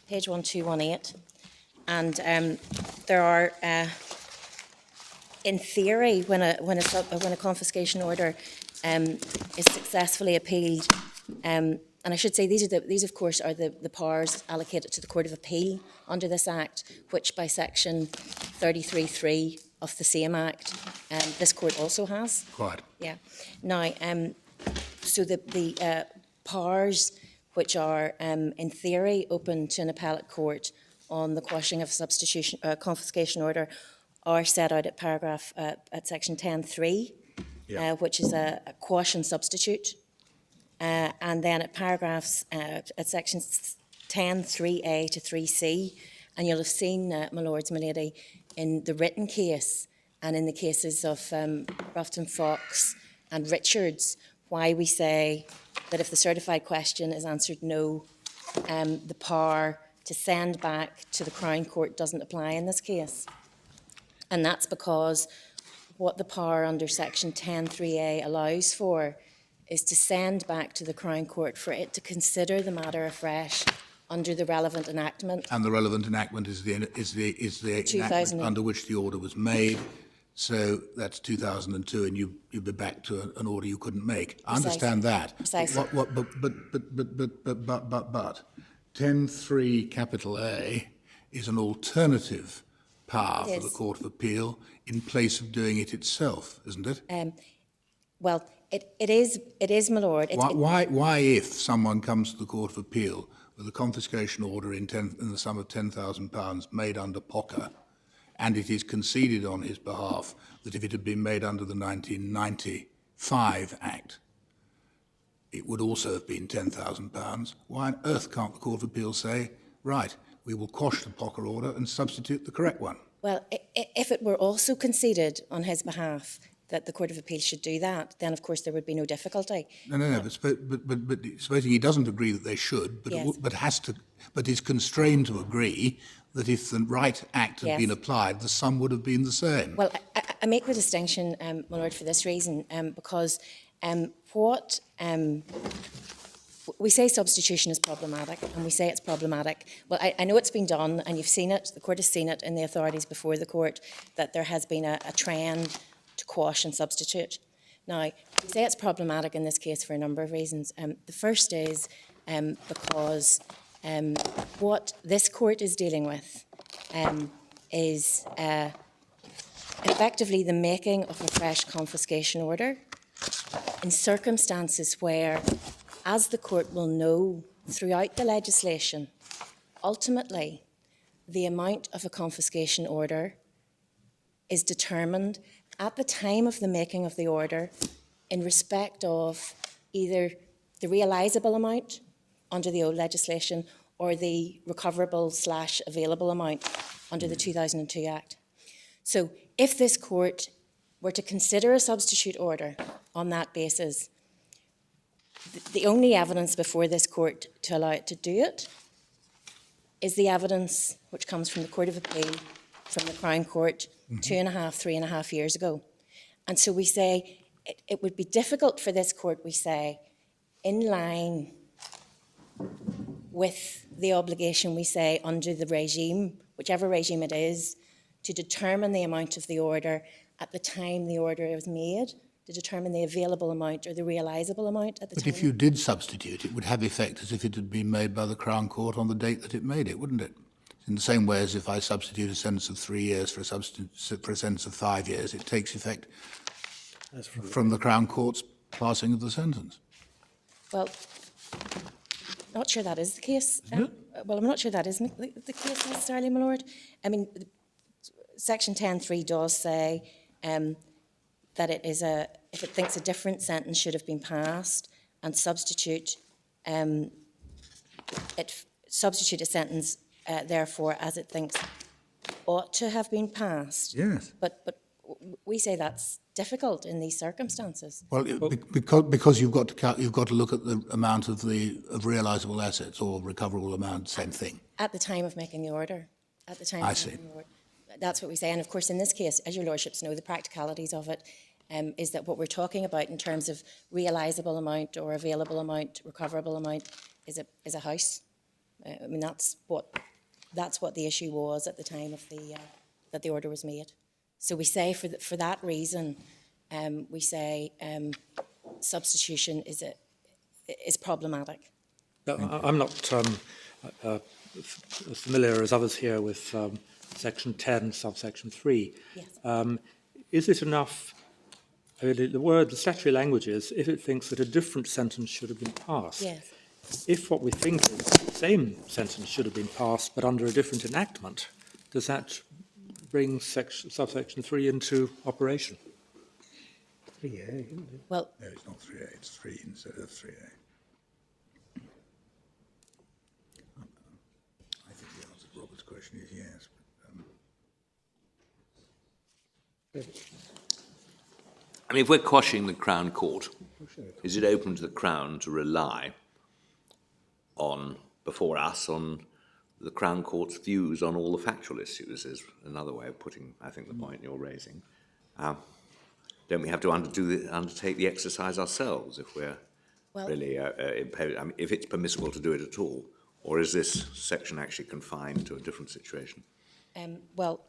Page 1218, and there are, in theory, when a confiscation order is successfully appealed, and I should say these of course are the powers allocated to the Court of Appeal under this Act, which by section 33(3) of the same Act, this court also has. Quite. Yeah. Now, so the powers which are, in theory, open to an appellate court on the quashing of a confiscation order, are set out at paragraph at section 10(3), which is a quash and substitute, and then at paragraphs at sections 10(3)A to 3C, and you'll have seen, my lords, my lady, in the written case and in the cases of Ruffton Fox and Richards, why we say that if the certified question is answered no, the power to send back to the Crown Court doesn't apply in this case. And that's because what the power under section 10(3)A allows for is to send back to the Crown Court for it to consider the matter afresh under the relevant enactment. And the relevant enactment is the enactment under which the order was made. So that's 2002, and you'd be back to an order you couldn't make. I understand that. Precisely. But 10(3) capital A is an alternative power for the Court of Appeal in place of doing it itself, isn't it? Well, it is, my lord. Why, if someone comes to the Court of Appeal with a confiscation order in the sum of £10,000 made under POCA, and it is conceded on his behalf that if it had been made under the 1995 Act, it would also have been £10,000. Why on earth can't the Court of Appeal say, right, we will quash the POCA order and substitute the correct one? Well, if it were also conceded on his behalf that the Court of Appeal should do that, then of course there would be no difficulty. No. But supposing he doesn't agree that they should, Yes. but is constrained to agree that if the right act had been applied, the sum would have been the same. Well, I make the distinction, my lord, for this reason, because what we say substitution is problematic, and we say it's problematic. Well, I know it's been done, and you've seen it, the court has seen it in the authorities before the court, that there has been a trend to quash and substitute. Now, we say it's problematic in this case for a number of reasons. The first is because what this court is dealing with is effectively the making of a fresh confiscation order in circumstances where, as the court will know throughout the legislation, ultimately the amount of a confiscation order is determined at the time of the making of the order in respect of either the realisable amount under the old legislation or the recoverable / available amount under the 2002 Act. So If this court were to consider a substitute order on that basis, the only evidence before this court to allow it to do it is the evidence which comes from the Court of Appeal, from the Crown Court, 3.5 years ago. And so we say it would be difficult for this court, we say, in line with the obligation, we say, under the regime, whichever regime it is, to determine the amount of the order at the time the order was made, to determine the available amount or the realisable amount at the time. But if you did substitute, it would have effect as if it had been made by the Crown Court on the date that it made it, wouldn't it? In the same way as if I substitute a sentence of 3 years for a sentence of 5 years, it takes effect from the Crown Court's passing of the sentence. Well, not sure that is the case. Well, I'm not sure that is the case necessarily, my lord. I mean, Section 10.3 does say that it is if it thinks a different sentence should have been passed, and substitute a sentence therefore as it thinks ought to have been passed. Yes. But we say that's difficult in these circumstances. Well, because you've got to look at the amount of realisable assets or recoverable amount, same thing. At the time of making the order. At the time. I see. Making the order. That's what we say. And of course, in this case, as your lordships know, the practicalities of it is that what we're talking about in terms of realisable amount or available amount, recoverable amount, is a house. I mean, that's what the issue was at the time of that the order was made. So we say for that reason, we say substitution is problematic. I'm not as familiar as others here with Section 10, subsection 3. Yes. Is it enough? I mean, the statutory language is if it thinks that a different sentence should have been passed. Yes. If what we think is the same sentence should have been passed but under a different enactment, does that bring subsection 3 into operation? 3A, isn't it? Well, No, it's not 3A, it's 3 instead of 3A. I think the answer to Robert's question is yes. I mean, if we're quashing the Crown Court, is it open to the Crown to rely on, before us, on the Crown Court's views on all the factual issues, is another way of putting, I think, the point you're raising. Don't we have to undertake the exercise ourselves if we're really, I mean, if it's permissible to do it at all? Or is this section actually confined to a different situation? well,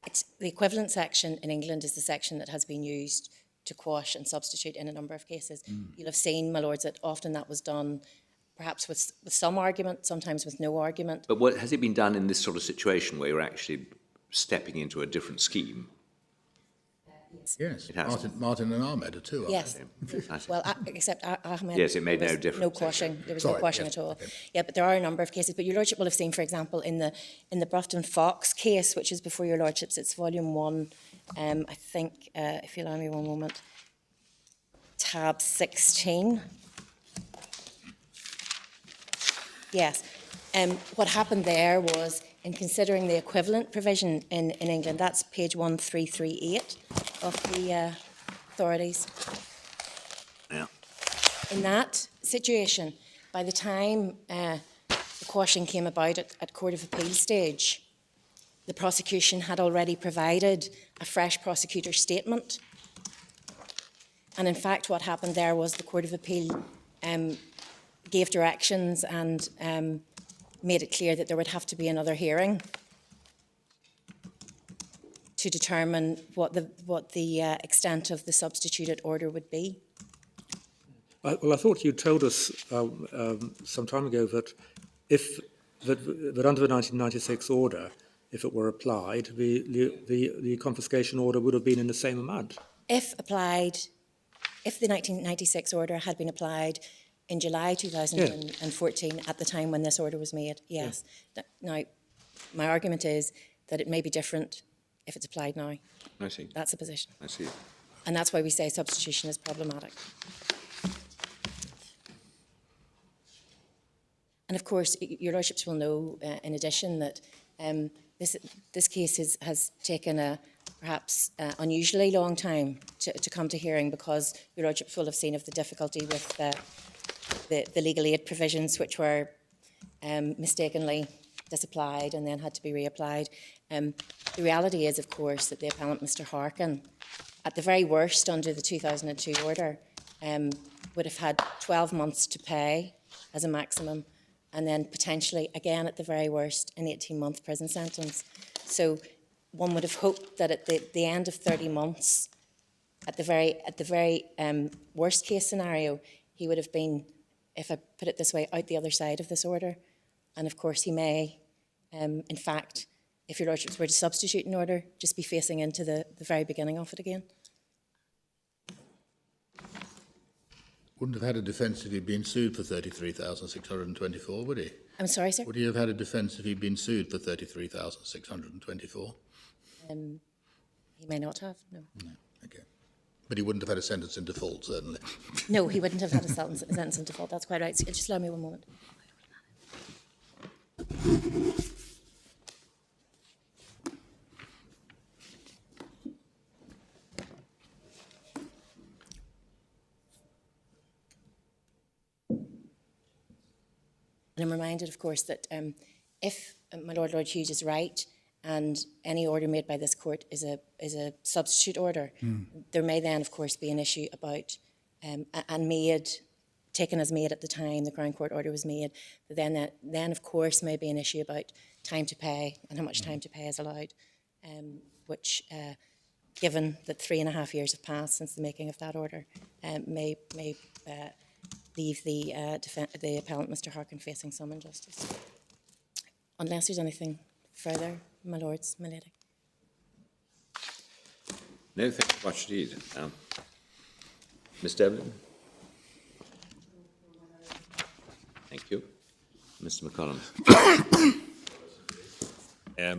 it's the equivalent section in England is the section that has been used to quash and substitute in a number of cases. You'll have seen, my lords, that often that was done perhaps with some argument, sometimes with no argument. But what, has it been done in this sort of situation where you're actually stepping into a different scheme? Yes, It has. Martin and Ahmed are too. Yes. Well, except Ahmed. Yes, it made there no was difference. No quashing. There was no Sorry, quashing yes, at all. okay. Yeah, but there are a number of cases. But your lordship will have seen, for example, in the Broughton Fox case, which is before your lordships, it's volume 1. I think, if you allow me one moment, tab 16. Yes. What happened there was, in considering the equivalent provision in England, that's page 1338 of the authorities. Yeah. In that situation, by the time the quashing came about at Court of Appeal stage, the prosecution had already provided a fresh prosecutor's statement. And in fact, what happened there was the Court of Appeal gave directions and made it clear that there would have to be another hearing to determine what the extent of the substituted order would be. Well, I thought you told us some time ago that that under the 1996 order, if it were applied, the confiscation order would have been in the same amount. If the 1996 order had been applied in July 2014, at the time when this order was made, yes. Yeah. Now, my argument is that it may be different if it's applied now. I see. That's the position. I see. And that's why we say substitution is problematic. And of course, your lordships will know, in addition, that this case has taken a perhaps unusually long time to come to hearing, because Your Lordships will have seen of the difficulty with the legal aid provisions, which were mistakenly disapplied and then had to be reapplied. The reality is, of course, that the appellant, Mr Harkin, at the very worst under the 2002 order, would have had 12 months to pay as a maximum, and then potentially, again at the very worst, an 18-month prison sentence. So one would have hoped that at the end of 30 months, at the very worst case scenario, he would have been, if I put it this way, out the other side of this order. And of course he may, in fact, if Your Lordships were to substitute an order, just be facing into the very beginning of it again. Wouldn't have had a defence if he'd been sued for 33,624, would he? I'm sorry, sir? Would he have had a defence if he'd been sued for 33,624? He may not have, no. No, okay. But he wouldn't have had a sentence in default, certainly. No, he wouldn't have had a sentence in default, that's quite right. So just allow me one moment. And I'm reminded, of course, that if my Lord Hughes is right, and any order made by this court is a substitute order, there may then, of course, be an issue about, taken as made at the time the Crown Court order was made, then of course may be an issue about time to pay and how much time to pay is allowed, which, given that 3.5 years have passed since the making of that order, may leave the appellant, Mr Harkin, facing some injustice. Unless there's anything further, my lords, my lady. No, thank you much indeed. Ms Devlin? Thank you. Mr McCollum? I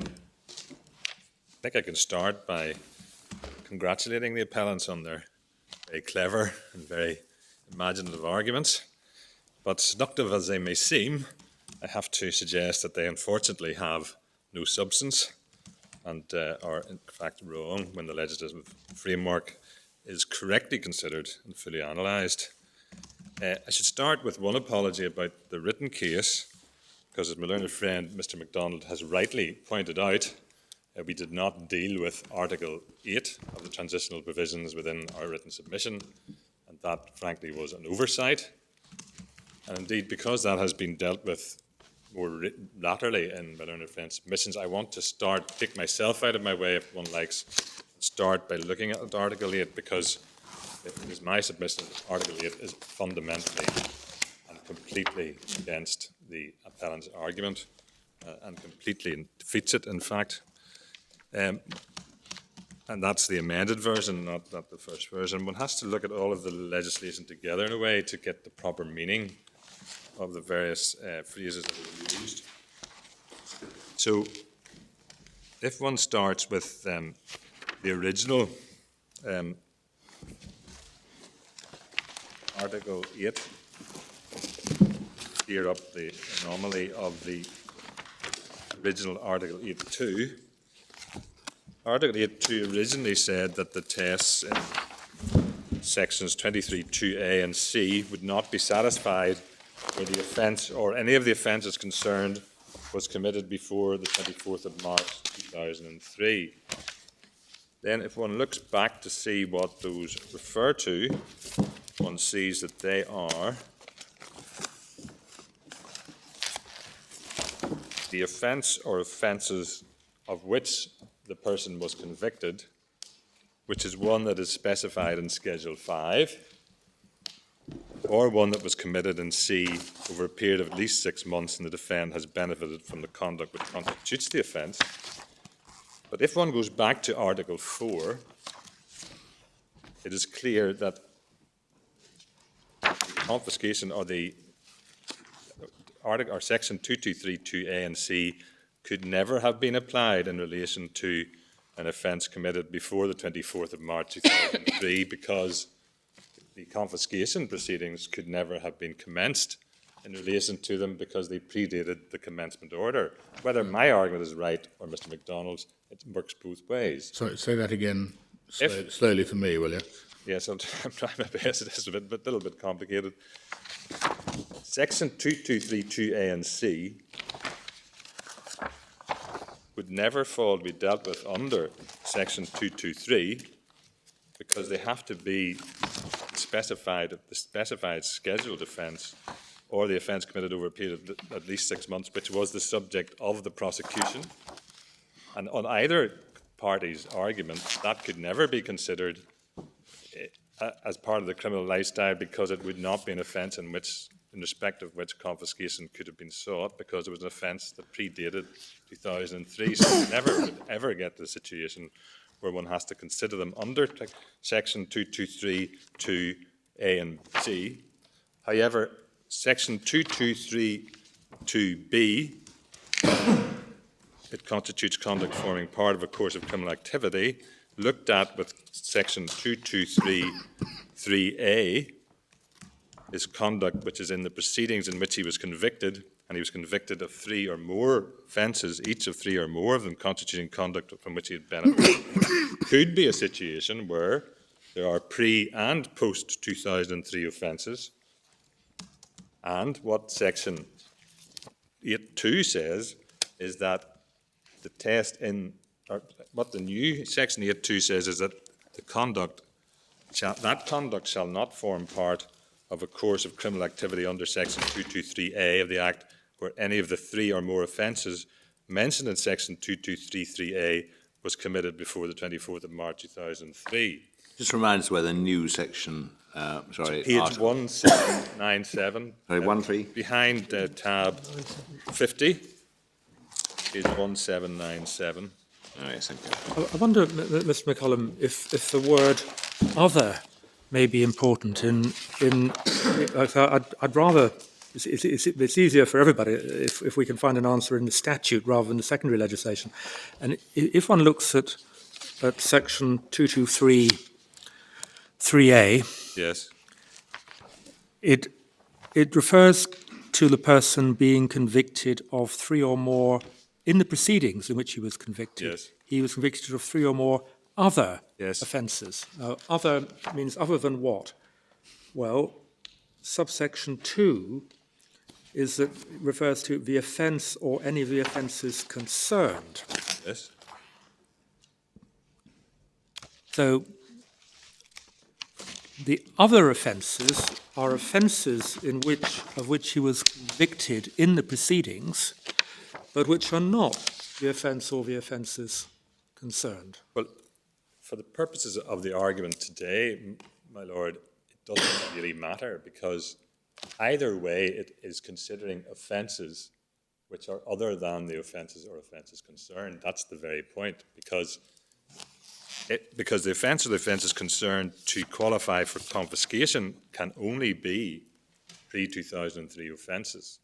think I can start by congratulating the appellants on their very clever and very imaginative arguments. But seductive as they may seem, I have to suggest that they unfortunately have no substance and are in fact wrong when the legislative framework is correctly considered and fully analysed. I should start with one apology about the written case, because as my learned friend Mr MacDonald has rightly pointed out, we did not deal with Article 8 of the transitional provisions within our written submission, and that frankly was an oversight. And indeed, because that has been dealt with more latterly in my learned friend's submissions, I want to take myself out of my way, if one likes, start by looking at Article 8, because it is my submission that Article 8 is fundamentally and completely against the appellant's argument and completely defeats it, in fact. And that's the amended version, not the first version. One has to look at all of the legislation together in a way to get the proper meaning of the various phrases that are used. So, if one starts with the original Article 8, clear up the anomaly of the original Article 8.2. Article 8.2 originally said that the tests in sections 23.2a and c would not be satisfied where the offence or any of the offences concerned was committed before the 24th of March 2003. Then if one looks back to see what those refer to, one sees that they are the offence or offences of which the person was convicted, which is one that is specified in Schedule 5, or one that was committed in C over a period of at least 6 months and the defendant has benefited from the conduct which constitutes the offence. But if one goes back to Article 4, it is clear that the confiscation or the Article or Section 2232A and C could never have been applied in relation to an offence committed before the 24th of March 2003 because the confiscation proceedings could never have been commenced in relation to them because they predated the commencement order. Whether my argument is right or Mr. MacDonald's, it works both ways. Sorry, say that again If- slowly for me, will you? Yes, I'm trying my best. It is a little bit complicated. Section 2232A and C would never fall to be dealt with under Section 223 because they have to be specified, the specified scheduled offence or the offence committed over a period of at least 6 months, which was the subject of the prosecution. And on either party's argument, that could never be considered as part of the criminal lifestyle because it would not be an offence in respect of which confiscation could have been sought because it was an offence that predated 2003. So you never would ever get to the situation where one has to consider them under Section 2232A and C. However, Section 2232B, it constitutes conduct forming part of a course of criminal activity, looked at with Section 2233A, is conduct which is in the proceedings in which he was convicted, and he was convicted of 3 or more offences, each of 3 or more of them constituting conduct from which he had benefited. Could be a situation where there are pre- and post-2003 offences, and what Section 8.2 says is that the test in, or what the new Section 8.2 says is that the conduct shall not form part of a course of criminal activity under Section 223A of the Act where any of the 3 or more offences mentioned in Section 2233A was committed before the 24th of March 2003. Just remind us where the new section, Page article. 1797. Sorry, 13? Behind tab 50. Page 1797. Oh, yes, thank you. I wonder, Mr. McCollum, if the word "other" may be important. I'd rather. It's easier for everybody if we can find an answer in the statute rather than the secondary legislation. And if one looks at Section 2233A, Yes. it refers to the person being convicted of 3 or more in the proceedings in which he was convicted. Yes. He was convicted of 3 or more other Yes. offences. Other means other than what? Well, subsection 2 refers to the offence or any of the offences concerned. Yes. So the other offences are offences of which he was convicted in the proceedings, but which are not the offence or the offences concerned. Well, for the purposes of the argument today, my Lord, it doesn't really matter because either way it is considering offences which are other than the offences or offences concerned. That's the very point because the offence or the offences concerned to qualify for confiscation can only be pre-2003 offences.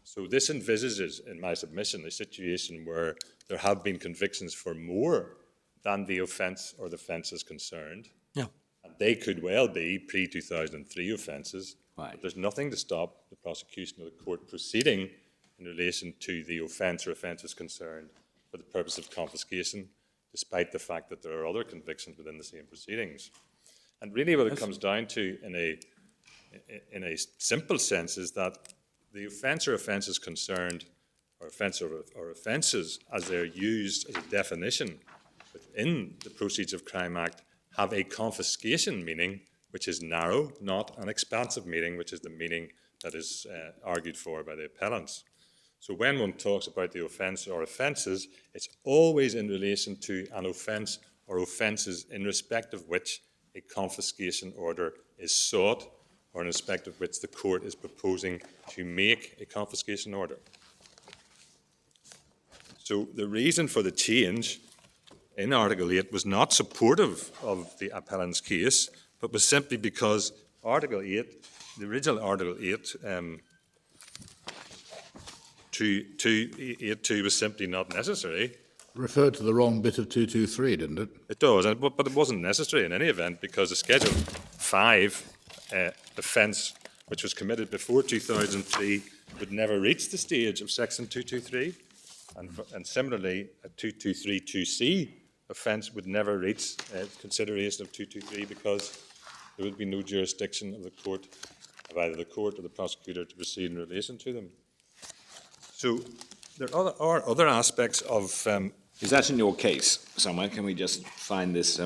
So this envisages, in my submission, a situation where there have been convictions for more than the offence or the offences concerned. Yeah. And they could well be pre-2003 offences. Right. But there's nothing to stop the prosecution or the court proceeding in relation to the offence or offences concerned for the purpose of confiscation, despite the fact that there are other convictions within the same proceedings. And really what it comes down to in a simple sense is that the offence or offences concerned, or offence or offences as they're used as a definition within the Proceeds of Crime Act, have a confiscation meaning which is narrow, not an expansive meaning, which is the meaning that is argued for by the appellants. So when one talks about the offence or offences, it's always in relation to an offence or offences in respect of which a confiscation order is sought or in respect of which the court is proposing to make a confiscation order. So the reason for the change in Article 8 was not supportive of the appellant's case, but was simply because Article 8, the original Article 8, 282 was simply not necessary. Referred to the wrong bit of 223, didn't it? It does, but it wasn't necessary in any event because the Schedule 5 offence which was committed before 2003 would never reach the stage of Section 223. And similarly, a 2232C offence would never reach consideration of 223 because there would be no jurisdiction of the court, of either the court or the prosecutor, to proceed in relation to them. So there are other aspects of... is that in your case somewhere? Can we just find this?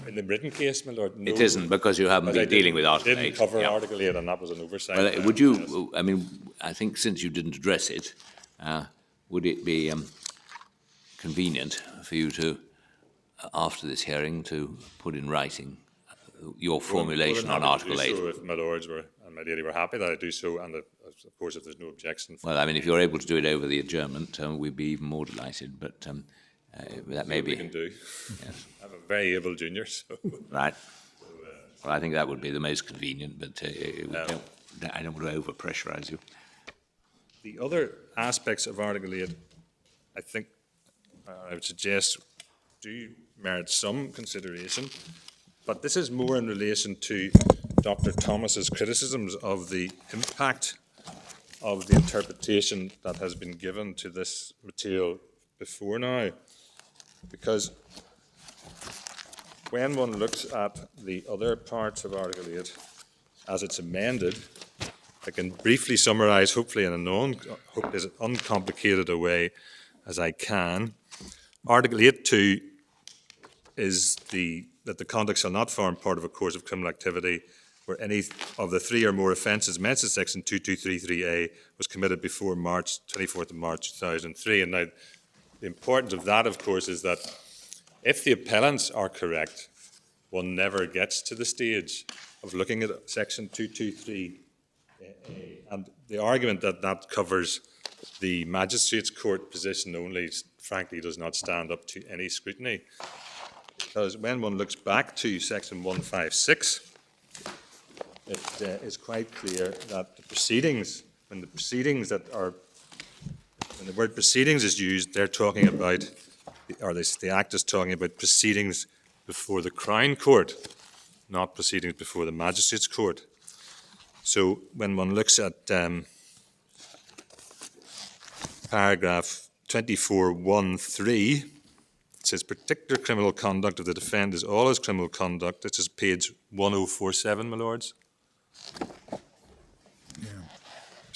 In the Britain case, my lord? No, it isn't, because you haven't been dealing with Article 8. Didn't cover Article 8, and that was an oversight. Well, would you, I mean, I think since you didn't address it, would it be convenient for you to, after this hearing, to put in writing your formulation on Article 8? So if my lords and my lady were happy that I do so, and of course if there's no objection. Well, I mean, if you're able to do it over the adjournment, we'd be even more delighted, but that may be... we can do. Yes. I'm a very able junior, so... Right. Well, I think that would be the most convenient, but I don't want to over-pressurise you. The other aspects of Article 8, I think, I would suggest, do merit some consideration, but this is more in relation to Dr. Thomas's criticisms of the impact of the interpretation that has been given to this material before now. Because when one looks at the other parts of Article 8 as it's amended, I can briefly summarise, hopefully in as uncomplicated a way as I can. Article 8.2 is that the conduct shall not form part of a course of criminal activity where any of the 3 or more offences mentioned in Section 2233A was committed before 24th of March 2003. And now, the importance of that, of course, is that if the appellants are correct, one never gets to the stage of looking at Section 223A. And the argument that that covers the magistrate's court position only, frankly, does not stand up to any scrutiny. Because when one looks back to Section 156, it is quite clear that the proceedings, when the word proceedings is used, they're talking about, the Act is talking about proceedings before the Crown Court, not proceedings before the Magistrates' Court. So when one looks at paragraph 24.1.3, it says particular criminal conduct of the defendant is all his criminal conduct. This is page 1047, my lords.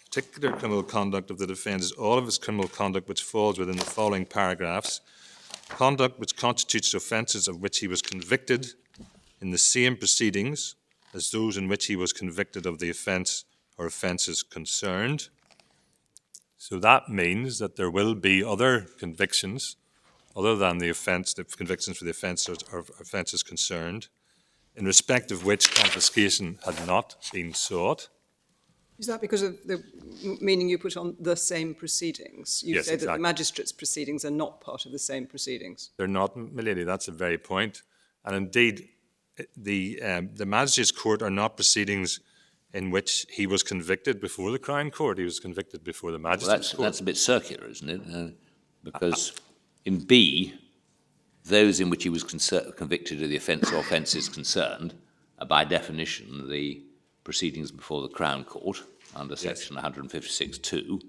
Particular criminal conduct of the defendant is all of his criminal conduct which falls within the following paragraphs. Conduct which constitutes offences of which he was convicted in the same proceedings as those in which he was convicted of the offence or offences concerned. So that means that there will be other convictions other than the offence, the convictions for the offence or offences concerned, in respect of which confiscation had not been sought. Is that because of the meaning you put on the same proceedings? You Yes, say exactly. that the magistrate's proceedings are not part of the same proceedings. They're not, my lady, that's the very point. And indeed, the magistrate's court are not proceedings in which he was convicted before the Crown Court. He was convicted before the magistrate's court. That's a bit circular, isn't it? Because in B, those in which he was convicted of the offence or offences concerned are by definition the proceedings before the Crown Court under section 156(2).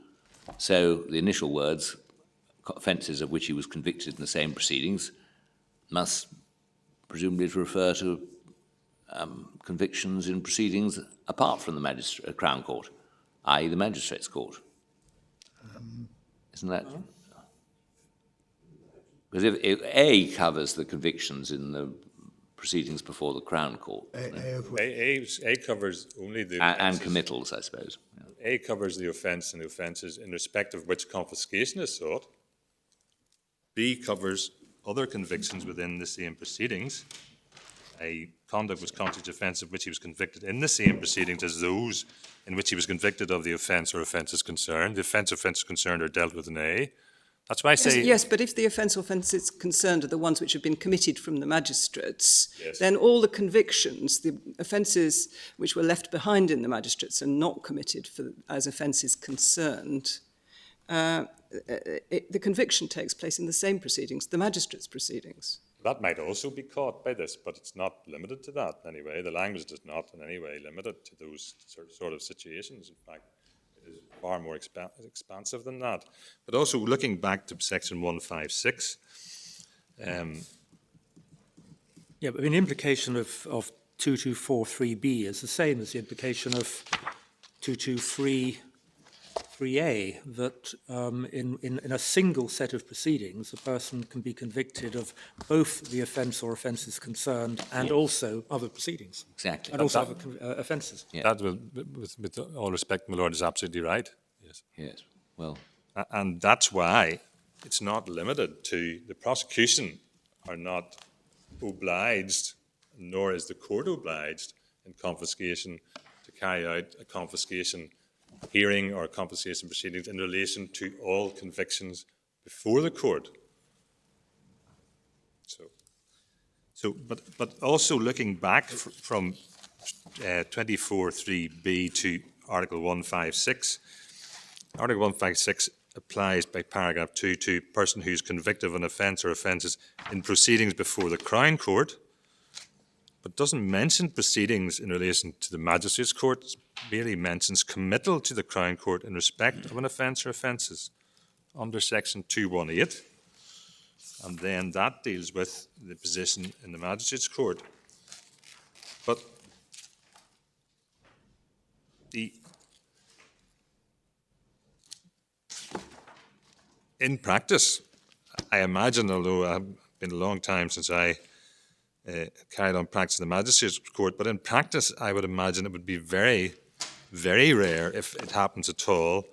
So the initial words, offences of which he was convicted in the same proceedings, must presumably refer to convictions in proceedings apart from the Crown Court, i.e. the Magistrates' Court. Isn't that? Because if A covers the convictions in the proceedings before the Crown Court. A covers only the and committals, I suppose. A covers the offence and the offences in respect of which confiscation is sought. B covers other convictions within the same proceedings, a conduct which constitutes offence of which he was convicted in the same proceedings as those in which he was convicted of the offence or offences concerned. The offences concerned are dealt with in A. That's why I say... Yes, but if the offence or offences concerned are the ones which have been committed from the magistrates, then all the convictions, the offences which were left behind in the magistrates and not committed as offences concerned, the conviction takes place in the same proceedings, the magistrates' proceedings. That might also be caught by this, but it's not limited to that in any way. The language does not in any way limit it to those sort of situations. In fact, it is far more expansive than that. But also looking back to section 156, yeah, but I mean, the implication of 2243B is the same as the implication of 2233A, that in a single set of proceedings, a person can be convicted of both the offence or offences concerned and also other proceedings. Exactly. And also other offences. Yeah. that will, with all respect, my lord, is absolutely right. Yes. Yes. Well, And that's why it's not limited to the prosecution are not obliged, nor is the court obliged in confiscation to carry out a confiscation hearing or confiscation proceedings in relation to all convictions before the court. But also looking back from 24.3b to Article 156, Article 156 applies by paragraph 2 to person who is convicted of an offence or offences in proceedings before the Crown Court, but doesn't mention proceedings in relation to the Magistrates' Court, merely mentions committal to the Crown Court in respect of an offence or offences under section 218. And then that deals with the position in the Magistrates' Court. But in practice, I imagine, although it's been a long time since I carried on practice in the Magistrates' Court, but in practice, I would imagine it would be very, very rare, if it happens at all,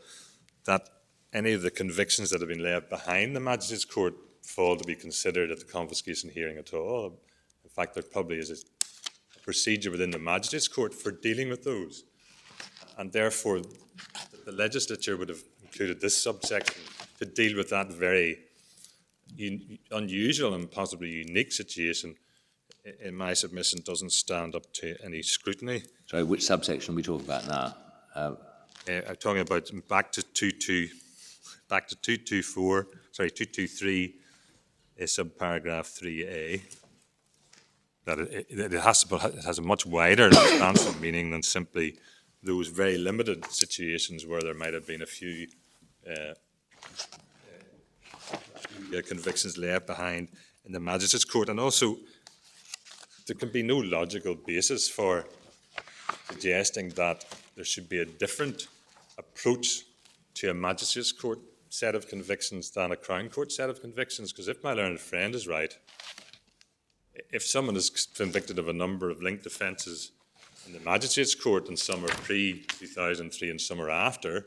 that any of the convictions that have been left behind the Magistrates' Court fall to be considered at the confiscation hearing at all. In fact, there probably is a procedure within the Magistrates' Court for dealing with those. And therefore, the legislature would have included this subsection to deal with that very unusual and possibly unique situation. In my submission, doesn't stand up to any scrutiny. sorry, which subsection are we talking about now? I'm talking about back to 223, subparagraph 3a. That it has a much wider and expansive meaning than simply those very limited situations where there might have been a few convictions left behind in the Magistrates' Court. And also, there can be no logical basis for suggesting that there should be a different approach to a Magistrates' Court set of convictions than a Crown Court set of convictions, because if my learned friend is right, if someone is convicted of a number of linked offences in the Magistrates' Court and some are pre-2003 and some are after,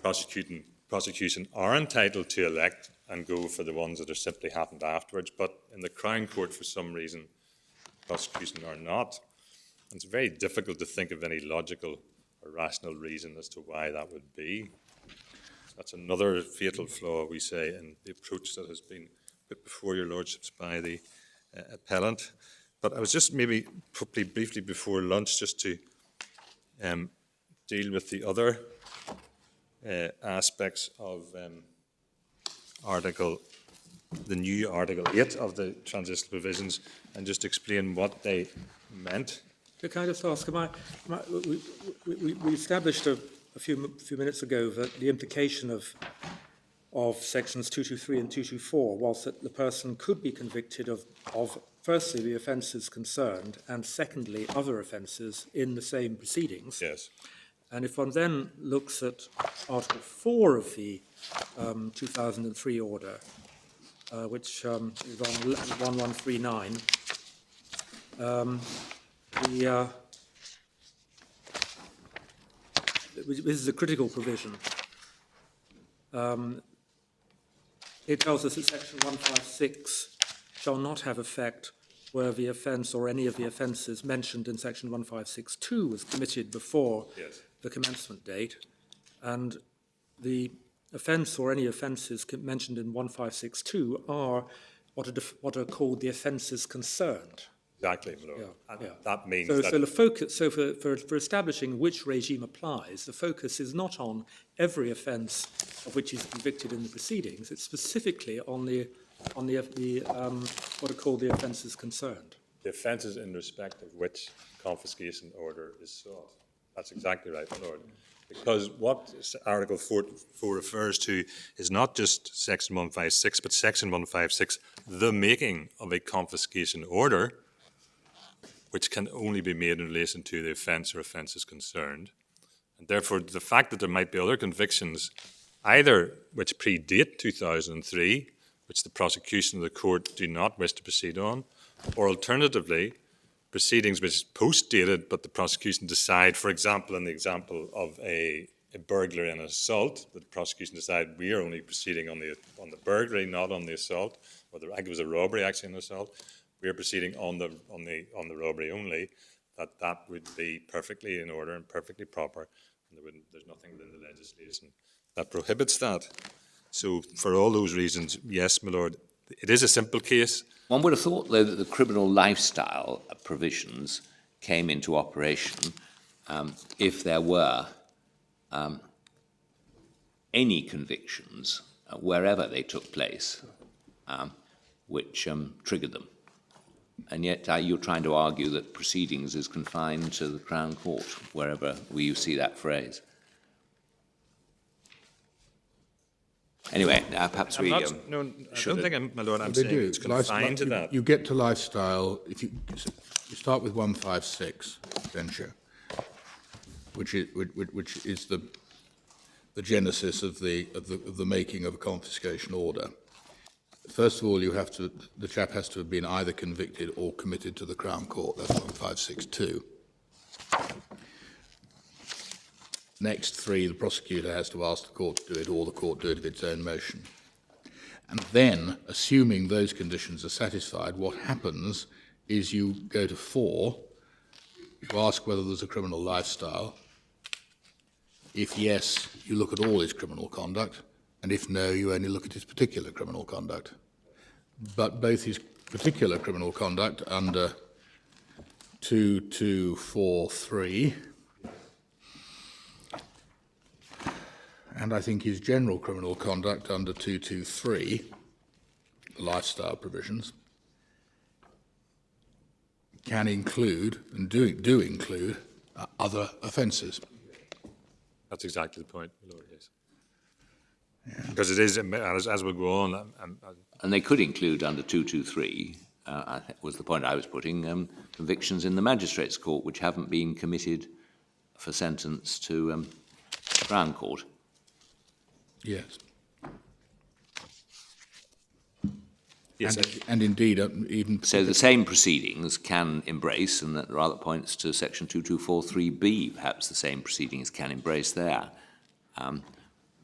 prosecution are entitled to elect and go for the ones that are simply happened afterwards, but in the Crown Court for some reason prosecution are not. And it's very difficult to think of any logical or rational reason as to why that would be. That's another fatal flaw, we say, in the approach that has been put before your lordships by the appellant. But I was just maybe probably briefly before lunch just to deal with the other aspects of the new Article 8 of the transitional provisions, and just explain what they meant. Can I just ask, we established a few minutes ago that the implication of sections 223 and 224 was that the person could be convicted of firstly the offences concerned, and secondly other offences in the same proceedings. Yes. And if one then looks at Article 4 of the 2003 order, which is on 1139, this is a critical provision. It tells us that Section 156 shall not have effect where the offence or any of the offences mentioned in Section 156.2 was committed before the commencement date, and the offence or any offences mentioned in 156.2 are what are called the offences concerned. Exactly, my lord. Yeah. That means so that... the focus, for establishing which regime applies, the focus is not on every offence of which he's convicted in the proceedings. It's specifically on the on the what are called the offences concerned. The offences in respect of which confiscation order is sought. That's exactly right, my lord. Because what Article 4 refers to is not just Section 156, but Section 156, the making of a confiscation order, which can only be made in relation to the offence or offences concerned. And therefore, the fact that there might be other convictions, either which predate 2003, which the prosecution of the court do not wish to proceed on, or alternatively, proceedings which post-dated but the prosecution decide, for example, in the example of a burglary and assault, that the prosecution decide we are only proceeding on the burglary, not on the assault, or I think it was a robbery actually, an assault. We are proceeding on the robbery only. That would be perfectly in order and perfectly proper, and there's nothing within the legislation that prohibits that. So, for all those reasons, yes, my lord, it is a simple case. One would have thought, though, that the criminal lifestyle provisions came into operation if there were any convictions, wherever they took place, which triggered them. And yet you're trying to argue that proceedings is confined to the Crown Court, wherever you see that phrase. Anyway, perhaps we... No, I don't think, my lord, I'm saying it's confined to that. You get to lifestyle, if you start with 156, venture, which is the genesis of the making of a confiscation order. First of all, the chap has to have been either convicted or committed to the Crown Court. That's 1562. Next three, the prosecutor has to ask the court to do it, or the court do it of its own motion. And then, assuming those conditions are satisfied, what happens is you go to 4, you ask whether there's a criminal lifestyle. If yes, you look at all his criminal conduct, and if no, you only look at his particular criminal conduct. But both his particular criminal conduct under 2243 and I think his general criminal conduct under 223, the lifestyle provisions, can include, and do include, other offences. That's exactly the point, my lord, yes. Yeah. Because it is, as we go on... And they could include under 223, was the point I was putting, convictions in the magistrates' court which haven't been committed for sentence to Crown Court. Yes. Yes, and indeed, even... So the same proceedings can embrace, and that rather points to section 2243B, perhaps the same proceedings can embrace there,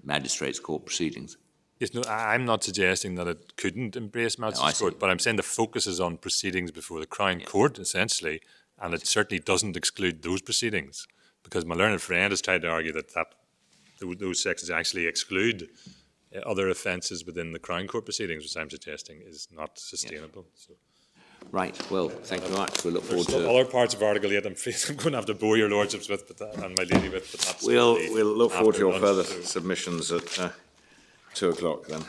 magistrates' court proceedings. Yes, no, I'm not suggesting that it couldn't embrace magistrates' court, but I'm saying the focus is on proceedings before the Crown Court, essentially, and it certainly doesn't exclude those proceedings, because my learned friend has tried to argue that those sections actually exclude other offences within the Crown Court proceedings, which I'm suggesting is not sustainable. Yes. So. Right. Well, thank you very much. We look forward to other parts of Article 8. I'm afraid I'm going to have to bore your lordships with, and my lady with. But that's we'll look forward to your further submissions at 2 o'clock then.